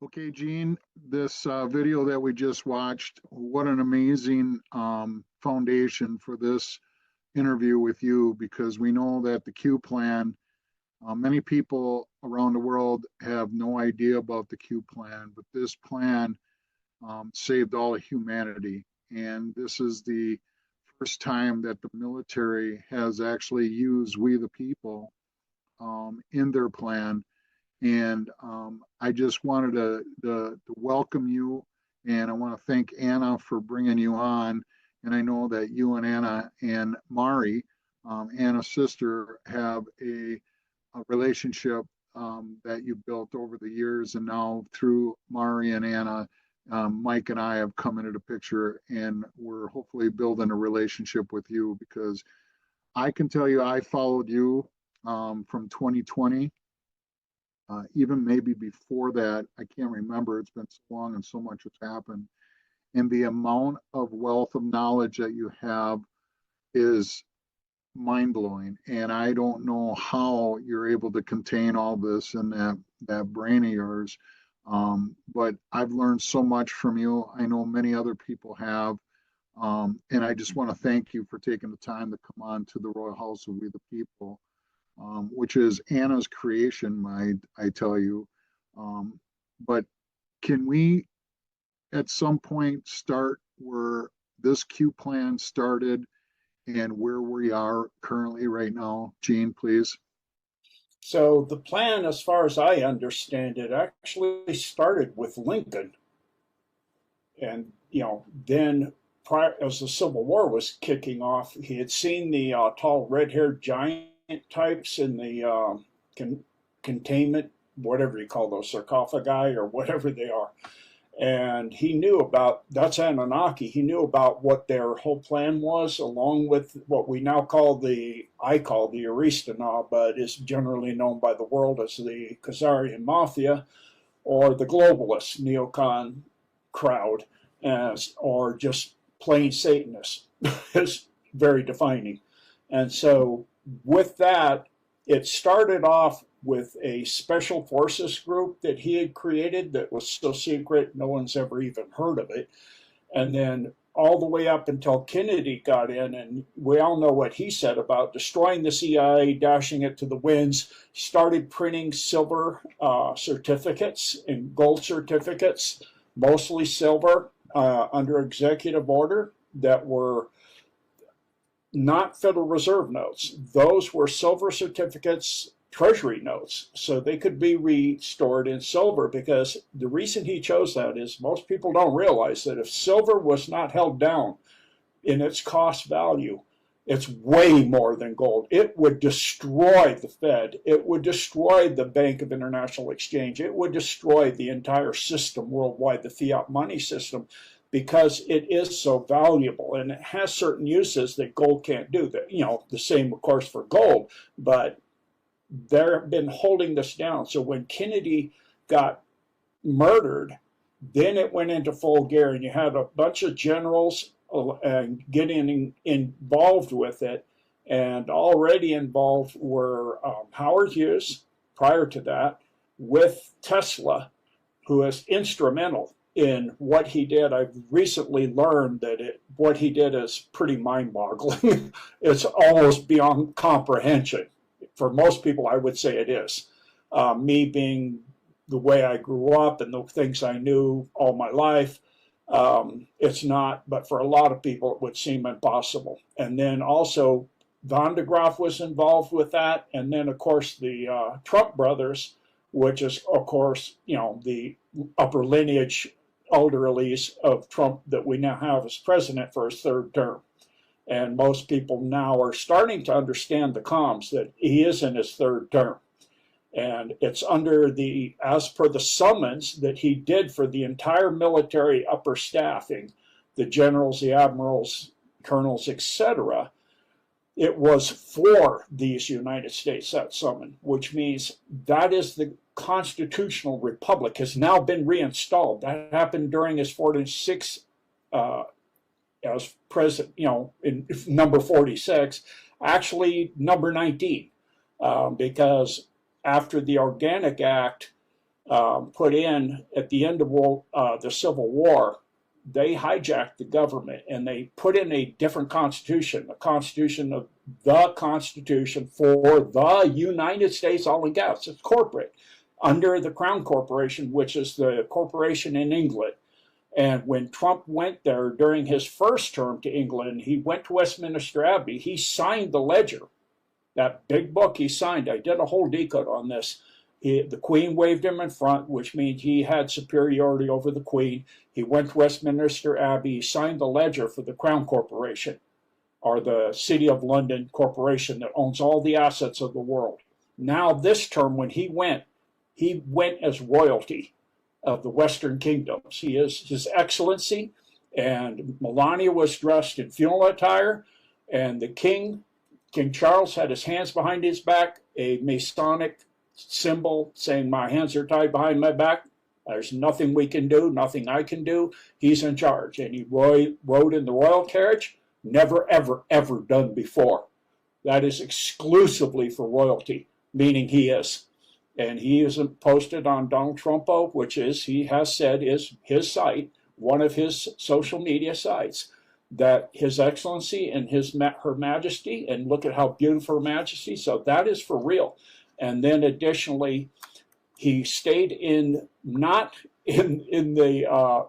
Okay, Gene, this video that we just watched, what an amazing foundation for this interview with you because we know that the Q plan, many people around the world have no idea about the Q plan, but this plan saved all of humanity. And this is the first time that the military has actually used we the people in their plan. And I just wanted to welcome you, and I want to thank Anna for bringing you on. And I know that you and Anna and Mari, Anna's sister, have a relationship that you built over the years. And now through Mari and Anna, Mike and I have come into the picture, and we're hopefully building a relationship with you because I can tell you I followed you from 2020, even maybe before that. I can't remember. It's been so long and so much has happened. And the amount of wealth of knowledge that you have is mind blowing. And I don't know how you're able to contain all this in that brain of yours. But I've learned so much from you. I know many other people have. And I just want to thank you for taking the time to come on to the Royal House of We the People, which is Anna's creation, I tell you. But can we at some point start where this Q plan started and where we are currently right now? Gene, please. So the plan, as far as I understand it, actually started with Lincoln. And, then prior, as the Civil War was kicking off, he had seen the tall red-haired giant types in the containment, whatever you call those, sarcophagi or whatever they are. And he knew about, that's Anunnaki, he knew about what their whole plan was, along with what we now call I call the Aristana, but is generally known by the world as the Khazarian Mafia, or the globalist neocon crowd, or just plain Satanists, is very defining. And so with that, it started off with a special forces group that he had created that was so secret no one's ever even heard of it. And then all the way up until Kennedy got in, and we all know what he said about destroying the CIA, dashing it to the winds, started printing silver certificates and gold certificates, mostly silver, under executive order, that were not Federal Reserve notes. Those were silver certificates, treasury notes, so they could be restored in silver, because the reason he chose that is most people don't realize that if silver was not held down in its cost value, it's way more than gold. It would destroy the Fed. It would destroy the Bank of International Exchange. It would destroy the entire system worldwide, the fiat money system, because it is so valuable and it has certain uses that gold can't do. That, the same, of course, for gold, but they've been holding this down. So when Kennedy got murdered, then it went into full gear, and you had a bunch of generals getting involved with it. And already involved were Howard Hughes, prior to that, with Tesla, who is instrumental in what he did. I've recently learned that what he did is pretty mind-boggling. It's almost beyond comprehension. For most people, I would say it is. Me being the way I grew up and the things I knew all my life, it's not, but for a lot of people, it would seem impossible. And then also, Van de Graaff was involved with that. And then, of course, the Trump brothers, which is, of course, the upper lineage elderlies of Trump that we now have as president for his third term. And most people now are starting to understand the comms that he is in his third term. And it's under as per the summons that he did for the entire military upper staffing, the generals, the admirals, colonels, etc. It was for these United States, that summon, which means that is the constitutional republic, has now been reinstalled. That happened during his 46 as president, in number 46, actually number 19, because after the Organic Act put in at the end of the Civil War. They hijacked the government and they put in a different constitution, a constitution of the Constitution for the United States Oil and Gas. It's corporate under the Crown Corporation, which is the corporation in England. And when Trump went there during his first term to England, he went to Westminster Abbey. He signed the ledger, that big book he signed. I did a whole decode on this. The Queen waved him in front, which means he had superiority over the Queen. He went to Westminster Abbey. He signed the ledger for the Crown Corporation, or the City of London Corporation that owns all the assets of the world. Now, this term, when he went as royalty of the Western Kingdoms. He is His Excellency, and Melania was dressed in funeral attire, and the King Charles, had his hands behind his back, a Masonic symbol saying, "My hands are tied behind my back. There's nothing we can do, nothing I can do. He's in charge." And he rode in the royal carriage, never, ever, ever done before. That is exclusively for royalty, meaning he is. And he is posted on Donald Trumpo, which is, he has said, is his site, one of his social media sites, that His Excellency and Her Majesty, and look at how beautiful Her Majesty, so that is for real. And then additionally, he stayed not in the,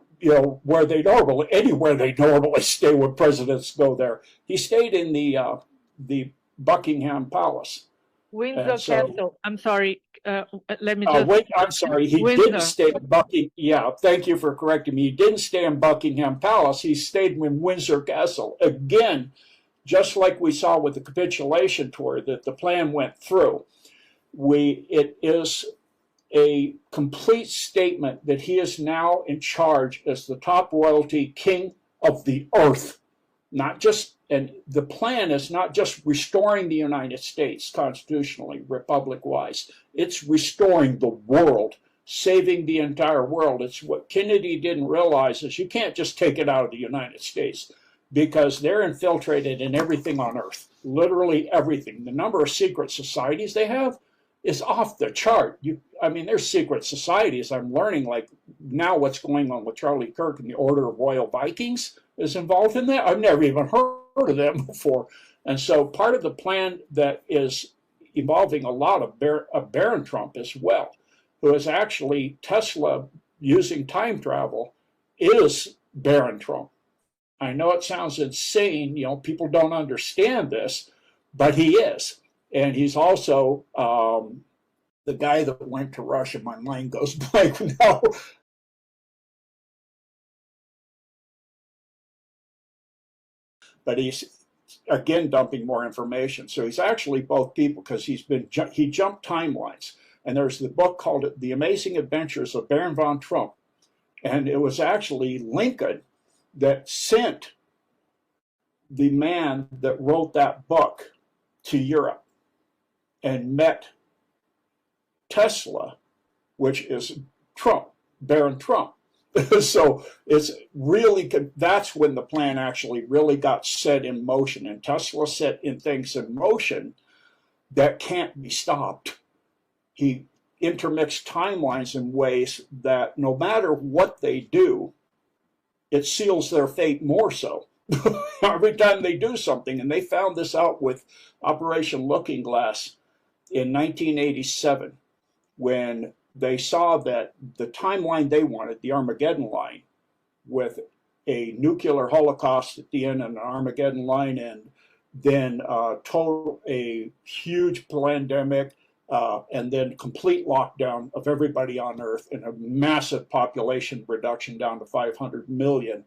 where they normally, anywhere they normally stay when presidents go there. He stayed in the Buckingham Palace. Windsor Castle. I'm sorry. Let me just. Wait, I'm sorry. He Windsor. didn't stay in Buckingham. Yeah, thank you for correcting me. He didn't stay in Buckingham Palace. He stayed in Windsor Castle. Again, just like we saw with the capitulation tour, that the plan went through. It is a complete statement that he is now in charge as the top royalty king of the earth. Not just, and the plan is not just restoring the United States constitutionally, republic-wise. It's restoring the world, saving the entire world. It's what Kennedy didn't realize is you can't just take it out of the United States because they're infiltrated in everything on earth, literally everything. The number of secret societies they have is off the chart. There's secret societies. I'm learning, like now what's going on with Charlie Kirk and the Order of Royal Vikings is involved in that. I've never even heard of them before. And so part of the plan that is involving a lot of Baron Trump as well, who is actually Tesla using time travel, is Baron Trump. I know it sounds insane, people don't understand this, but he is. And he's also the guy that went to Russia. My mind goes blank now. But he's, again, dumping more information. So he's actually both people because he jumped timelines. And there's the book called The Amazing Adventures of Baron von Trump. And it was actually Lincoln that sent the man that wrote that book to Europe and met Tesla, which is Trump, Baron Trump. So it's really, that's when the plan actually really got set in motion, and Tesla set in things in motion that can't be stopped. He intermixed timelines in ways that no matter what they do, it seals their fate more so. Every time they do something, and they found this out with Operation Looking Glass in 1987, when they saw that the timeline they wanted, the Armageddon line, with a nuclear holocaust at the end and an Armageddon line, and then a huge pandemic, and then complete lockdown of everybody on Earth and a massive population reduction down to 500 million.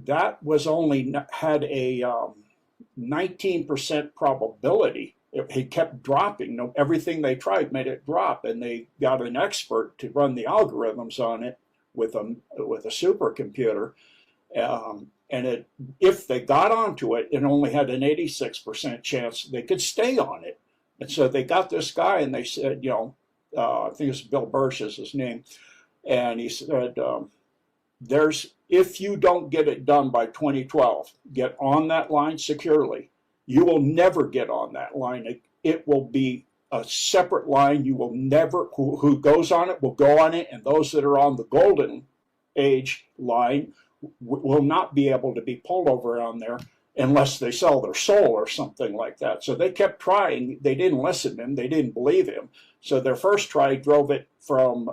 That was only had a 19% probability. It kept dropping. Everything they tried made it drop, and they got an expert to run the algorithms on it with a supercomputer. And if they got onto it, it only had an 86% chance they could stay on it. And so they got this guy, and they said, I think it's Bill Bursch is his name, and he said, if you don't get it done by 2012, get on that line securely, you will never get on that line. It will be a separate line. You will never, who goes on it will go on it, and those that are on the golden age line will not be able to be pulled over on there unless they sell their soul or something like that. So they kept trying. They didn't listen to him. They didn't believe him. So their first try drove it from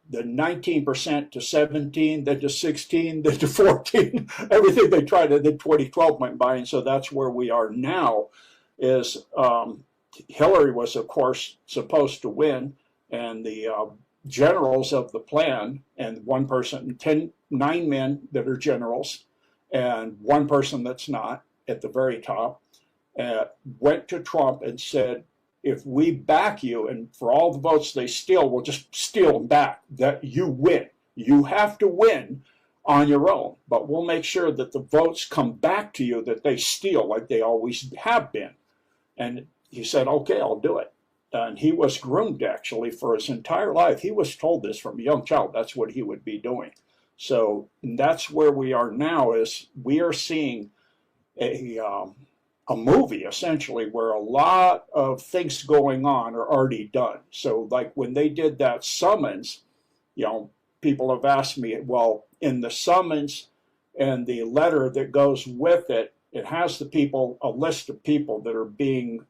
the 19% to 17, then to 16, then to 14. Everything they tried, and then 2012 went by, and so that's where we are now. Is Hillary was, of course, supposed to win, and the generals of the plan, and one person, 9 men that are generals, and one person that's not at the very top, went to Trump and said, if we back you, and for all the votes they steal, we'll just steal them back, that you win. You have to win on your own, but we'll make sure that the votes come back to you that they steal like they always have been. And he said, okay, I'll do it. And he was groomed, actually, for his entire life. He was told this from a young child. That's what he would be doing. So that's where we are now, is we are seeing a movie, essentially, where a lot of things going on are already done. So like when they did that summons, people have asked me, well, in the summons and the letter that goes with it, it has a list of people that are being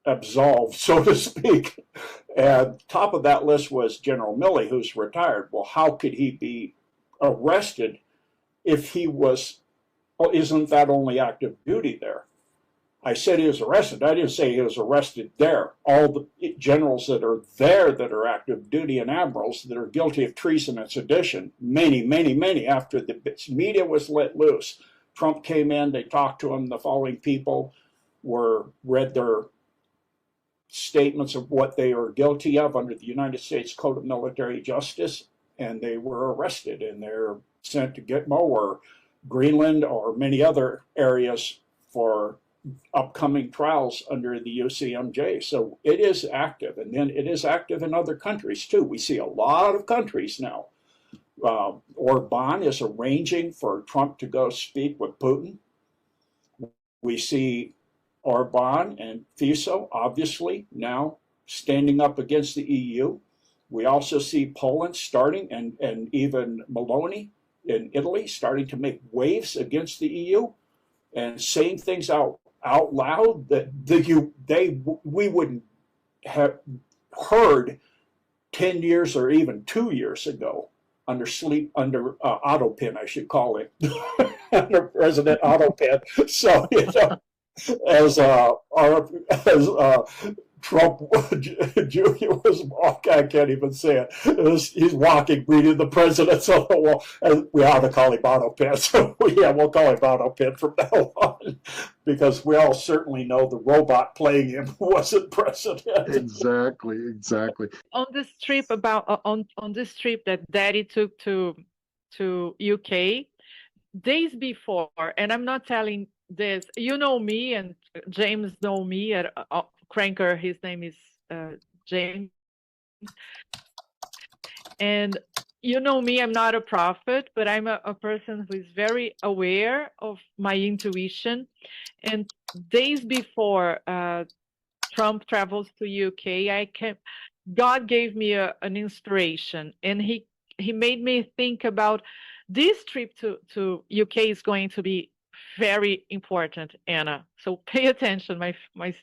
absolved, so to speak. And top of that list was General Milley, who's retired. Well, how could he be arrested if he was, isn't that only active duty there? I said he was arrested. I didn't say he was arrested there. All the generals that are there that are active duty and admirals that are guilty of treason and sedition, many, many, many, after the media was let loose. Trump came in, they talked to him, the following people read their statements of what they are guilty of under the United States Code of Military Justice, and they were arrested, and they're sent to Gitmo or Greenland or many other areas for upcoming trials under the UCMJ. So it is active, and then it is active in other countries too. We see a lot of countries now. Orban is arranging for Trump to go speak with Putin. We see Orban and Fico, obviously, now standing up against the EU. We also see Poland starting, and even Meloni in Italy starting to make waves against the EU and saying things out loud that we wouldn't have heard 10 years or even 2 years ago under Autopin, I should call it, under President Autopin. So, as Trump Jr. was walking, I can't even say it. He's walking, reading the president's on the wall, and we ought to call him Autopin. So yeah, we'll call him Autopin from now on, because we all certainly know the robot playing him wasn't president. Exactly. On this trip on this trip that Daddy took to UK, days before, and I'm not telling this, you know me, and James know me at Cranker, his name is James, and you know me, I'm not a prophet, but I'm a person who is very aware of my intuition. And days before Trump travels to UK, God gave me an inspiration, and he made me think about this trip to UK is going to be very important, Anna. So pay attention,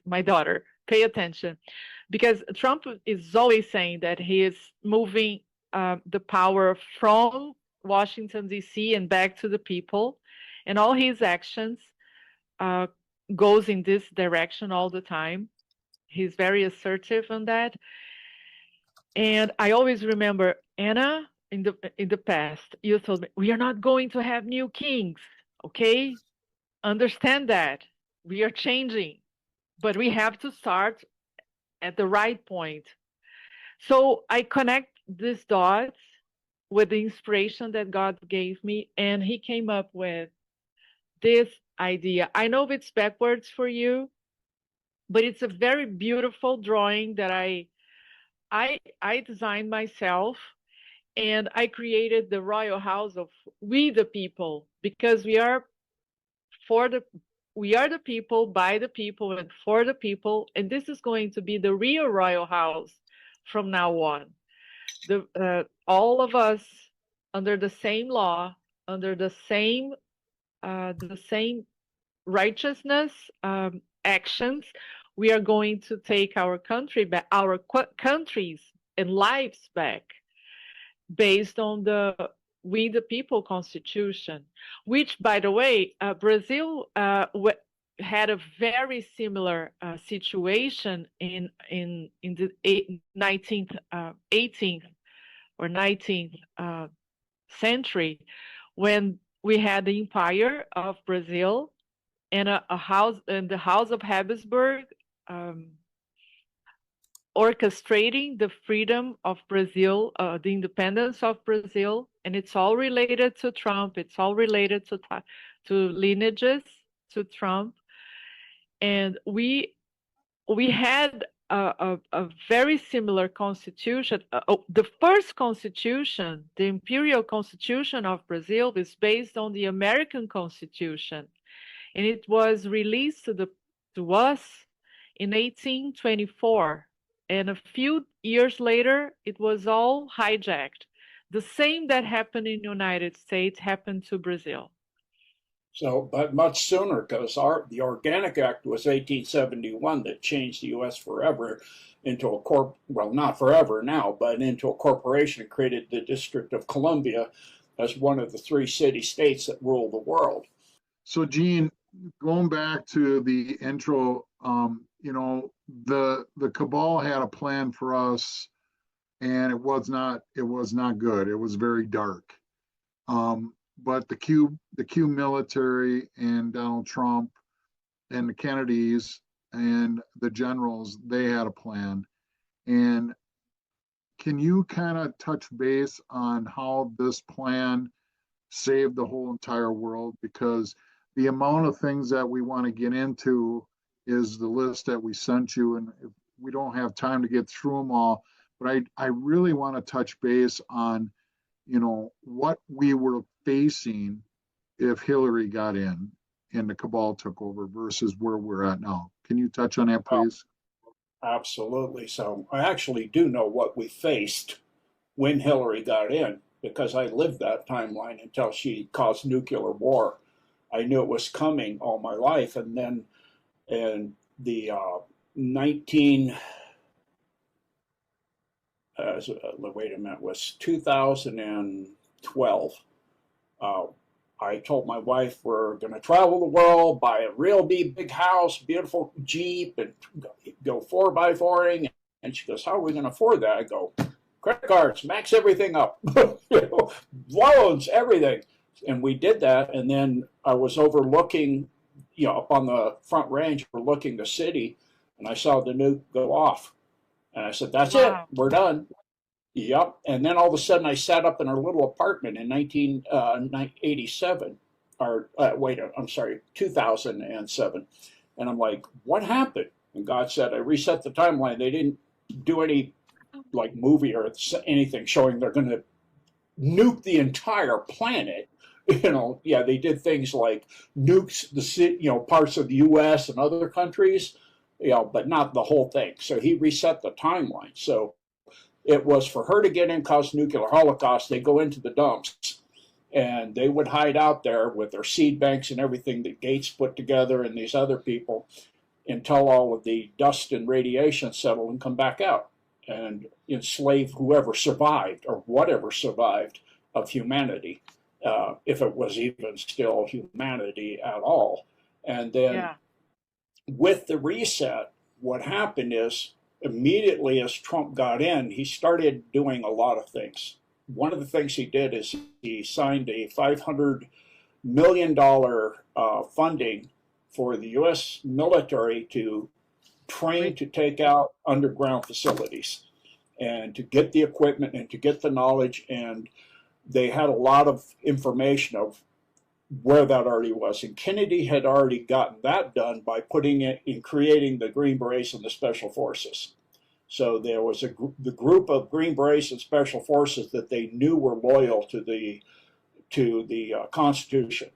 my daughter, pay attention, because Trump is always saying that he is moving the power from Washington, D.C. and back to the people, and all his actions goes in this direction all the time. He's very assertive on that. And I always remember, Anna, in the past, you told me, we are not going to have new kings, okay? Understand that. We are changing, but we have to start at the right point. So I connect these dots with the inspiration that God gave me, and he came up with this idea. I know it's backwards for you, but it's a very beautiful drawing that I designed myself, and I created the royal house of we the people, because we are for the we are the people, by the people, and for the people, and this is going to be the real royal house from now on. All of us under the same law, under the same righteousness actions, we are going to take our country back, our countries and lives back, based on the We the People Constitution, which, by the way, Brazil had a very similar situation in the 18th or 19th century, when we had the Empire of Brazil and a house, and the House of Habsburg orchestrating the freedom of Brazil, the independence of Brazil, and it's all related to Trump. It's all related to lineages to Trump, and we had a very similar constitution. The first constitution, the imperial constitution of Brazil, is based on the American Constitution, and it was released to us in 1824. And a few years later, it was all hijacked. The same that happened in the United States happened to Brazil. So, but much sooner, because the Organic Act was 1871 that changed the U.S. forever into a well, not forever now, but into a corporation and created the District of Columbia as one of the 3 city-states that rule the world. So, Gene, going back to the intro, the cabal had a plan for us, and it was not good. It was very dark. But the Q military and Donald Trump and the Kennedys and the generals, they had a plan. And can you kind of touch base on how this plan saved the whole entire world? Because the amount of things that we want to get into is the list that we sent you, and we don't have time to get through them all. But I really want to touch base on, what we were facing if Hillary got in and the cabal took over versus where we're at now. Can you touch on that, please? Absolutely. So I actually do know what we faced when Hillary got in, because I lived that timeline until she caused nuclear war. I knew it was coming all my life. And then in the was 2012. I told my wife we're going to travel the world, buy a real big house, beautiful Jeep, and go 4x4ing. And she goes, "How are we going to afford that?" I go, "Credit cards, max everything up, loans, everything." And we did that. And then I was overlooking, up on the Front Range, overlooking the city, and I saw the nuke go off. And I said, "That's it, we're done." Yep. And then all of a sudden I sat up in our little apartment in 1987, 2007. And I'm like, "What happened?" And God said, "I reset the timeline." They didn't do any movie or anything showing they're going to nuke the entire planet. They did things like nukes the city, parts of the U.S. and other countries, but not the whole thing. So he reset the timeline. So it was for her to get in, cause nuclear holocaust. They go into the dumps, and they would hide out there with their seed banks and everything that Gates put together and these other people, until all of the dust and radiation settled and come back out and enslave whoever survived or whatever survived of humanity, if it was even still humanity at all. And then with the reset, what happened is, immediately as Trump got in, he started doing a lot of things. One of the things he did is he signed a $500 million funding for the U.S. military to train to take out underground facilities and to get the equipment and to get the knowledge. And they had a lot of information of where that already was. And Kennedy had already gotten that done by putting it in creating the Green Berets and the Special Forces. So there was the group of Green Berets and Special Forces that they knew were loyal to the Constitution.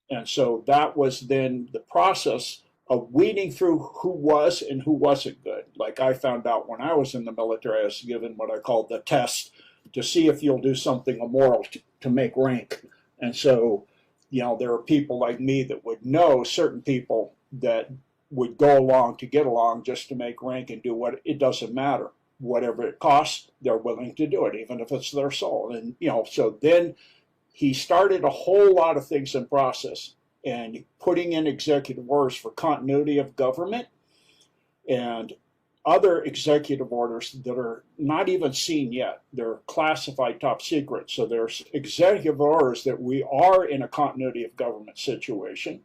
And so that was then the process of weeding through who was and who wasn't good. Like I found out when I was in the military, I was given what I called the test to see if you'll do something immoral to make rank. And so, you know, there are people like me that would know certain people that would go along to get along just to make rank and do what it doesn't matter. Whatever it costs, they're willing to do it, even if it's their soul. And, you know, so then he started a whole lot of things in process and putting in executive orders for continuity of government and other executive orders that are not even seen yet. They're classified top secret. So there's executive orders that we are in a continuity of government situation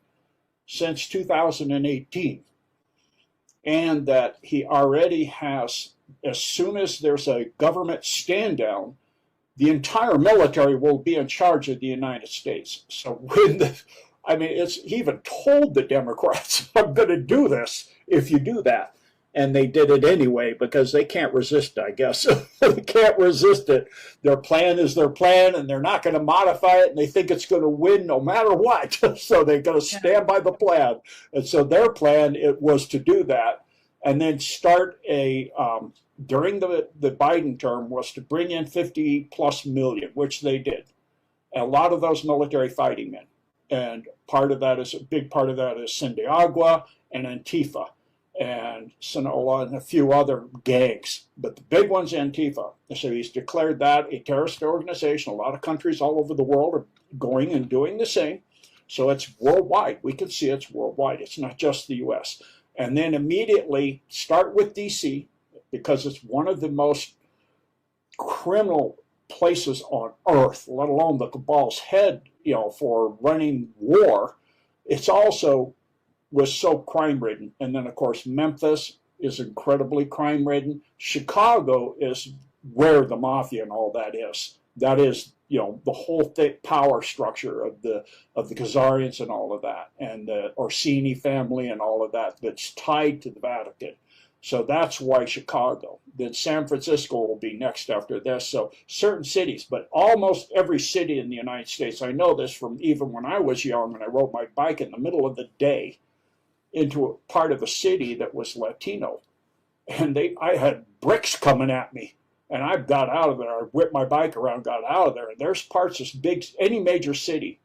since 2018. And that he already has, as soon as there's a government stand down, the entire military will be in charge of the United States. So when he even told the Democrats, I'm going to do this if you do that. And they did it anyway because they can't resist, I guess. They can't resist it. Their plan is their plan, and they're not going to modify it, and they think it's going to win no matter what. So they're going to stand by the plan. And so their plan, it was to do that, and then start during the Biden term, was to bring in 50 plus million, which they did. A lot of those military fighting men. And a big part of that is Sindiagua and Antifa and Sinaloa and a few other gangs, but the big one's Antifa. So he's declared that a terrorist organization. A lot of countries all over the world are going and doing the same. So it's worldwide. We can see it's worldwide. It's not just the U.S. And then immediately start with D.C. because it's one of the most criminal places on earth, let alone the cabal's head, you know, for running war. It's also was so crime-ridden. And then, of course, Memphis is incredibly crime-ridden. Chicago is where the mafia and all that is. That is, you know, the whole power structure of the Khazarians and all of that, and the Orsini family and all of that that's tied to the Vatican. So that's why Chicago. Then San Francisco will be next after this. So certain cities, but almost every city in the United States, I know this from even when I was young and I rode my bike in the middle of the day into a part of the city that was Latino. And I had bricks coming at me. And I got out of there. I whipped my bike around, got out of there. And there's parts as big as any major city,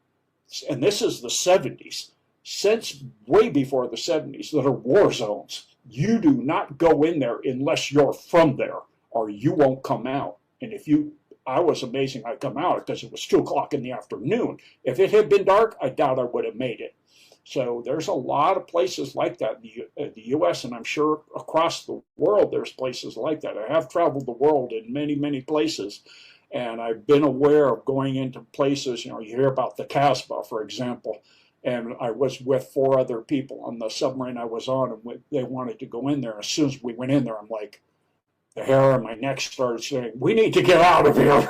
and this is the 70s, since way before the 70s, that are war zones. You do not go in there unless you're from there, or you won't come out. And I was amazing I come out because it was 2 o'clock in the afternoon. If it had been dark, I doubt I would have made it. So there's a lot of places like that in the U.S., and I'm sure across the world there's places like that. I have traveled the world in many, many places, and I've been aware of going into places, you know, you hear about the Casbah, for example, and I was with 4 other people on the submarine I was on, and they wanted to go in there. As soon as we went in there, I'm like, the hair on my neck started saying, we need to get out of here.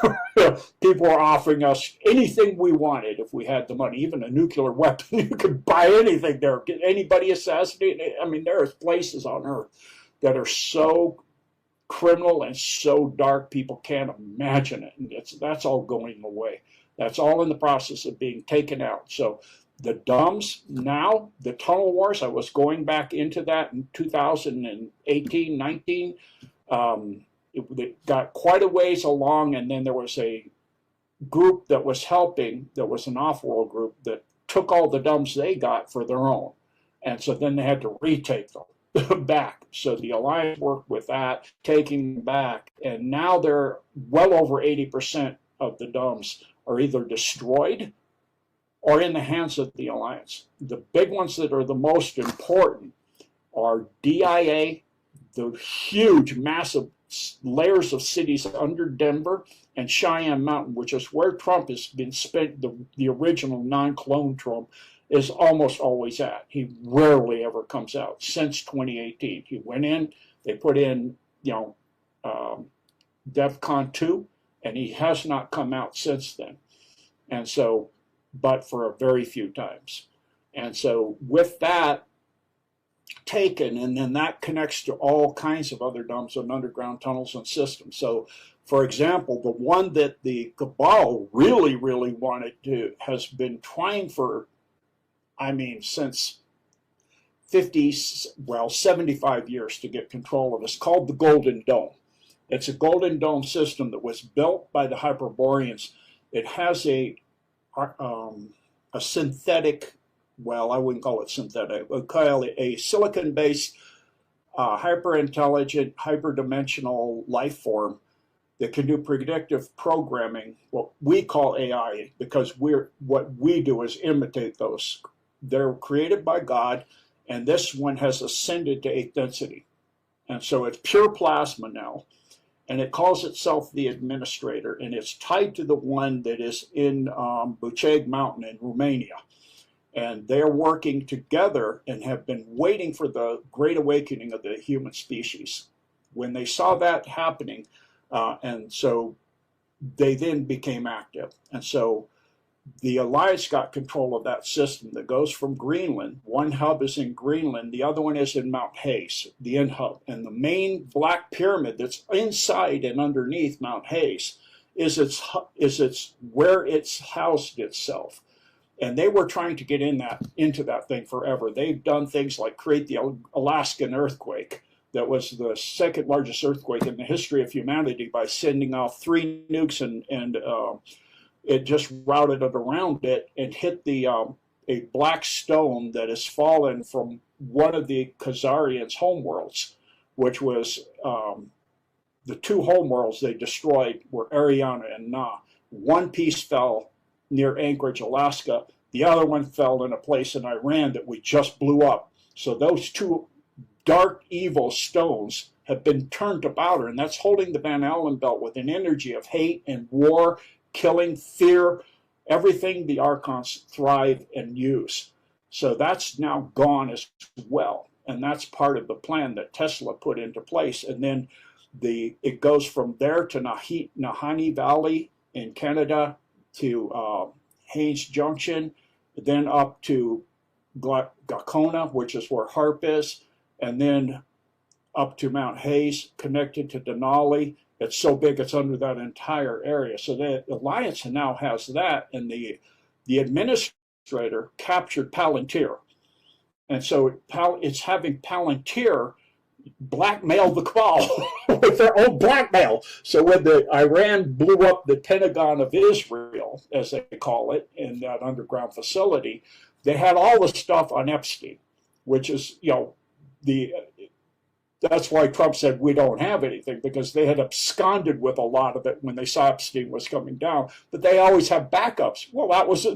People were offering us anything we wanted if we had the money, even a nuclear weapon. You could buy anything there. Get anybody assassinated. I mean, there's places on earth that are so criminal and so dark, people can't imagine it. And that's all going away. That's all in the process of being taken out. So the DUMBs now, the tunnel wars, I was going back into that in 2018, 19. It got quite a ways along, and then there was a group that was helping, that was an off-world group that took all the DUMBs they got for their own. And so then they had to retake them back. So the Alliance worked with that, taking them back, and now they're well over 80% of the DUMBs are either destroyed or in the hands of the Alliance. The big ones that are the most important are DIA, the huge, massive layers of cities under Denver, and Cheyenne Mountain, which is where Trump has been spent, the original non-clone Trump is almost always at. He rarely ever comes out since 2018. He went in, they put in, you know, DEFCON 2, and he has not come out since then. And so, but for a very few times. And so with that taken, and then that connects to all kinds of other DUMBs and underground tunnels and systems. So, for example, the one that the cabal really, really wanted to, has been trying for I mean, since 50, well, 75 years to get control of. It's called the Golden Dome. It's a Golden Dome system that was built by the Hyperboreans. It has a synthetic, well, I wouldn't call it synthetic, I would call it a silicon-based, hyper-intelligent, hyper-dimensional life form that can do predictive programming, what we call AI, because what we do is imitate those. They're created by God, and this one has ascended to 8th density. And so it's pure plasma now, and it calls itself the administrator, and it's tied to the one that is in Buceg Mountain in Romania. And they're working together and have been waiting for the great awakening of the human species. When they saw that happening, and so they then became active. And so the Alliance got control of that system that goes from Greenland. One hub is in Greenland, the other one is in Mount Hayes, the end hub. And the main black pyramid that's inside and underneath Mount Hayes is its where it's housed itself. And they were trying to get into that thing forever. They've done things like create the Alaskan earthquake. That was the second largest earthquake in the history of humanity by sending off 3 nukes, and it just routed it around it and hit a black stone that has fallen from one of the Khazarians' homeworlds, which was the 2 homeworlds they destroyed were Ariana and Na. One piece fell near Anchorage, Alaska. The other one fell in a place in Iran that we just blew up. So those 2 dark, evil stones have been turned to powder, and that's holding the Van Allen belt with an energy of hate and war, killing, fear, everything the Archons thrive and use. So that's now gone as well, and that's part of the plan that Tesla put into place. And then it goes from there to Nahanni Valley in Canada, to Haines Junction, then up to Gakona, which is where HARP is, and then up to Mount Hayes, connected to Denali. It's so big it's under that entire area. So the Alliance now has that, and the administrator captured Palantir. And so it's having Palantir blackmail the cabal with their own blackmail. So when Iran blew up the Pentagon of Israel, as they call it, in that underground facility, they had all the stuff on Epstein, which is, that's why Trump said we don't have anything, because they had absconded with a lot of it when they saw Epstein was coming down. But they always have backups. Well, that was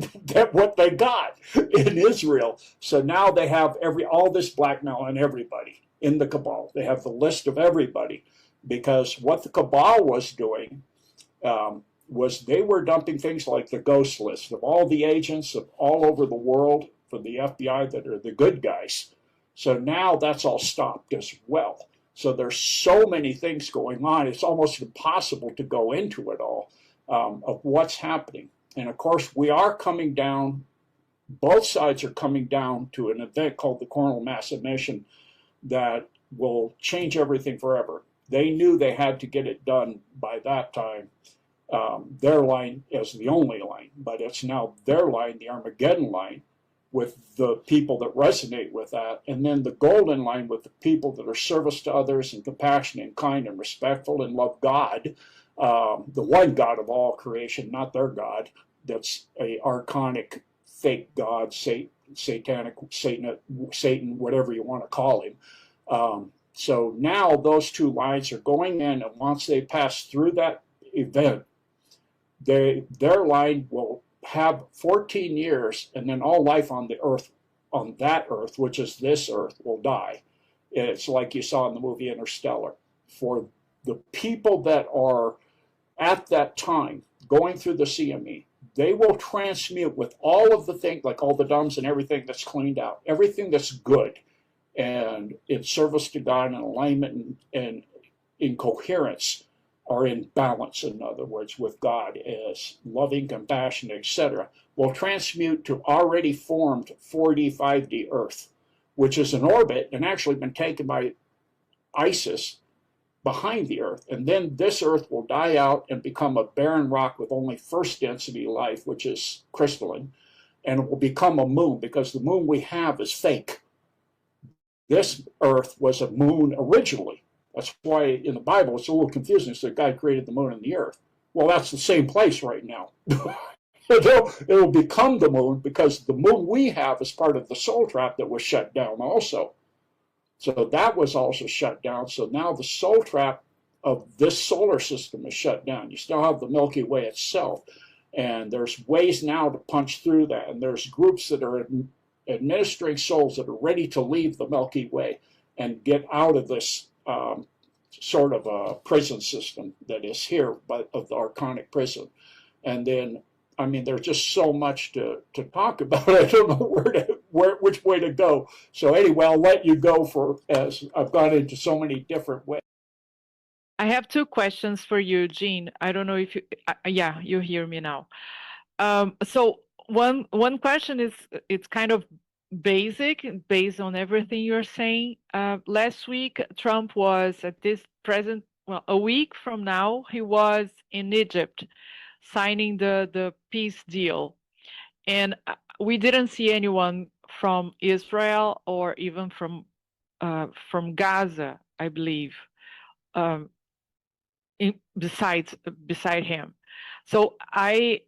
what they got in Israel. So now they have all this blackmail on everybody in the cabal. They have the list of everybody, because what the cabal was doing was they were dumping things like the ghost list of all the agents of all over the world for the FBI that are the good guys. So now that's all stopped as well. So there's so many things going on, it's almost impossible to go into it all of what's happening. And of course, we are coming down, both sides are coming down to an event called the coronal mass emission that will change everything forever. They knew they had to get it done by that time. Their line is the only line, but it's now their line, the Armageddon line, with the people that resonate with that, and then the golden line with the people that are service to others and compassionate and kind and respectful and love God, the one God of all creation, not their God. That's a archonic fake God, satanic, Satan, whatever you want to call him. So now those 2 lines are going in, and once they pass through that event, their line will have 14 years, and then all life on the earth, on that earth, which is this earth, will die. It's like you saw in the movie Interstellar. For the people that are at that time going through the CME, they will transmute with all of the things, like all the dumbs and everything that's cleaned out, everything that's good and in service to God and alignment and in coherence, are in balance, in other words, with God as loving, compassionate, etc., will transmute to already formed 4D, 5D Earth, which is an orbit and actually been taken by ISIS behind the Earth. And then this Earth will die out and become a barren rock with only first density life, which is crystalline. and it will become a moon because the moon we have is fake. This Earth was a moon originally. That's why in the Bible it's a little confusing. So God created the moon and the earth. Well, that's the same place right now. It'll become the moon because the moon we have is part of the soul trap that was shut down also. So that was also shut down. So now the soul trap of this solar system is shut down. You still have the Milky Way itself. And there's ways now to punch through that. And there's groups that are administering souls that are ready to leave the Milky Way and get out of this sort of a prison system that is here, but of the archonic prison. And then, I mean, there's just so much to talk about. I don't know which way to go. So anyway, I'll let you go for, as I've gone into so many different ways. I have two questions for you, Jean. I don't know if you, yeah, you hear me now. So one question is, it's kind of basic, based on everything you're saying. Last week, Trump was at this present, well, a week from now, he was in Egypt signing the peace deal. And we didn't see anyone from Israel or even from Gaza, I believe, beside him. So I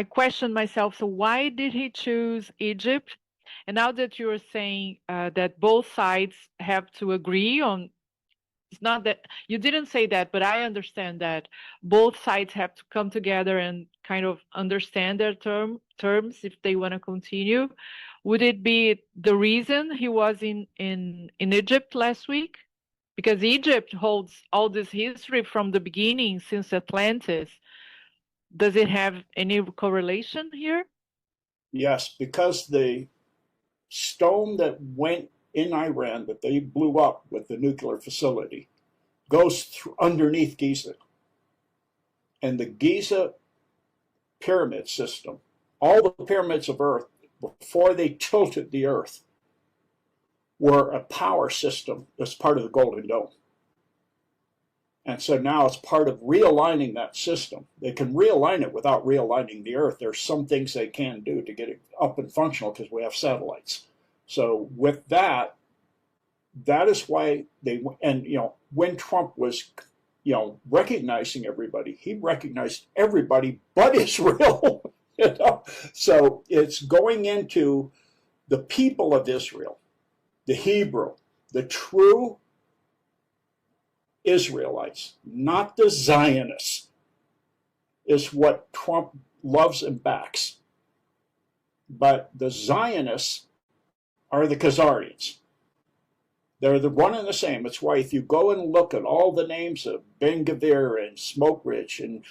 question myself. So why did he choose Egypt? And now that you're saying that both sides have to agree on, it's not that you didn't say that, but I understand that both sides have to come together and kind of understand their terms if they want to continue. Would it be the reason he was in Egypt last week? Because Egypt holds all this history from the beginning, since Atlantis. Does it have any correlation here? Yes, because the stone that went in Iran that they blew up with the nuclear facility goes through underneath Giza. And the Giza pyramid system, all the pyramids of Earth, before they tilted the Earth, were a power system as part of the Golden Dome. And so now it's part of realigning that system. They can realign it without realigning the Earth. There's some things they can do to get it up and functional because we have satellites. So with that, that is why they, and you know, when Trump was, you know, recognizing everybody, he recognized everybody but Israel. You know? So it's going into the people of Israel, the Hebrew, the true Israelites, not the Zionists, is what Trump loves and backs. But the Zionists are the Khazarians. They're the one and the same. It's why if you go and look at all the names of Ben Gvir and Smotrich and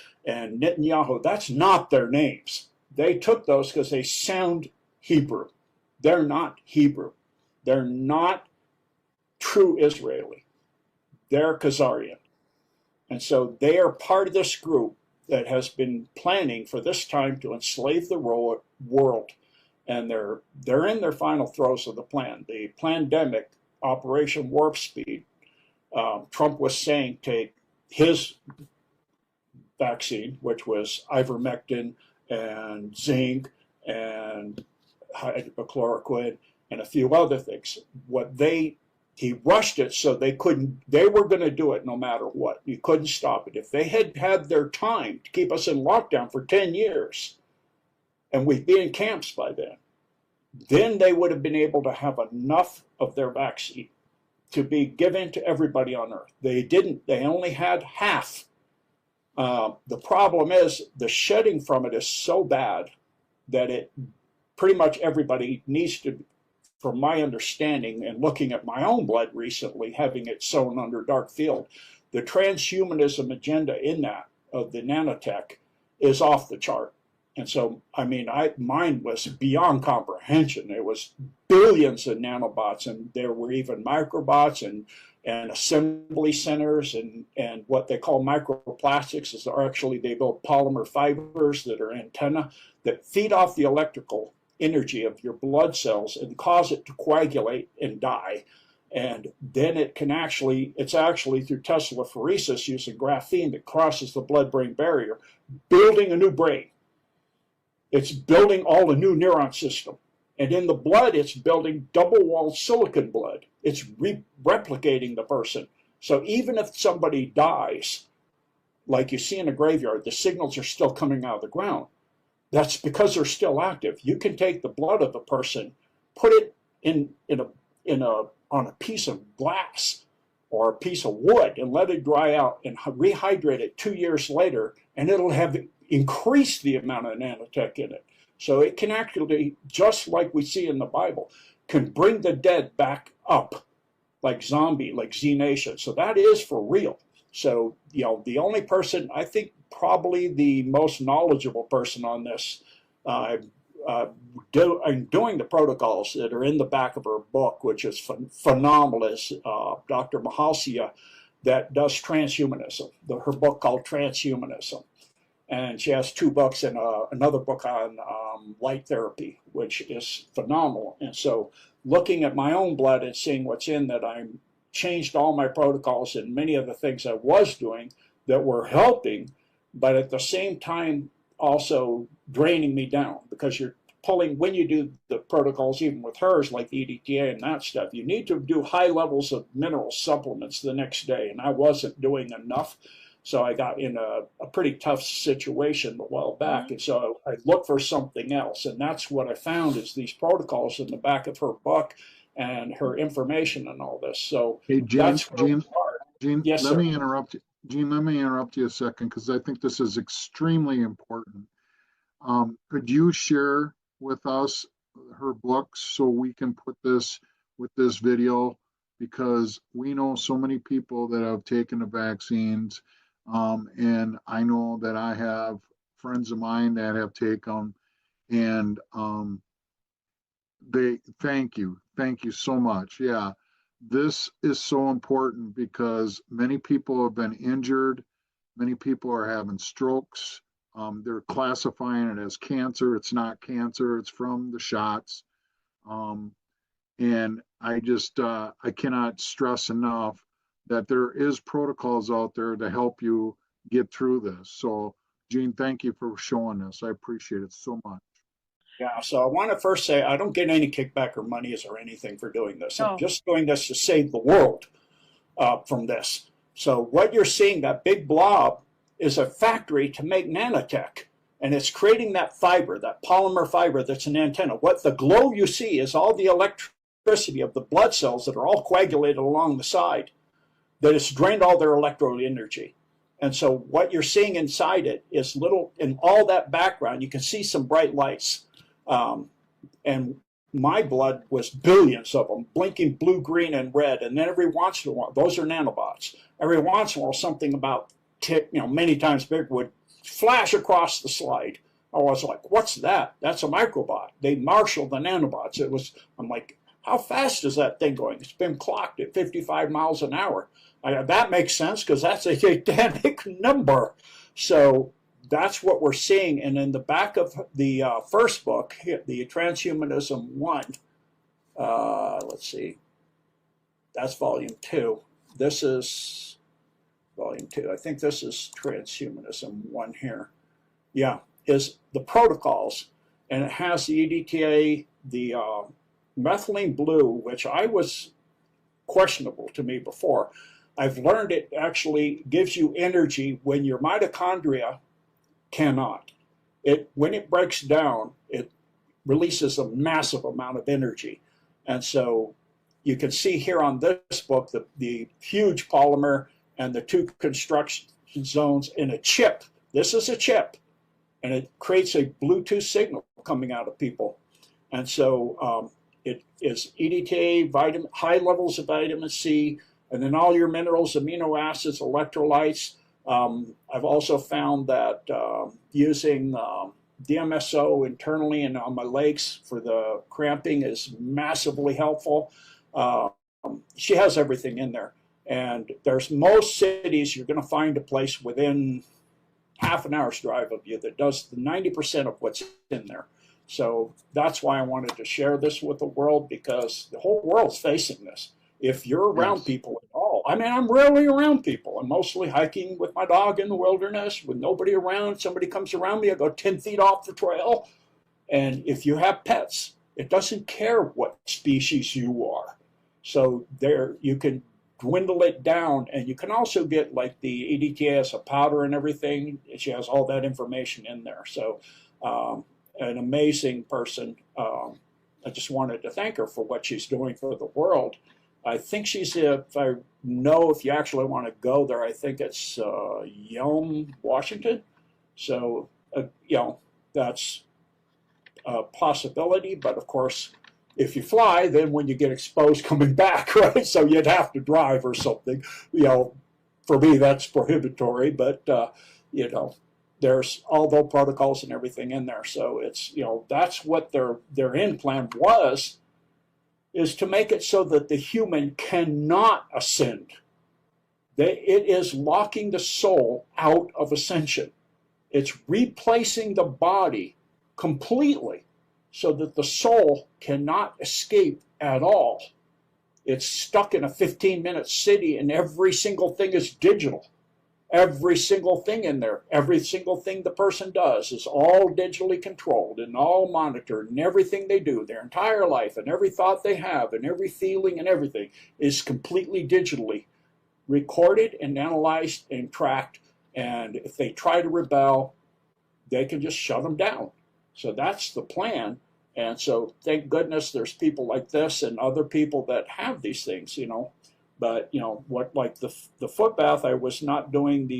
Netanyahu, that's not their names. They took those because they sound Hebrew. They're not Hebrew. They're not true Israeli. They're Khazarian. And so they are part of this group that has been planning for this time to enslave the world. And they're in their final throes of the plan. The pandemic, Operation Warp Speed, Trump was saying take his vaccine, which was ivermectin and zinc and hydrochloroquine and a few other things. He rushed it so they were going to do it no matter what. You couldn't stop it. If they had had their time to keep us in lockdown for 10 years, and we'd be in camps by then they would have been able to have enough of their vaccine to be given to everybody on Earth. They didn't. They only had half. The problem is the shedding from it is so bad that it pretty much everybody needs to, from my understanding and looking at my own blood recently, having it sewn under dark field, the transhumanism agenda in that of the nanotech is off the chart. And so, I mean, mine was beyond comprehension. There was billions of nanobots, and there were even microbots and assembly centers and what they call microplastics is actually they build polymer fibers that are antenna that feed off the electrical energy of your blood cells and cause it to coagulate and die. And then it's actually through teslephoresis using graphene that crosses the blood-brain barrier, building a new brain. it's building all the new neuron system. And in the blood, it's building double-walled silicon blood. It's replicating the person. So even if somebody dies, like you see in a graveyard, the signals are still coming out of the ground. That's because they're still active. You can take the blood of a person, put it on a piece of glass or a piece of wood and let it dry out and rehydrate it 2 years later, and it'll have increased the amount of nanotech in it. So it can actually, just like we see in the Bible, can bring the dead back up like zombie, like Z Nation. So that is for real. So, you know, the only person, I think probably the most knowledgeable person on this, I'm doing the protocols that are in the back of her book, which is phenomenal, is Dr. Mahalsia, that does transhumanism, her book called Transhumanism. And she has 2 books and another book on light therapy, which is phenomenal. And so looking at my own blood and seeing what's in that, I changed all my protocols and many of the things I was doing that were helping, but at the same time also draining me down, because you're pulling, when you do the protocols, even with hers, like the EDTA and that stuff, you need to do high levels of mineral supplements the next day. And I wasn't doing enough. So I got in a pretty tough situation a while back. And so I looked for something else. And that's what I found, is these protocols in the back of her book and her information and all this. So hey, Gene, Gene, yes, let sir. me interrupt you. Gene, let me interrupt you a second, because I think this is extremely important. Could you share with us her books so we can put this with this video? Because we know so many people that have taken the vaccines. And I know that I have friends of mine that have taken them, and they thank you so much. Yeah, this is so important because many people have been injured, many people are having strokes. They're classifying it as cancer. It's not cancer, it's from the shots. And I just I cannot stress enough that there is protocols out there to help you get through this. So, Gene, thank you for showing us. I appreciate it so much. Yeah, so I want to first say I don't get any kickback or monies or anything for doing this. No. I'm just doing this to save the world from this. So what you're seeing, that big blob, is a factory to make nanotech. And it's creating that fiber, that polymer fiber that's an antenna. What the glow you see is all the electricity of the blood cells that are all coagulated along the side, that it's drained all their electrical energy. And so what you're seeing inside it is little, in all that background, you can see some bright lights. And my blood was billions of them, blinking blue, green, and red. And then every once in a while, those are nanobots. Every once in a while, something about many times bigger would flash across the slide. I was like, what's that? That's a microbot. They marshaled the nanobots. I'm like, how fast is that thing going? It's been clocked at 55 miles an hour. That makes sense, because that's a gigantic number. So that's what we're seeing. And in the back of the first book, the Transhumanism 1, let's see, that's volume 2. This is volume 2. I think this is Transhumanism 1 here. Yeah, is the protocols. And it has the EDTA, the methylene blue, which I was questionable to me before. I've learned it actually gives you energy when your mitochondria cannot. When it breaks down, it releases a massive amount of energy. And so you can see here on this book the huge polymer and the 2 construction zones in a chip. This is a chip, and it creates a Bluetooth signal coming out of people. And so it is EDTA, high levels of vitamin C, and then all your minerals, amino acids, electrolytes. I've also found that using DMSO internally and on my legs for the cramping is massively helpful. She has everything in there. And there's most cities, you're going to find a place within half an hour's drive of you that does 90% of what's in there. So that's why I wanted to share this with the world, because the whole world's facing this. If you're around people at all, I mean, I'm rarely around people. I'm mostly hiking with my dog in the wilderness with nobody around. Somebody comes around me, I go 10 feet off the trail. And if you have pets, it doesn't care what species you are. So there you can dwindle it down, and you can also get like the EDTA as a powder and everything. She has all that information in there. So an amazing person. I just wanted to thank her for what she's doing for the world. I think she's, if I know, if you actually want to go there, I think it's Yelm, Washington. So, you know, that's a possibility. But of course, if you fly, then when you get exposed coming back, right? So you'd have to drive or something. You know, for me, that's prohibitory. But, you know, there's all those protocols and everything in there. So it's, you know, that's what their end plan was, is to make it so that the human cannot ascend. It is locking the soul out of ascension. It's replacing the body completely so that the soul cannot escape at all. It's stuck in a 15-minute city, and every single thing is digital. Every single thing in there, every single thing the person does is all digitally controlled and all monitored, and everything they do, their entire life, and every thought they have, and every feeling and everything is completely digitally recorded and analyzed and tracked. And if they try to rebel, they can just shut them down. So that's the plan. And so thank goodness there's people like this and other people that have these things, you know. But, you know, what, like the foot bath, I was not doing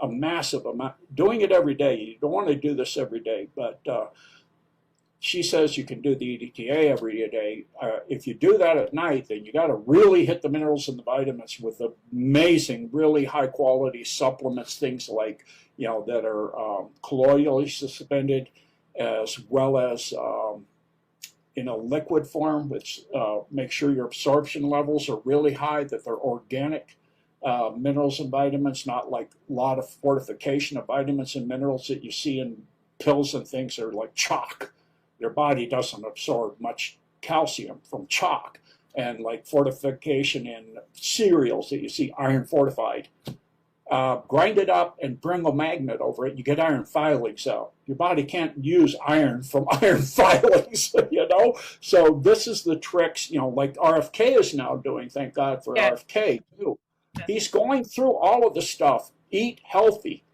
a massive amount, doing it every day. You don't want to do this every day, but she says you can do the EDTA every day. If you do that at night, then you got to really hit the minerals and the vitamins with amazing, really high quality supplements, things like, you know, that are colloidally suspended, as well as in a liquid form, which make sure your absorption levels are really high, that they're organic minerals and vitamins, not like a lot of fortification of vitamins and minerals that you see in pills and things that are like chalk. Your body doesn't absorb much calcium from chalk, and like fortification in cereals that you see iron fortified. Grind it up and bring a magnet over it. You get iron filings out. Your body can't use iron from iron filings, you know? So this is the tricks, you know, like RFK is now doing. Thank God for RFK, too. He's going through all of the stuff. Eat healthy.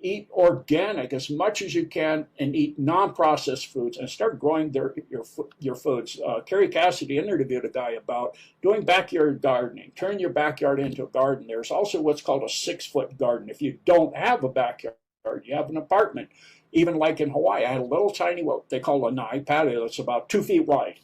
Eat organic as much as you can, and eat non-processed foods, and start growing your foods. Carrie Cassidy interviewed a guy about doing backyard gardening. Turn your backyard into a garden. There's also what's called a 6-foot garden. If you don't have a backyard, you have an apartment. Even like in Hawaii, I had a little tiny, what they call a nai patio that's about 2 feet wide.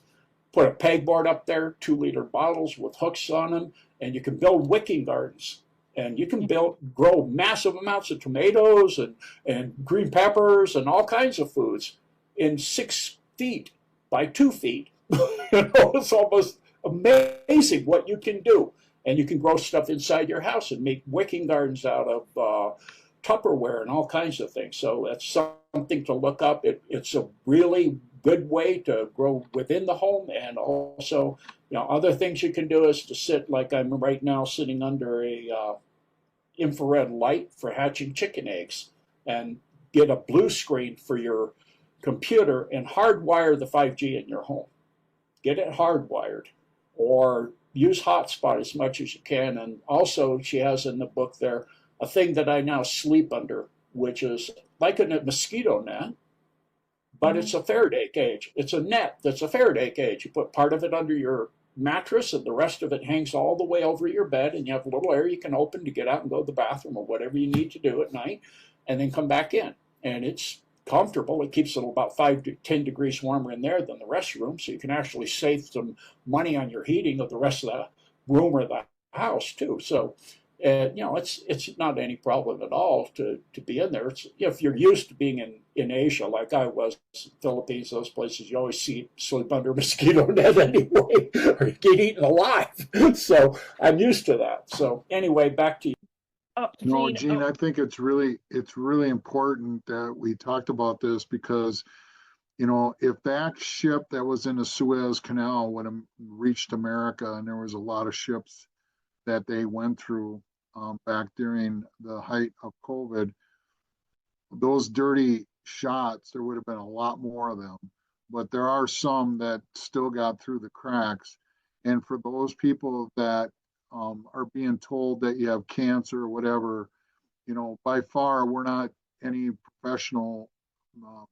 Put a pegboard up there, 2-liter bottles with hooks on them, and you can build wicking gardens. And you can grow massive amounts of tomatoes and green peppers and all kinds of foods in 6 feet by 2 feet. You know, it's almost amazing what you can do. And you can grow stuff inside your house and make wicking gardens out of Tupperware and all kinds of things. So that's something to look up. It's a really good way to grow within the home. And also, you know, other things you can do is to sit, like I'm right now sitting under a infrared light for hatching chicken eggs, and get a blue screen for your computer and hardwire the 5G in your home. Get it hardwired, or use hotspot as much as you can. And also she has in the book there a thing that I now sleep under, which is like a mosquito net, but it's a Faraday cage. It's a net that's a Faraday cage. You put part of it under your mattress and the rest of it hangs all the way over your bed, and you have a little area you can open to get out and go to the bathroom or whatever you need to do at night, and then come back in. And it's comfortable. It keeps it about 5 to 10 degrees warmer in there than the restroom, so you can actually save some money on your heating of the rest of the room or the house too. So you know, it's not any problem at all to be in there. It's, if you're used to being in Asia, like I was, Philippines, those places, you always sleep under a mosquito net anyway, or you get eaten alive. So I'm used to that. So anyway, back to you. No, Gene, I think it's really important that we talked about this, because, you know, if that ship that was in the Suez Canal would have reached America, and there was a lot of ships that they went through back during the height of COVID, those dirty shots, there would have been a lot more of them. but there are some that still got through the cracks. And for those people that are being told that you have cancer or whatever, by far we're not any professional um,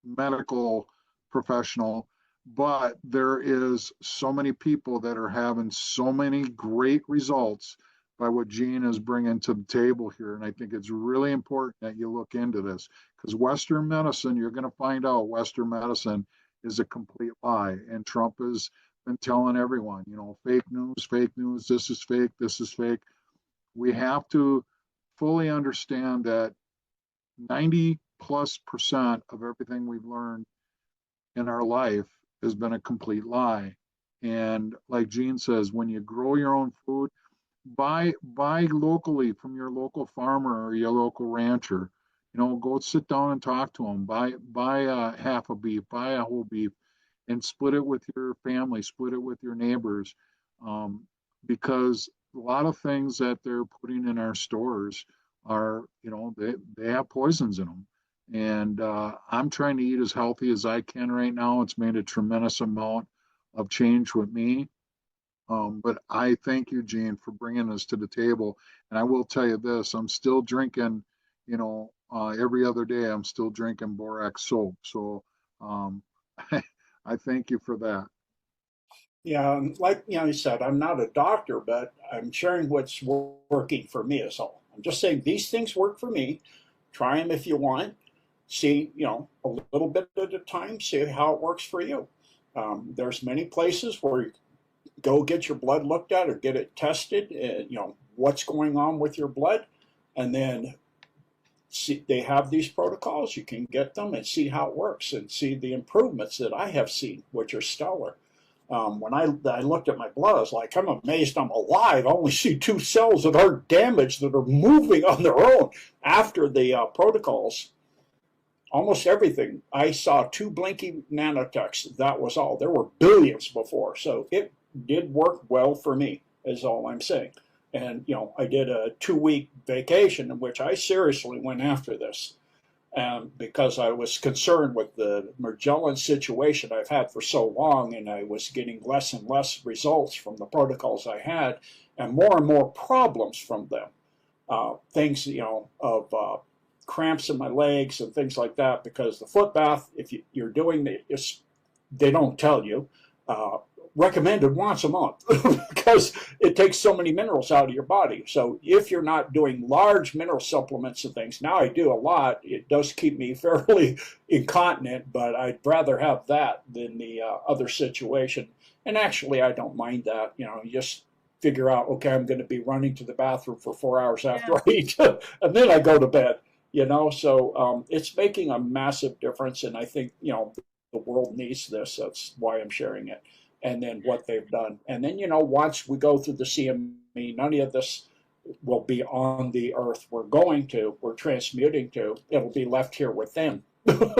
medical professional, but there is so many people that are having so many great results by what Gene is bringing to the table here. And I think it's really important that you look into this because Western medicine, you're going to find out Western medicine is a complete lie. And Trump has been telling everyone, fake news, this is fake. We have to fully understand that 90+% of everything we've learned in our life has been a complete lie. And like Gene says, when you grow your own food, buy locally from your local farmer or your local rancher. Go sit down and talk to them. Buy a half a beef, buy a whole beef, and split it with your family, split it with your neighbors, because a lot of things that they're putting in our stores are, they have poisons in them. And I'm trying to eat as healthy as I can right now. It's made a tremendous amount of change with me. But I thank you, Gene, for bringing this to the table. And I will tell you this, I'm still drinking, every other day, I'm still drinking borax soap. So I thank you for that. Yeah, and like you said, I'm not a doctor, but I'm sharing what's working for me is all. I'm just saying these things work for me. Try them if you want. See, a little bit at a time. See how it works for you. There's many places where you go get your blood looked at or get it tested. What's going on with your blood, and then see, they have these protocols. You can get them and see how it works and see the improvements that I have seen, which are stellar. When I looked at my blood, I was like, I'm amazed I'm alive. I only see 2 cells that aren't damaged that are moving on their own after the protocols. Almost everything. I saw 2 blinky nanotechs. That was all. There were billions before. So it did work well for me, is all I'm saying. And, I did a 2-week vacation in which I seriously went after this. Because I was concerned with the Magellan situation I've had for so long, and I was getting less and less results from the protocols I had, and more problems from them. Things, of cramps in my legs and things like that, because the foot bath, if you're doing they don't tell you, recommended once a month because it takes so many minerals out of your body. So if you're not doing large mineral supplements and things, now I do a lot. It does keep me fairly incontinent, but I'd rather have that than the other situation. And actually, I don't mind that. You just figure out, okay, I'm going to be running to the bathroom for 4 hours after I eat, and then I go to bed. So it's making a massive difference, and I think the world needs this. That's why I'm sharing it. And then what they've done. And then, once we go through the CME, none of this will be on the earth we're transmuting to. It'll be left here with them.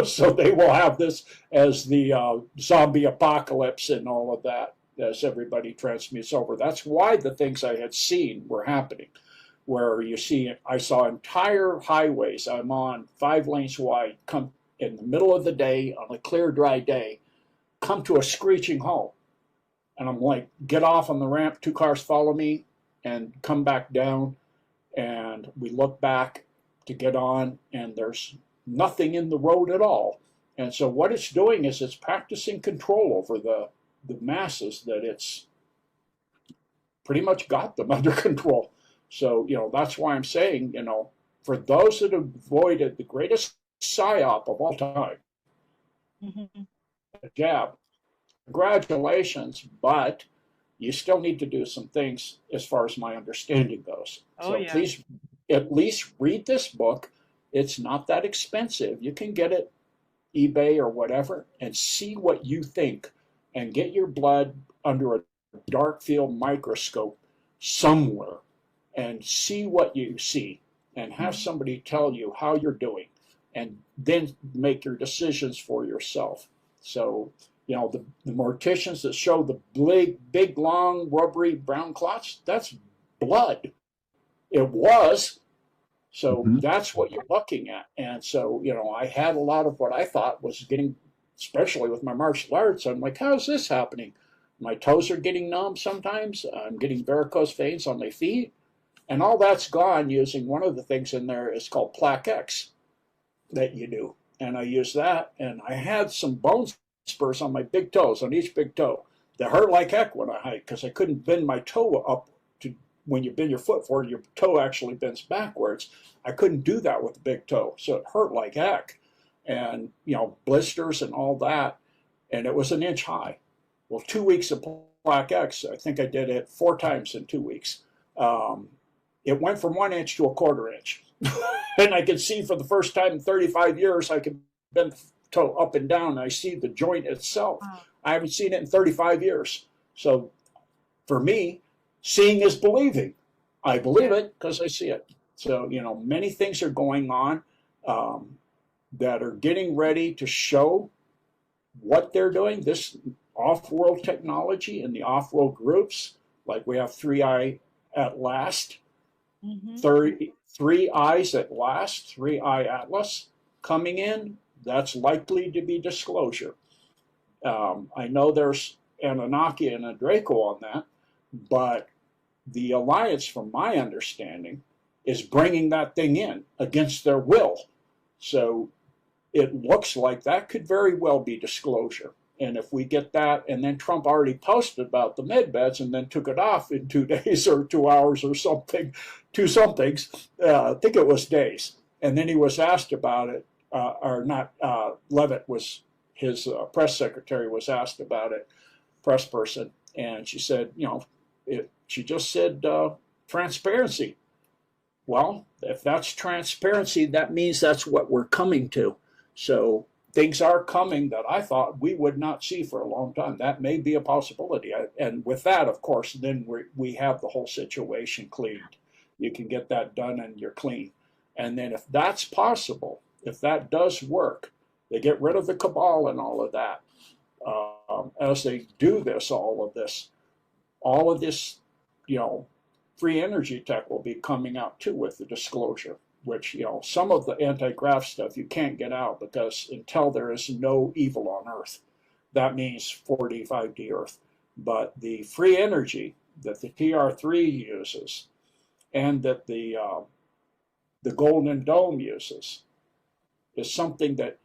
So they will have this as the zombie apocalypse and all of that as everybody transmutes over. That's why the things I had seen were happening, where I saw entire highways. I'm on 5 lanes wide, come in the middle of the day on a clear, dry day, come to a screeching halt. And I'm like, get off on the ramp, 2 cars follow me and come back down. And we look back to get on, and there's nothing in the road at all. And so what it's doing is it's practicing control over the masses, that it's pretty much got them under control. So, that's why I'm saying, for those that have avoided the greatest psyop of all time, a jab, congratulations, but you still need to do some things as far as my understanding goes. Please at least read this book. It's not that expensive. You can get it eBay or whatever and see what you think, and get your blood under a dark field microscope somewhere and see what you see, and have somebody tell you how you're doing, and then make your decisions for yourself. So the morticians that show the big, long, rubbery brown clots, that's blood. It was. So that's what you're looking at. And so, I had a lot of what I thought was getting especially with my martial arts, I'm like, how's this happening? My toes are getting numb sometimes. I'm getting varicose veins on my feet. And all that's gone using one of the things in there is called Plaque X that you do. And I use that. And I had some bone spurs on my big toes, on each big toe, that hurt like heck when I hike because I couldn't bend my toe up to, when you bend your foot forward, your toe actually bends backwards. I couldn't do that with the big toe. So it hurt like heck. And, you know, blisters and all that. And it was an inch high. Well, 2 weeks of Plaque X, I think I did it 4 times in 2 weeks. It went from 1 inch to a 1/4 inch. And I could see for the first time in 35 years, I could bend the toe up and down. And I see the joint itself. Wow. I haven't seen it in 35 years. So for me, seeing is believing. I believe it because I see it. So, you know, many things are going on that are getting ready to show what they're doing. This off-world technology in the off-world groups, like we have 3i at last, 3 eyes at last, 3i Atlas coming in. That's likely to be disclosure. I know there's Anunnaki and a Draco on that, but the Alliance, from my understanding, is bringing that thing in against their will. So it looks like that could very well be disclosure. And if we get that, and then Trump already posted about the med beds and then took it off in 2 days or 2 hours or something, 2 somethings, I think it was days. And then he was asked about it, or not, Levitt was, his press secretary was asked about it, press person, and she said, you know, she just said transparency. Well, if that's transparency, that means that's what we're coming to. So things are coming that I thought we would not see for a long time. That may be a possibility. And with that, of course, then we have the whole situation cleaned. You can get that done and you're clean. And then if that's possible, if that does work, they get rid of the cabal and all of that. As they do this, all of this, you know, free energy tech will be coming out too with the disclosure, which, you know, some of the anti-graft stuff you can't get out because until there is no evil on Earth, that means 4D, 5D Earth. But the free energy that the TR3 uses and that the Golden Dome uses is something that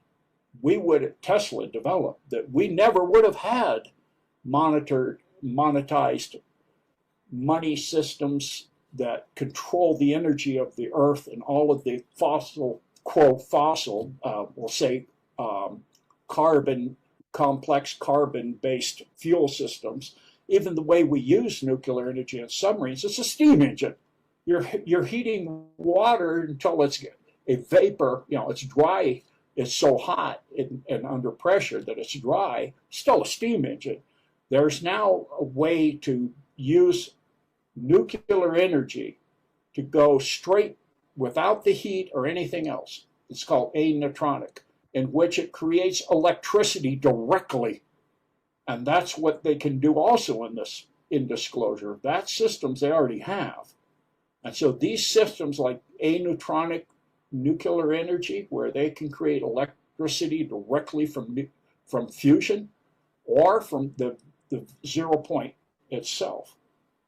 we would at Tesla develop, that we never would have had monetized money systems that control the energy of the earth and all of the fossil, quote, fossil, we'll say carbon, complex carbon-based fuel systems. Even the way we use nuclear energy in submarines, it's a steam engine. You're heating water until it's a vapor, you know, it's dry, it's so hot and under pressure that it's dry, still a steam engine. There's now a way to use nuclear energy to go straight without the heat or anything else. It's called aneutronic, in which it creates electricity directly. And that's what they can do also in disclosure. That systems they already have. And so these systems like aneutronic nuclear energy, where they can create electricity directly from fusion or from the 0 point itself,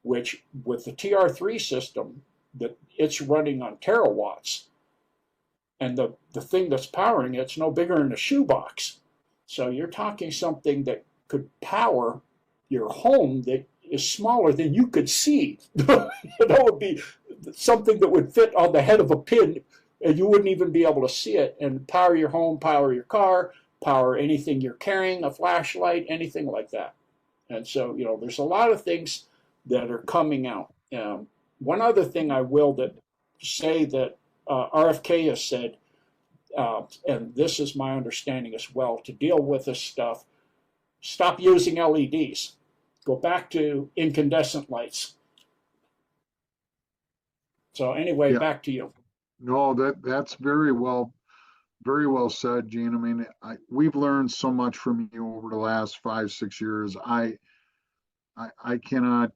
which with the TR3 system, that it's running on terawatts. And the thing that's powering it's no bigger than a shoebox. So you're talking something that could power your home that is smaller than you could see. That would be something that would fit on the head of a pin and you wouldn't even be able to see it, and power your home, power your car, power anything you're carrying, a flashlight, anything like that. And so, you know, there's a lot of things that are coming out. One other thing I will say that RFK has said, and this is my understanding as well, to deal with this stuff, stop using LEDs. Go back to incandescent lights. So anyway, yeah. Back to you. No, that's very well said, Gene. I mean, we've learned so much from you over the last 5-6 years. I cannot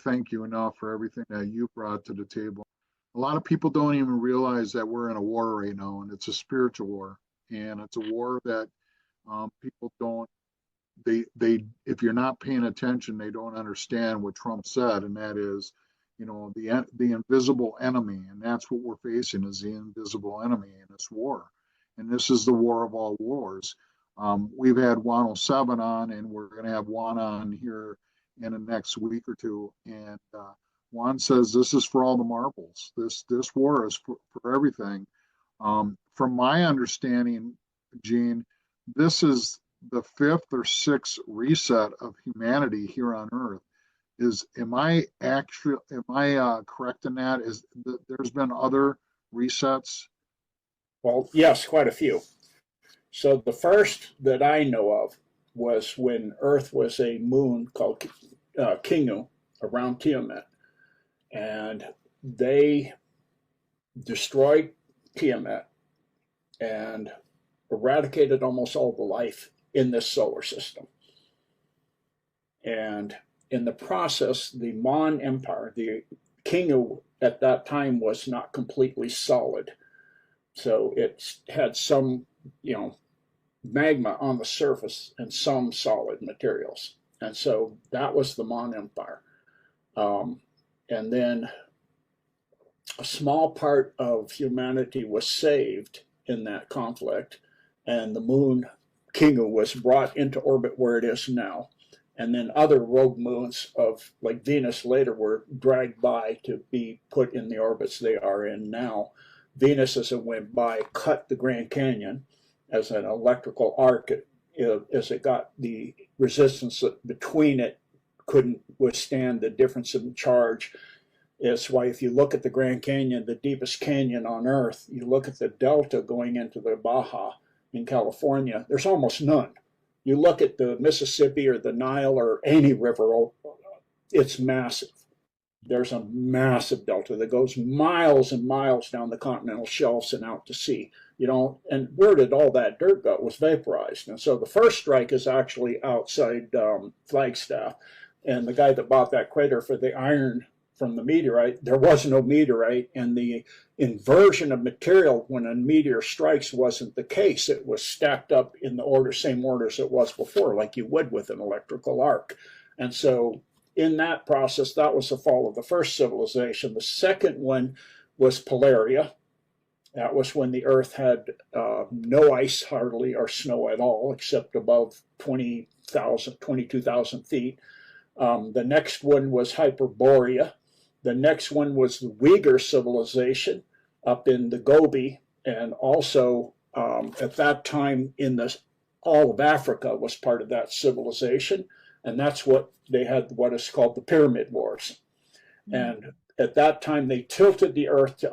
thank you enough for everything that you brought to the table. A lot of people don't even realize that we're in a war right now, and it's a spiritual war, and it's a war that People don't, if you're not paying attention, they don't understand what Trump said, and that is, the invisible enemy, and that's what we're facing is the invisible enemy in this war, and this is the war of all wars. We've had 107 on, and we're going to have one on here in the next week or two, and Juan says this is for all the marbles. This war is for everything. From my understanding, Gene, this is the fifth or sixth reset of humanity here on Earth. Am I correct in that? Is that there's been other resets? Well, yes, quite a few. So the first that I know of was when Earth was a moon called Kingu around Tiamat, and they destroyed Tiamat and eradicated almost all the life in this solar system. And in the process, the Mon Empire, the Kingu at that time was not completely solid. So it had some, magma on the surface and some solid materials. And so that was the Mon Empire. And then a small part of humanity was saved in that conflict, and the moon Kingu was brought into orbit where it is now. And then other rogue moons of like Venus later were dragged by to be put in the orbits they are in now. Venus, as it went by, cut the Grand Canyon as an electrical arc. As it got the resistance between it, couldn't withstand the difference in charge. It's why if you look at the Grand Canyon, the deepest canyon on Earth, you look at the delta going into the Baja in California, there's almost none. You look at the Mississippi or the Nile or any river, it's massive. There's a massive delta that goes miles and miles down the continental shelves and out to sea. And where did all that dirt go? It was vaporized. And so the first strike is actually outside Flagstaff. And the guy that bought that crater for the iron from the meteorite, there was no meteorite, and the inversion of material when a meteor strikes wasn't the case. It was stacked up in the same order as it was before, like you would with an electrical arc. And so in that process, that was the fall of the first civilization. The second one was Polaria. That was when the Earth had no ice hardly or snow at all, except above 22,000 feet. The next one was Hyperborea. The next one was the Uyghur civilization up in the Gobi, and also at that time all of Africa was part of that civilization, and that's what they had, what is called the Pyramid Wars. And at that time, they tilted the Earth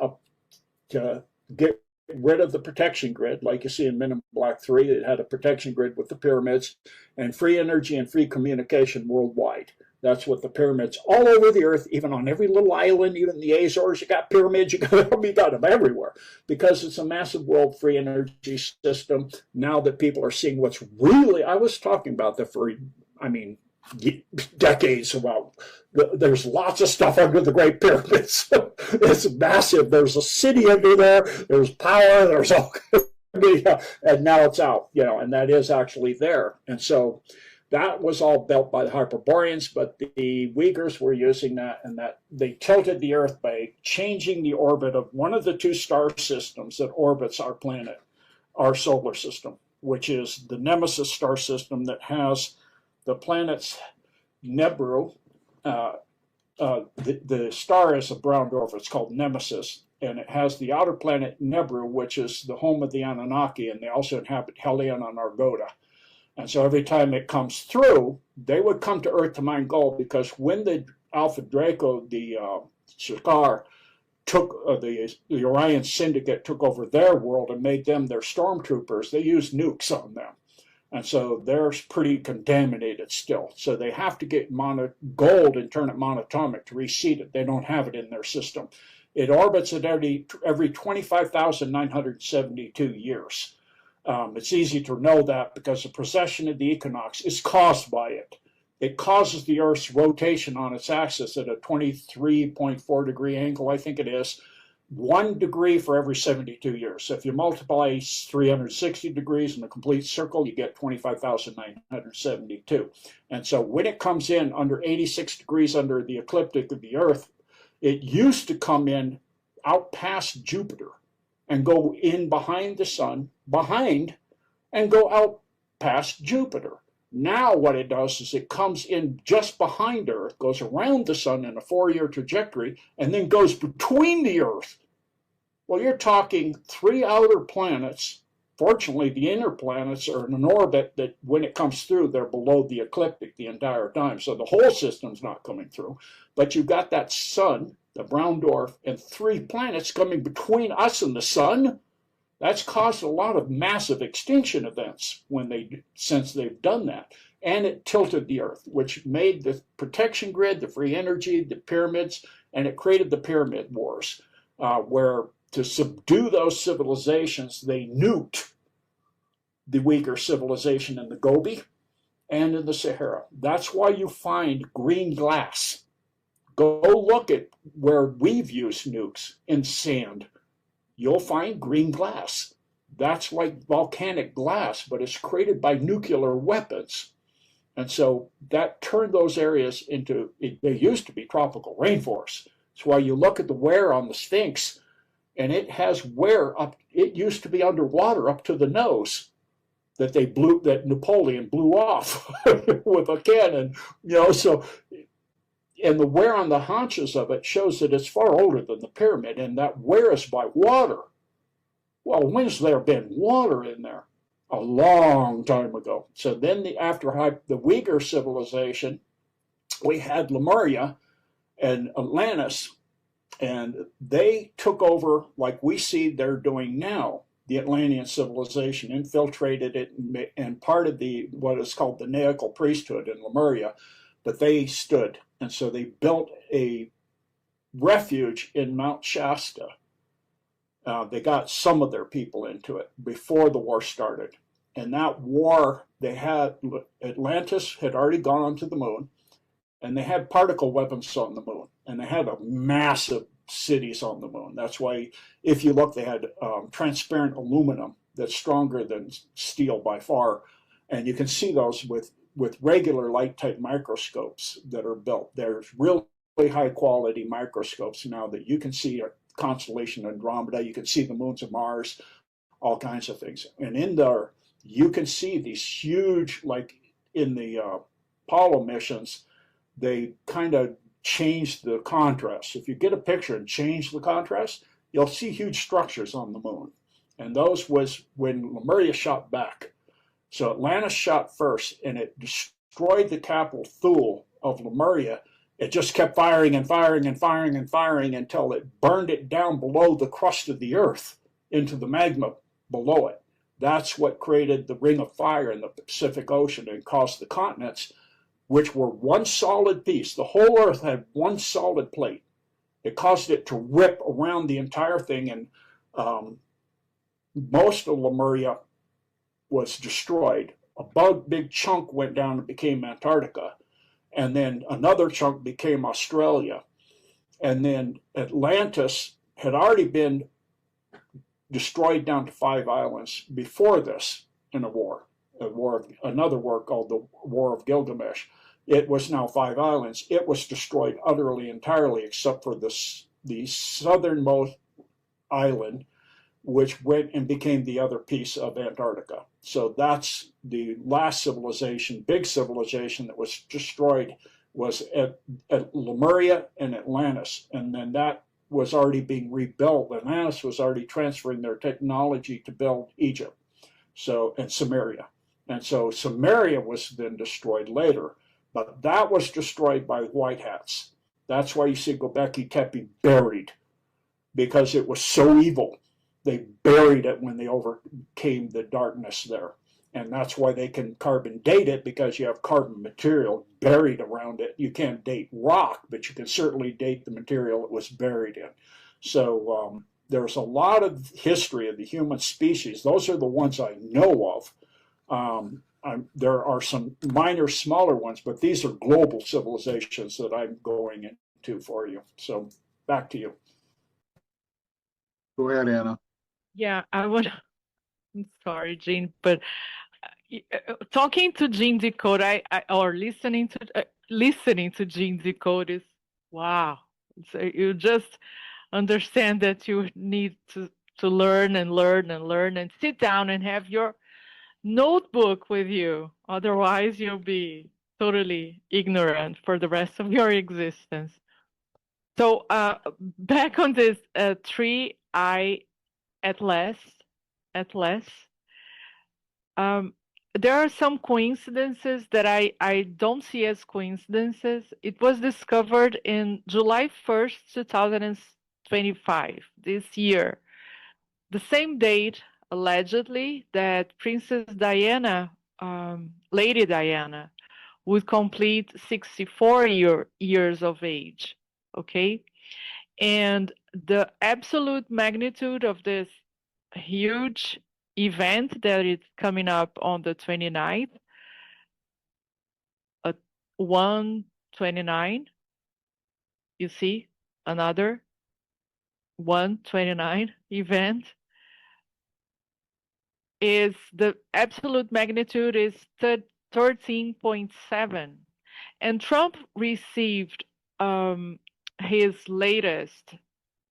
to get rid of the protection grid, like you see in Men in Black 3. It had a protection grid with the pyramids and free energy and free communication worldwide. That's what the pyramids all over the Earth, even on every little island, even the Azores, you got pyramids, you got them everywhere, because it's a massive world free energy system. Now that people are seeing what's really, I was talking about that for, decades about, there's lots of stuff under the Great Pyramids. It's massive. There's a city under there. There's power. There's all, and now it's out, and that is actually there. And so that was all built by the Hyperboreans, but the Uyghurs were using that, and that they tilted the Earth by changing the orbit of one of the two star systems that orbits our planet, our solar system, which is the Nemesis star system that has the planets Nibiru. The star is a brown dwarf. It's called Nemesis, and it has the outer planet Nibiru, which is the home of the Anunnaki, and they also inhabit Hellion and Argoda. And so every time it comes through, they would come to Earth to mine gold, because when the Alpha Draco, the Shakar, took the Orion Syndicate took over their world and made them their stormtroopers, they used nukes on them. And so they're pretty contaminated still. So they have to get gold and turn it monatomic to reseed it. They don't have it in their system. It orbits at every 25,972 years. It's easy to know that because the precession of the equinox is caused by it. It causes the Earth's rotation on its axis at a 23.4 degree angle, I think it is. 1 degree for every 72 years. So if you multiply 360 degrees in a complete circle, you get 25,972. And so when it comes in under 86 degrees under the ecliptic of the Earth, it used to come in out past Jupiter and go in behind the sun, and go out past Jupiter. Now what it does is it comes in just behind Earth, goes around the sun in a 4-year trajectory, and then goes between the Earth. Well, you're talking 3 outer planets. Fortunately, the inner planets are in an orbit that when it comes through, they're below the ecliptic the entire time. So the whole system's not coming through. But you've got that sun, the brown dwarf, and 3 planets coming between us and the sun. That's caused a lot of massive extinction events since they've done that. And it tilted the Earth, which made the protection grid, the free energy, the pyramids, and it created the pyramid wars, where to subdue those civilizations, they nuked the weaker civilization in the Gobi and in the Sahara. That's why you find green glass. Go look at where we've used nukes in sand. You'll find green glass. That's like volcanic glass, but it's created by nuclear weapons. And so that turned those areas into, they used to be tropical rainforests. That's why you look at the wear on the Sphinx, and it has wear up, it used to be underwater up to the nose that Napoleon blew off with a cannon, so, and the wear on the haunches of it shows that it's far older than the pyramid, and that wear is by water. Well, when's there been water in there? A long time ago. So then after the Uyghur civilization, we had Lemuria and Atlantis, and they took over like we see they're doing now. The Atlantean civilization infiltrated it and part of what is called the Naical priesthood in Lemuria, but they stood. And so they built a refuge in Mount Shasta. They got some of their people into it before the war started. And that war, Atlantis had already gone onto the moon, and they had particle weapons on the moon, and they had massive cities on the moon. That's why, if you look, they had transparent aluminum that's stronger than steel by far, and you can see those with regular light type microscopes that are built. There's really high quality microscopes now that you can see a constellation Andromeda, you can see the moons of Mars, all kinds of things. And in there, you can see these huge, like in the Apollo missions, they kind of changed the contrast. If you get a picture and change the contrast, you'll see huge structures on the moon. And those was when Lemuria shot back. So Atlantis shot first, and it destroyed the capital Thule of Lemuria. It just kept firing and firing and firing and firing until it burned it down below the crust of the Earth into the magma below it. That's what created the ring of fire in the Pacific Ocean and caused the continents, which were one solid piece. The whole Earth had one solid plate. It caused it to rip around the entire thing, and most of Lemuria was destroyed. A big chunk went down and became Antarctica, and then another chunk became Australia. And then Atlantis had already been destroyed down to 5 islands before this in another war called the War of Gilgamesh. It was now 5 islands. It was destroyed utterly, entirely, except for the southernmost island, which went and became the other piece of Antarctica. So that's the last civilization, big civilization that was destroyed, was at Lemuria and Atlantis. And then that was already being rebuilt. Atlantis was already transferring their technology to build Egypt, and Sumeria. And so Sumeria was then destroyed later, but that was destroyed by white hats. That's why you see Göbekli Tepe buried, because it was so evil. They buried it when they overcame the darkness there. And that's why they can carbon date it, because you have carbon material buried around it. You can't date rock, but you can certainly date the material it was buried in. So there's a lot of history of the human species. Those are the ones I know of. There are some minor, smaller ones, but these are global civilizations that I'm going into for you. So back to you. Go ahead, Anna. Yeah, I would. I'm sorry, Jean, but talking to Jean Decode, or listening to Jean Decode is wow. So you just understand that you need to learn and learn and learn and sit down and have your notebook with you. Otherwise, you'll be totally ignorant for the rest of your existence. So back on this tree, at last, um, there are some coincidences that I don't see as coincidences. It was discovered in July 1st, 2025, this year. The same date, allegedly, that Princess Diana, Lady Diana, would complete 64 years of age. Okay? And the absolute magnitude of this huge event that is coming up on the 29th, at 129, you see, another 129 event, is the absolute magnitude is 13.7. And Trump received his latest,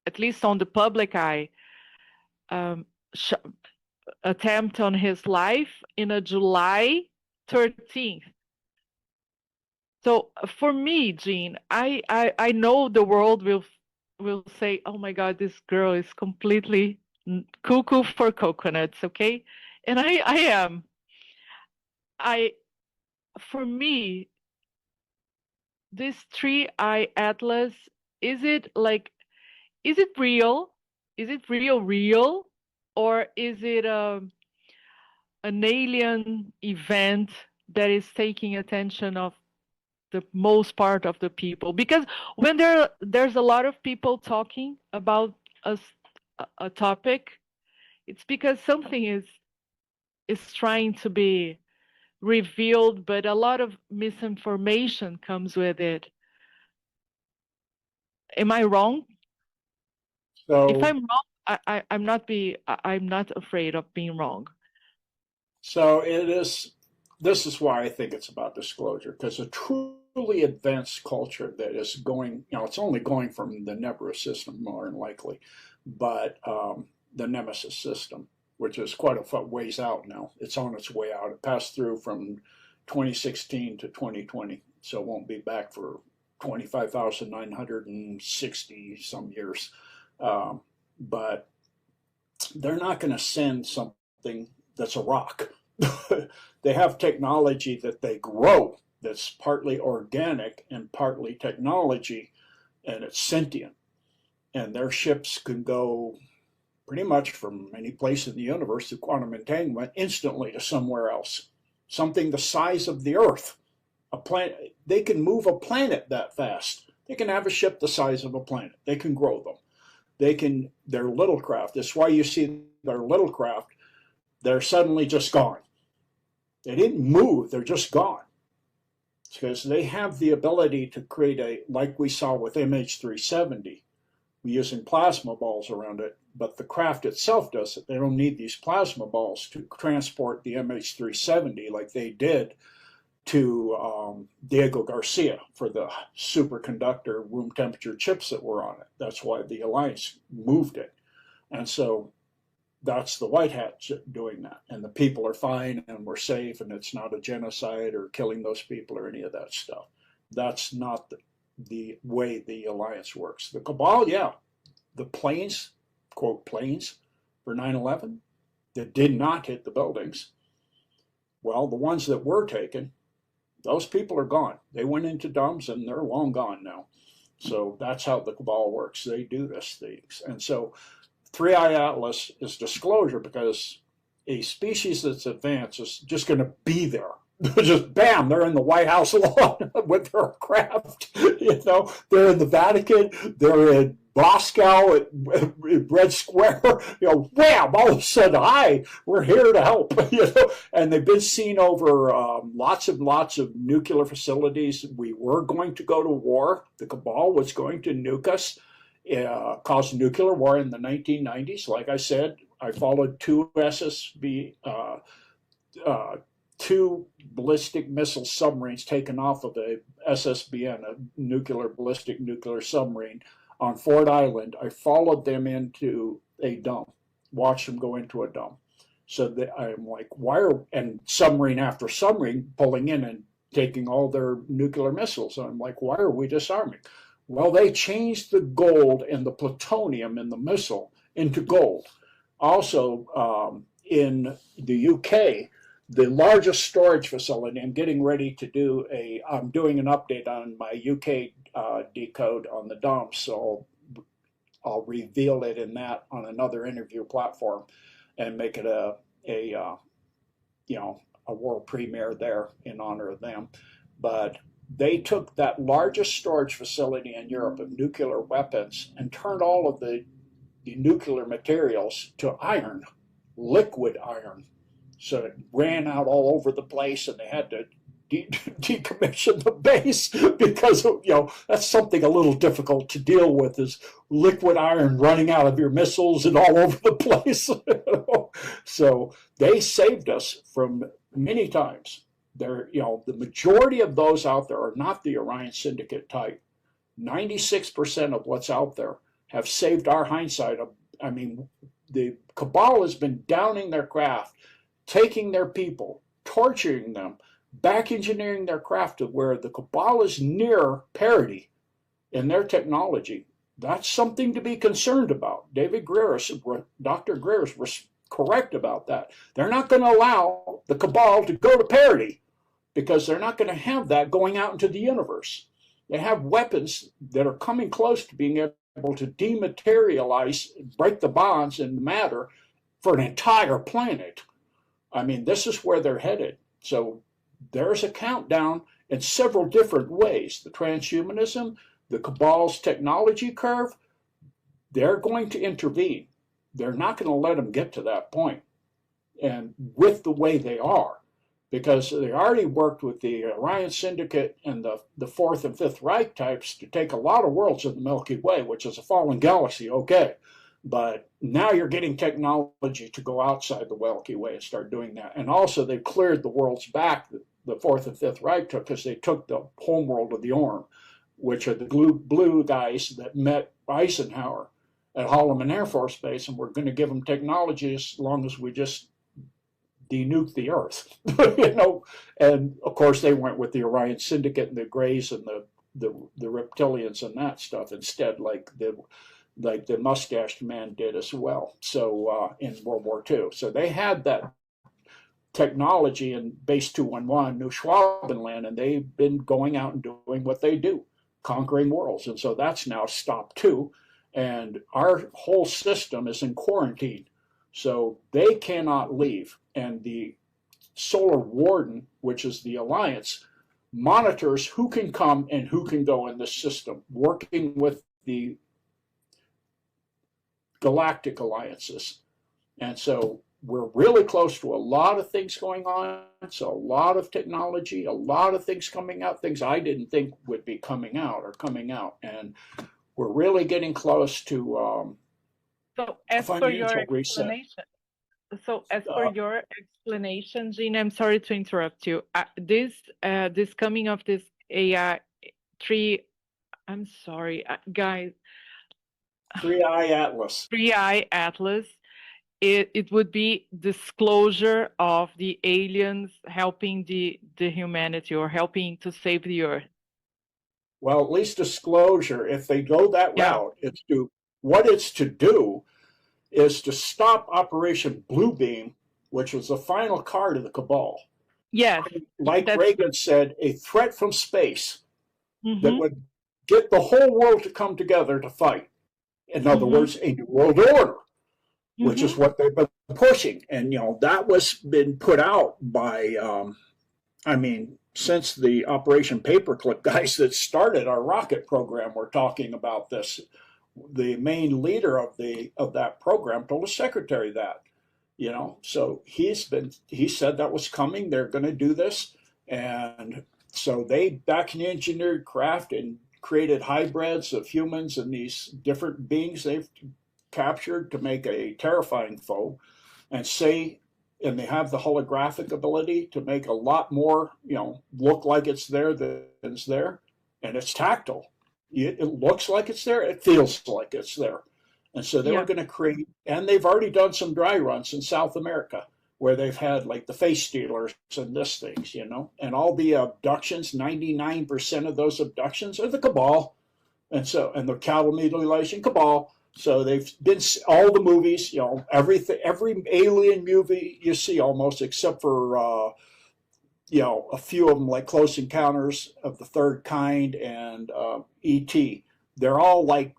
at least on the public eye, attempt on his life in a July 13th. So for me, Jean, I know the world will say, oh my God, this girl is completely cuckoo for coconuts, okay? And I am. For me, this three-eye atlas, is it real? Is it real? Or is it an alien event that is taking attention of the most part of the people? Because when there's a lot of people talking about a topic, it's because something is trying to be revealed, but a lot of misinformation comes with it. Am I wrong? So, If I'm wrong, I'm not afraid of being wrong. so it is. This is why I think it's about disclosure, because a truly advanced culture that is going, it's only going from the Nebra system more than likely, but the Nemesis system, which is quite a ways out now. It's on its way out. It passed through from 2016 to 2020, so it won't be back for 25,960 some years. But they're not going to send something that's a rock. They have technology that they grow that's partly organic and partly technology, and it's sentient. And their ships can go pretty much from any place in the universe through quantum entanglement instantly to somewhere else. Something the size of the Earth. A planet, they can move a planet that fast. They can have a ship the size of a planet. They can grow them. They're little craft. That's why you see their little craft, they're suddenly just gone. They didn't move, they're just gone. It's because they have the ability to create like we saw with MH370, using plasma balls around it, but the craft itself does it. They don't need these plasma balls to transport the MH370 like they did to Diego Garcia for the superconductor room temperature chips that were on it. That's why the Alliance moved it. And so that's the White Hats doing that. And the people are fine and we're safe and it's not a genocide or killing those people or any of that stuff. That's not the way the Alliance works. The Cabal, yeah, the planes, quote, planes for 9/11 that did not hit the buildings. Well, the ones that were taken, those people are gone. They went into dumps and they're long gone now. So that's how the Cabal works. They do this things. And so Three-Eye Atlas is disclosure because a species that's advanced is just going to be there. Just bam, they're in the White House alone with their craft. They're in the Vatican, they're in Moscow at Red Square. Wham! All of a sudden, we're here to help. And they've been seen over lots and lots of nuclear facilities. We were going to go to war. The Cabal was going to nuke us caused a nuclear war in the 1990s. Like I said, I followed two ballistic missile submarines taken off of the SSBN, a nuclear submarine, on Ford Island. I followed them into a dump, watched them go into a dump. So that I'm like, why are, and submarine after submarine pulling in and taking all their nuclear missiles. And I'm like, why are we disarming? Well, they changed the gold and the plutonium in the missile into gold. Also, in the UK, the largest storage facility, I'm doing an update on my UK Decode on the dumps, so I'll reveal it in that on another interview platform and make it a world premiere there in honor of them. But they took that largest storage facility in Europe of nuclear weapons and turned all of the nuclear materials to iron, liquid iron. So it ran out all over the place, and they had to decommission the base because that's something a little difficult to deal with, is liquid iron running out of your missiles and all over the place. So they saved us from many times. The majority of those out there are not the Orion Syndicate type. 96% of what's out there have saved our hindsight. I mean, the cabal has been downing their craft, taking their people, torturing them, back engineering their craft to where the cabal is near parity in their technology. That's something to be concerned about. Dr. Greer's was correct about that. They're not going to allow the cabal to go to parity because they're not going to have that going out into the universe. They have weapons that are coming close to being able to dematerialize, break the bonds in matter for an entire planet. I mean, this is where they're headed. So there's a countdown in several different ways. The transhumanism, the cabal's technology curve, they're going to intervene. They're not going to let them get to that point. And with the way they are, because they already worked with the Orion Syndicate and the Fourth and Fifth Reich types to take a lot of worlds of the Milky Way, which is a fallen galaxy, okay. But now you're getting technology to go outside the Milky Way and start doing that. And also they've cleared the worlds back, the Fourth and Fifth Reich took, because they took the home world of the Orm, which are the blue guys that met Eisenhower at Holloman Air Force Base, and we're going to give them technology as long as we just denuke the Earth, And of course, they went with the Orion Syndicate and the Greys and the reptilians and that stuff instead, like the mustached man did as well. So in World War II, so they had that technology in Base 211, New Schwabenland, and they've been going out and doing what they do, conquering worlds, and so that's now stopped too. And our whole system is in quarantine, so they cannot leave. And the Solar Warden, which is the Alliance, monitors who can come and who can go in this system, working with the galactic alliances. And so we're really close to a lot of things going on. So a lot of technology, a lot of things coming out, things I didn't think would be coming out are coming out. And we're really getting close to so as per your explanation, Gene, I'm sorry to interrupt you. This coming of this AI I'm sorry, guys. 3i Atlas. 3i Atlas. It would be disclosure of the aliens helping the humanity or helping to save the Earth. Well, at least disclosure. If they go that route, what it's to do is to stop Operation Bluebeam, which was the final card of the cabal. Yes. Like Reagan said, a threat from space that would get the whole world to come together to fight. In other words, a new world order, which is what they've been pushing. And, that was been put out by, since the Operation Paperclip guys that started our rocket program were talking about this. The main leader of that program told his secretary that, so he said that was coming. They're going to do this. And so they back engineered craft and created hybrids of humans and these different beings they've captured to make a terrifying foe, and and they have the holographic ability to make a lot more, look like it's there than it's there, and it's tactile. It looks like it's there, it feels like it's there. And so they were going to create, and they've already done some dry runs in South America where they've had like the face stealers and this things, and all the abductions, 99% of those abductions are the cabal. And the cattle mutilation cabal. So they've been all the movies, everything, every alien movie you see almost, except for, a few of them like Close Encounters of the Third Kind and E.T. They're all like,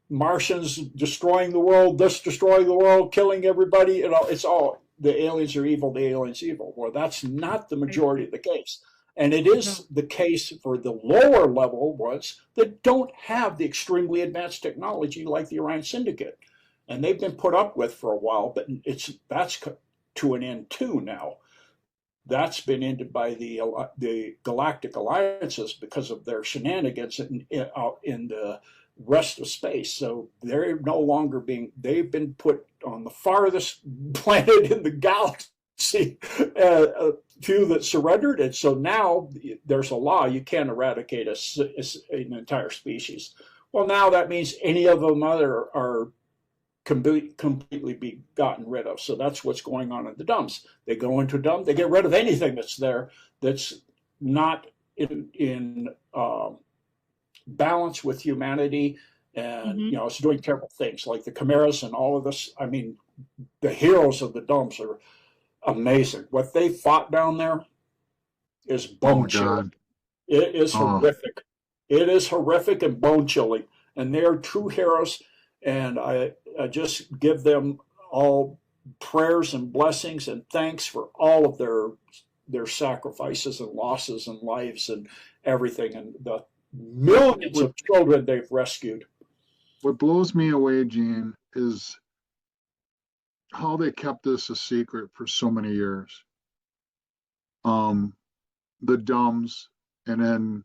Martians destroying the world, this destroying the world, killing everybody. It's all, the aliens are evil, the aliens evil. Well, that's not the majority of the case. And it is the case for the lower level ones that don't have the extremely advanced technology like the Orion Syndicate. And they've been put up with for a while, but that's to an end too now. That's been ended by the galactic alliances because of their shenanigans out in the rest of space. So they're no longer they've been put on the farthest planet in the galaxy, a few that surrendered. And so now there's a law, you can't eradicate an entire species. Well, now that means any of them are completely be gotten rid of. So that's what's going on in the dumps. They go into dump, they get rid of anything that's there that's not in balance with humanity, and it's doing terrible things like the chimeras and all of this. I mean, the heroes of the dumps are amazing. What they fought down there is bone chilling. It is horrific. It is horrific and bone chilling, and they're true heroes. And I just give them all prayers and blessings and thanks for all of their sacrifices and losses and lives and everything, and the millions of children they've rescued. What blows me away, Gene, is how they kept this a secret for so many years. The dumbs, and then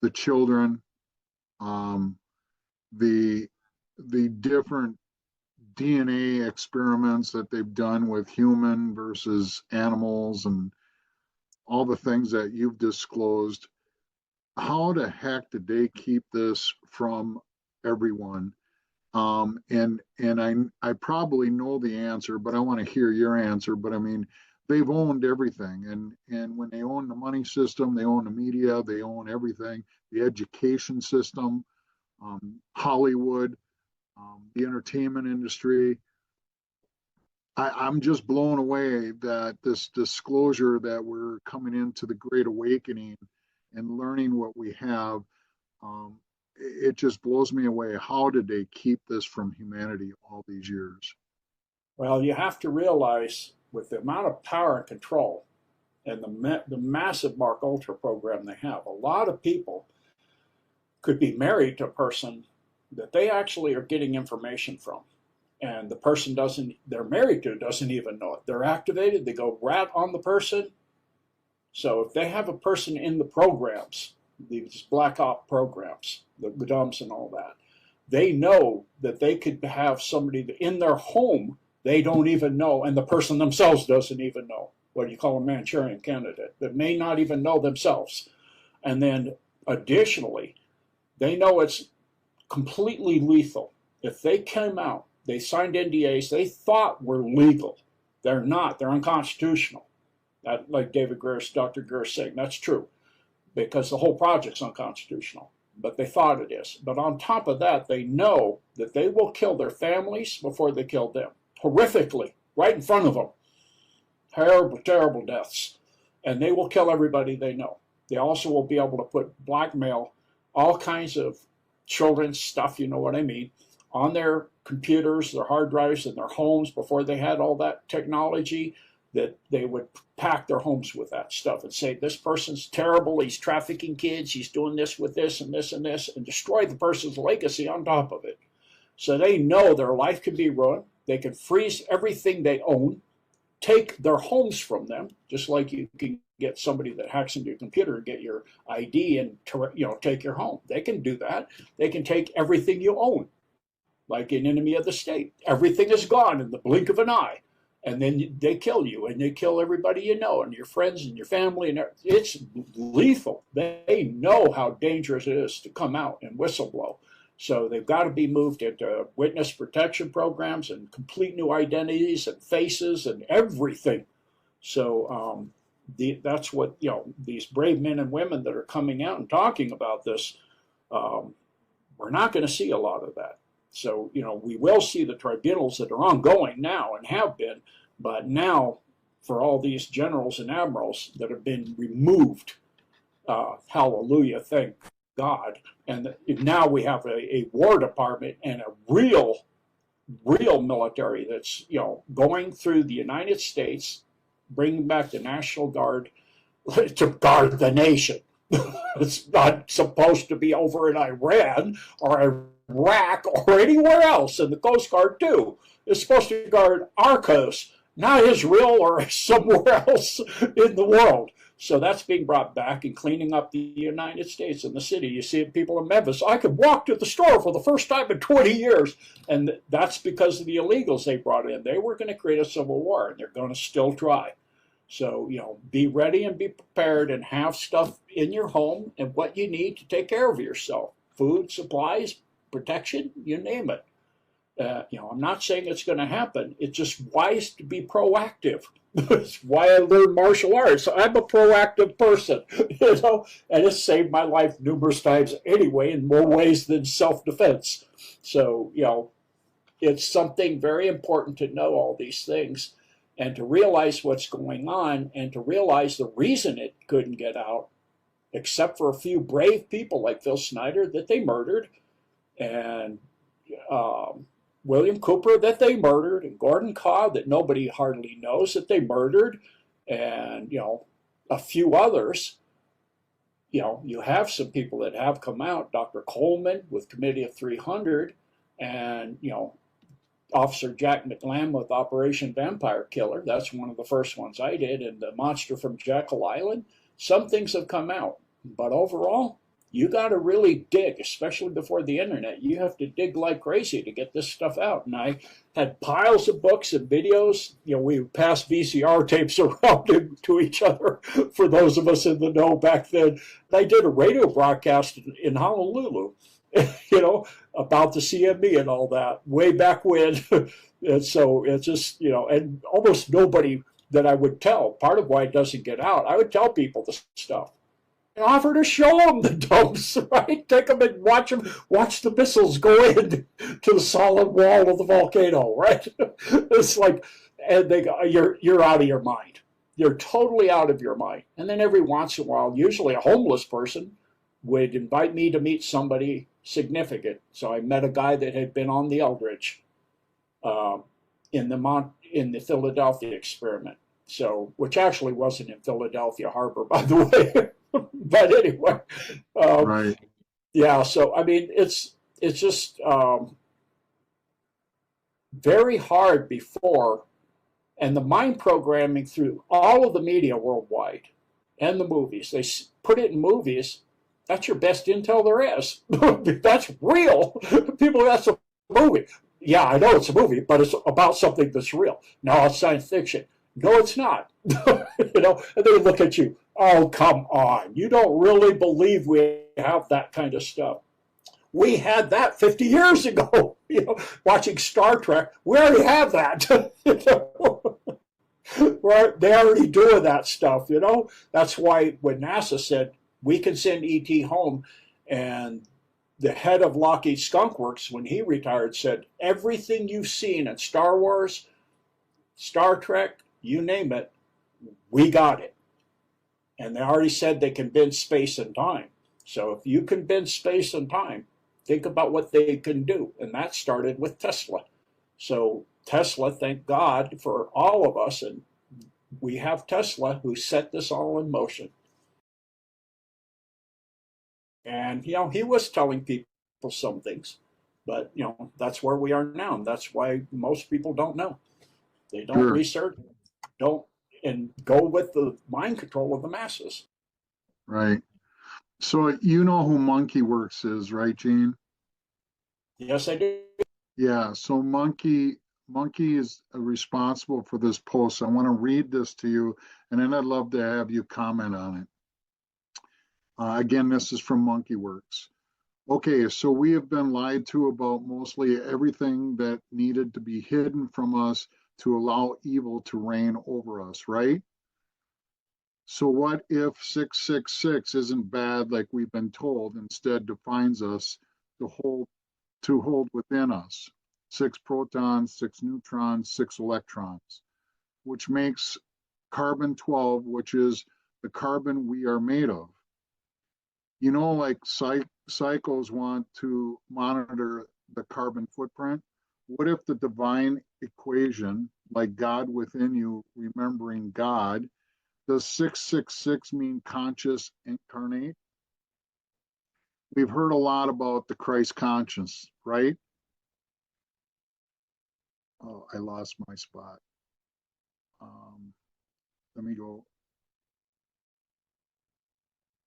the children, the different DNA experiments that they've done with human versus animals, and all the things that you've disclosed. How the heck did they keep this from everyone? And I probably know the answer, but I want to hear your answer. But I mean, they've owned everything, and when they own the money system, they own the media, they own everything, the education system, Hollywood, the entertainment industry. I'm just blown away that this disclosure that we're coming into the Great Awakening and learning what we have, it just blows me away. How did they keep this from humanity all these years? Well, you have to realize with the amount of power and control and the massive Mark Ultra program they have, a lot of people could be married to a person that they actually are getting information from. And the person they're married to doesn't even know it. They're activated, they go right on the person. So if they have a person in the programs, these black op programs, the dumps and all that, they know that they could have somebody in their home they don't even know, and the person themselves doesn't even know. What do you call a Manchurian candidate? That may not even know themselves. And then additionally, they know it's completely lethal. If they came out, they signed NDAs they thought were legal. They're not. They're unconstitutional. That, like Dr. Greer is saying, that's true, because the whole project's unconstitutional. But they thought it is. But on top of that, they know that they will kill their families before they kill them. Horrifically, right in front of them. Terrible, terrible deaths. And they will kill everybody they know. They also will be able to put blackmail, all kinds of children's stuff, you know what I mean, on their computers, their hard drives, in their homes before they had all that technology, that they would pack their homes with that stuff and say, this person's terrible, he's trafficking kids, he's doing this with this and this and this, and destroy the person's legacy on top of it. So they know their life could be ruined. They can freeze everything they own, take their homes from them, just like you can get somebody that hacks into your computer and get your ID and take your home. They can do that. They can take everything you own, like an enemy of the state. Everything is gone in the blink of an eye. And then they kill you, and they kill everybody you know, and your friends and your family, and it's lethal. They know how dangerous it is to come out and whistleblow. So they've got to be moved into witness protection programs and complete new identities and faces and everything. So that's what, these brave men and women that are coming out and talking about this, we're not going to see a lot of that. So, we will see the tribunals that are ongoing now and have been, but now for all these generals and admirals that have been removed, hallelujah, thank God. And now we have a War Department and a real military that's, going through the United States, bringing back the National Guard to guard the nation. It's not supposed to be over in Iran or Iraq or anywhere else, and the Coast Guard too. It's supposed to guard our coast, not Israel or somewhere else in the world. So that's being brought back and cleaning up the United States and the city. You see people in Memphis, I could walk to the store for the first time in 20 years. And that's because of the illegals they brought in. They were going to create a civil war, and they're going to still try. So, be ready and be prepared and have stuff in your home and what you need to take care of yourself. Food, supplies, protection, you name it. I'm not saying it's going to happen. It's just wise to be proactive. It's why I learned martial arts. I'm a proactive person, and it's saved my life numerous times anyway, in more ways than self-defense. So, it's something very important to know all these things and to realize what's going on and to realize the reason it couldn't get out, except for a few brave people like Phil Snyder that they murdered, and William Cooper that they murdered, and Gordon Cobb that nobody hardly knows that they murdered, and a few others. You have some people that have come out, Dr. Coleman with Committee of 300, and Officer Jack McLam with Operation Vampire Killer. That's one of the first ones I did, and the Monster from Jekyll Island. Some things have come out, but overall, you got to really dig, especially before the internet. You have to dig like crazy to get this stuff out. And I had piles of books and videos. We passed VCR tapes around to each other for those of us in the know back then. I did a radio broadcast in Honolulu, about the CME and all that way back when. And so it's just, and almost nobody that I would tell. Part of why it doesn't get out, I would tell people this stuff. And offer to show them the dumps, right? Take them and watch the missiles go in to the solid wall of the volcano, right? It's like, and they go, you're out of your mind. You're totally out of your mind. And then every once in a while, usually a homeless person would invite me to meet somebody significant. So I met a guy that had been on the Eldridge in the Philadelphia experiment. So, which actually wasn't in Philadelphia Harbor, by the way. But anyway, Right. Yeah. So I mean, it's just very hard before, and the mind programming through all of the media worldwide and the movies. They put it in movies. That's your best intel there is. That's real. People, that's a movie. Yeah, I know it's a movie, but it's about something that's real. No, it's science fiction. No, it's not. And they look at you. Oh, come on. You don't really believe we have that kind of stuff. We had that 50 years ago. Watching Star Trek, we already have that. They're already doing that stuff, That's why when NASA said, we can send ET home, and the head of Lockheed Skunk Works, when he retired, said, everything you've seen in Star Wars, Star Trek, you name it, we got it. And they already said they can bend space and time. So if you can bend space and time, think about what they can do. And that started with Tesla. So Tesla, thank God for all of us. And we have Tesla who set this all in motion. And, he was telling people some things. But, that's where we are now. And that's why most people don't know. They don't research. don't, and go with the mind control of the masses. Right. So you know who Monkey Works is, right, Gene? Yes, I do. Yeah. So Monkey is responsible for this post. I want to read this to you, and then I'd love to have you comment on it. Again, this is from Monkey Works. Okay, so we have been lied to about mostly everything that needed to be hidden from us to allow evil to reign over us, right? So what if 666 isn't bad like we've been told, instead defines us to hold within us? 6 protons, 6 neutrons, 6 electrons, which makes carbon 12, which is the carbon we are made of. You know, like psychos want to monitor the carbon footprint. What if the divine equation, like God within you, remembering God, does 666 mean conscious incarnate? We've heard a lot about the Christ conscience, right? Oh, I lost my spot. Let me go.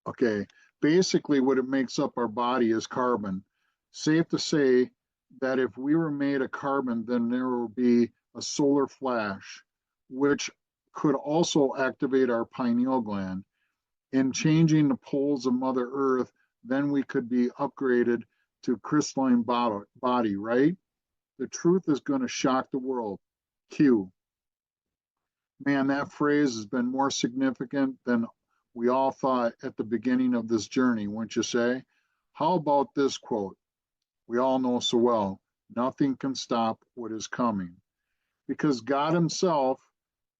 Okay, basically what it makes up our body is carbon. Safe to say that if we were made of carbon, then there would be a solar flash, which could also activate our pineal gland. In changing the poles of Mother Earth, then we could be upgraded to crystalline body, right? The truth is going to shock the world. Q. Man, that phrase has been more significant than we all thought at the beginning of this journey, wouldn't you say? How about this quote? We all know so well, nothing can stop what is coming. Because God himself